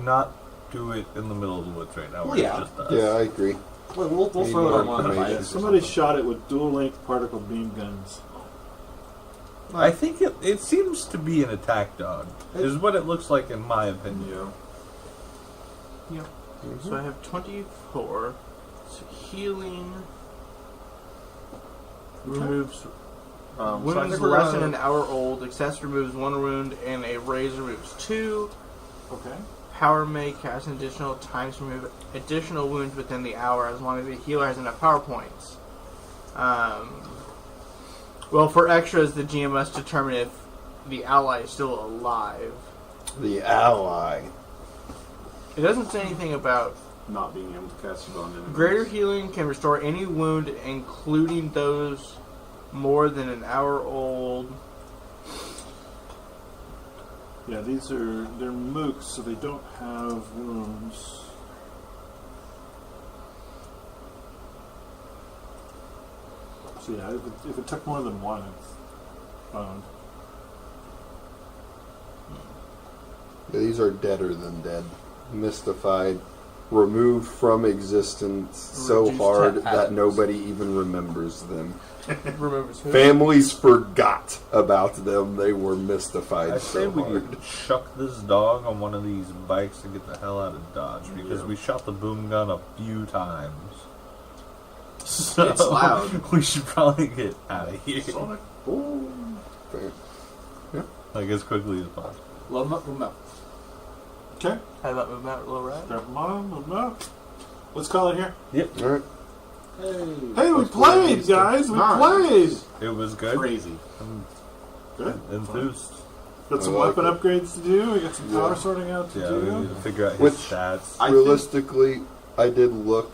not do it in the middle of the woods right now. Well, where yeah. it's just us. Yeah, I agree. We'll Need throw it more on one of the information. devices. Somebody shot it with dual-length particle beam guns. I think it seems to be an attack dog. Is what it looks like in my opinion. Yeah. So I have 24. So healing removes So I wounds think we're less than gonna- an hour old. Excess removes 1 wound, and a raise removes 2. Okay. Power may cast an additional times to remove additional wounds within the hour as long as the healer has enough power points. Well, for extras, the GM must determine if the ally is still alive. The ally. It doesn't say anything about Not being able to cast it on enemies. greater healing can restore any wound, including those more than an hour old. Yeah, they're mooks, so they don't have wounds. So yeah, if it took more than one, it's boned. Yeah, these are deader than dead. Mystified. Removed from existence so Reduced hard to that atoms. nobody even remembers them. Removes who? Families forgot about them. They were mystified I say so we hard. could chuck this dog on one of these bikes and get the hell out of Dodge because we shot the boom gun a few times. So It's loud. we should probably get out of here. Sonic boom. Fair. Like as quickly as possible. Love them up, love them up. Okay. How about move out a little right? Grab them on, move them out. Let's call it here. All right. Hey, we played, guys! We played! It was good. Crazy. I'm Good. enthused. Got some I like weapon it. upgrades to do. We got some power Yeah. sorting out to Yeah, do. we need to figure out his Which- stats. I think- Realistically, I did look.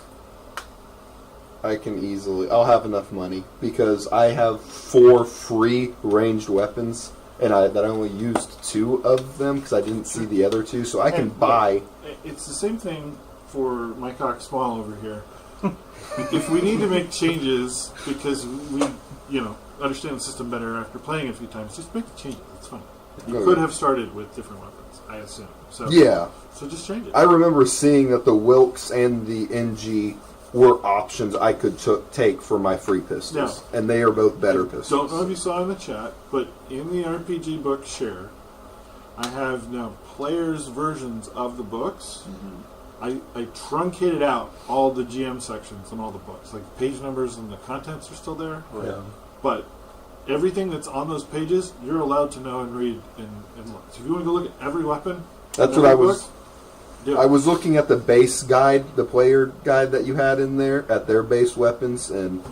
I can easily. I'll have enough money because I have 4 free ranged weapons and that I only used 2 of them because I didn't see the other 2, so I can buy. It's the same thing for my cock small over here. If we need to make changes because we, understand the system better after playing it a few times, just make the changes. It's fine. You could have started with different weapons, I assume. So Yeah. So just change it. I remember seeing that the Wilkes and the NG were options I could take for my free pistols, and they are both better pistols. Don't know if you saw in the chat, but in the RPG book share, I have now players' versions of the books. I truncated out all the GM sections and all the books. Like page numbers and the contents are still there. Yeah. But everything that's on those pages, you're allowed to know and read and look. So if you want to go look at every weapon, That's what I was. I was looking at the base guide, the player guide that you had in there, at their base weapons, and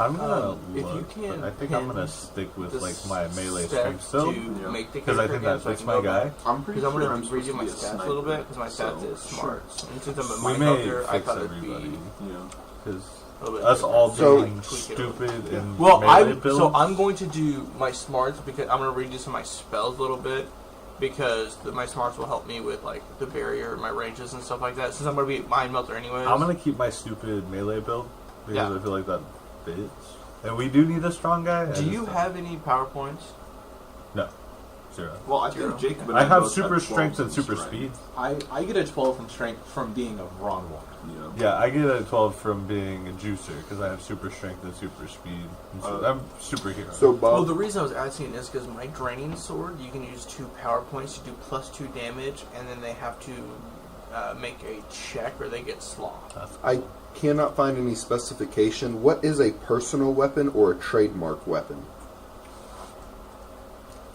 I'm gonna if look, you can but I think I'm gonna stick with like my melee steps strength still, to make the because I character think that again, so I fits can my go guy. back. I'm pretty Because I'm sure going I'm to read supposed you to my be a stats a sniper, little bit, because my so, stats is smart. sure. And since I'm a We mind may hunter, I fix thought it'd everybody. be Because a little bit us all different. being Tweak it stupid and Well, melee builds. so I'm going to do my smarts because I'm going to redo some of my spells a little bit because my smarts will help me with like the barrier, my ranges and stuff like that. Since I'm going to be mind melter anyways. I'm gonna keep my stupid melee build because Yeah. I feel like that fits. And we do need a strong guy. Do you have any PowerPoints? No, 0. Well, I think Jacob and I have both super had strength 12s and in super strength. speed. I get a 12 from strength from being a Ron War. Yeah, I get a 12 from being a juicer because I have super strength and super speed. And so I'm superhero. So Bob, Well, the reason I was asking is because my draining sword, you can use 2 power points to do +2 damage, and then they have to make a check or they get sloshed. I cannot find any specification. What is a personal weapon or a trademark weapon?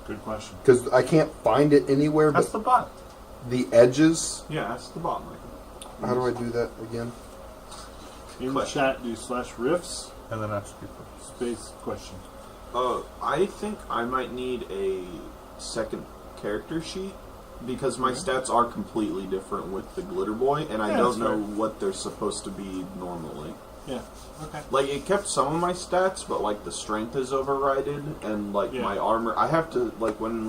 Good question. Because I can't find it anywhere. That's But the bot. the edges. Yeah, that's the bottom. How do I do that again? In the chat, do /riffs And then ask people. space question. I think I might need a second character sheet because my stats are completely different with the Glitter Boy, and I Yeah, don't that's know fair. what they're supposed to be normally. Yeah. Okay. Like, it kept some of my stats, but, like, the strength is overridden, and, like, Yeah. my armor... I have to, like, when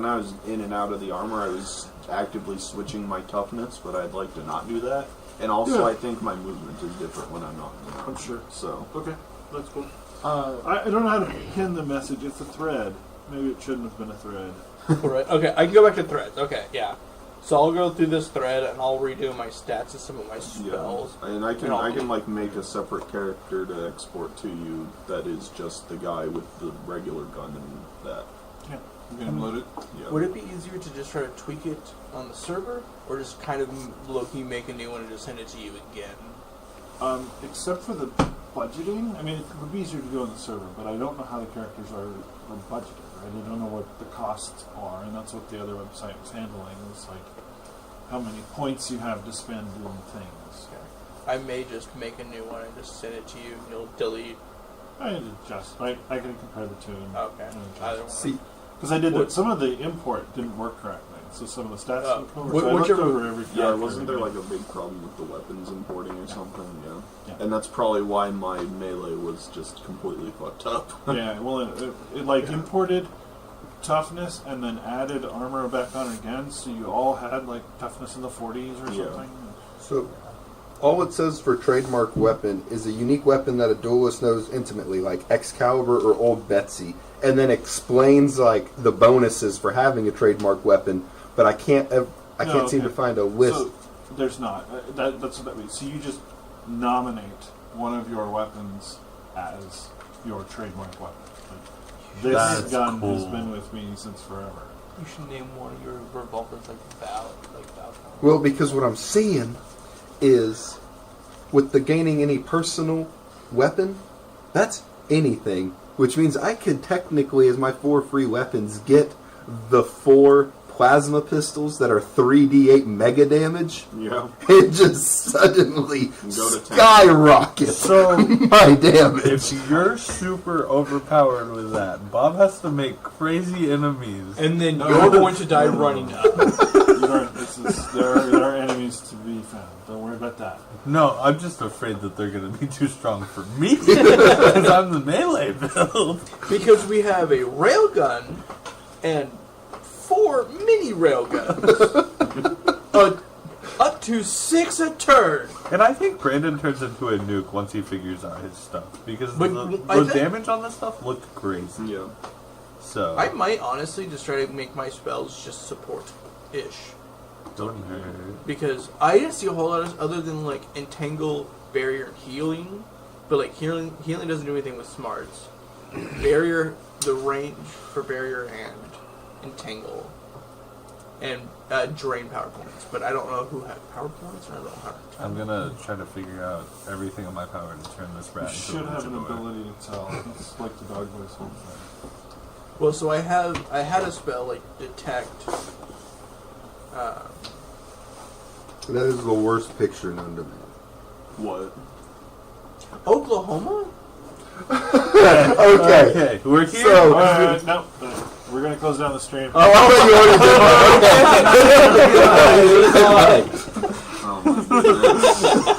I was in and out of the armor, I was actively switching my toughness, but I'd like to not do that. And also, Yeah. I think my movement is different when I'm not in the armor. I'm sure. So... Okay, that's cool. I don't know how to pin the message. It's a thread. Maybe it shouldn't have been a thread. Right. Okay, I can go back to threads. Okay, yeah. So I'll go through this thread and I'll redo my stats and some of my spells. Yeah, and I And I'll- can like make a separate character to export to you that is just the guy with the regular gun and that. Yeah, you can upload it. Yeah. Would it be easier to just try to tweak it on the server, or just kind of low-key make a new one and just send it to you again? Except for the budgeting. I mean, it would be easier to do on the server, but I don't know how the characters are budgeted. Right? I don't know what the costs are, and that's what the other website was handling. It's like how many points you have to spend doing things. I may just make a new one and just send it to you, and you'll delete. I adjust. I can compare the two. And, Okay. Either one. See, because I did What- that. Some of the import didn't work correctly, so some of the stats Oh. didn't come over. Wh- So I looked whichever- over every Yeah, character wasn't there and- like a big problem with the weapons importing or something? Yeah. Yeah. And that's probably why my melee was just completely fucked up. Yeah, well, it like imported toughness and then added armor back on again, so you all had like toughness in the 40s or Yeah. something. so all it says for trademark weapon is a unique weapon that a duelist knows intimately, like Excalibur or Old Betsy, and then explains like the bonuses for having a trademark weapon. But I can't seem to find a list. So there's not. That's what that means. So you just nominate one of your weapons as your trademark weapon. Like, this That's gun has cool. been with me since forever. You should name one of your revolvers like Val. Well, because what I'm seeing is with the gaining any personal weapon, that's anything, which means I could technically, as my 4 free weapons, get the 4 plasma pistols that are 3d8 mega damage, Yeah. it just suddenly Go to 10. skyrockets So, my damage. if you're super overpowered with that, Bob has to make crazy enemies. And then you're going to die running up. There are enemies to be found. Don't worry about that. No, I'm just afraid that they're going to be too strong for me because I'm the melee build. Because we have a railgun and 4 mini railguns. Up to 6 a turn. And I think Brandon turns into a nuke once he figures out his stuff because But the damage on this stuff looked crazy. Yeah. So I might honestly just try to make my spells just support-ish. don't hurt. Because I didn't see a whole lot of other than like entangle, barrier, and healing. But like healing doesn't do anything with smarts. Barrier, the range for barrier and entangle, and drain power points. But I don't know who had power points. I don't know how. I'm gonna try to figure out everything in my power to turn this rat You into should a have an luchador. ability to tell. It's like the dog voice whole thing. Well, so I had a spell like detect. That is the worst picture known to me. What? Oklahoma? Okay. Okay, we're here. So, No, we're going to close down the stream. oh, I thought you already did that. Okay. Oh my goodness.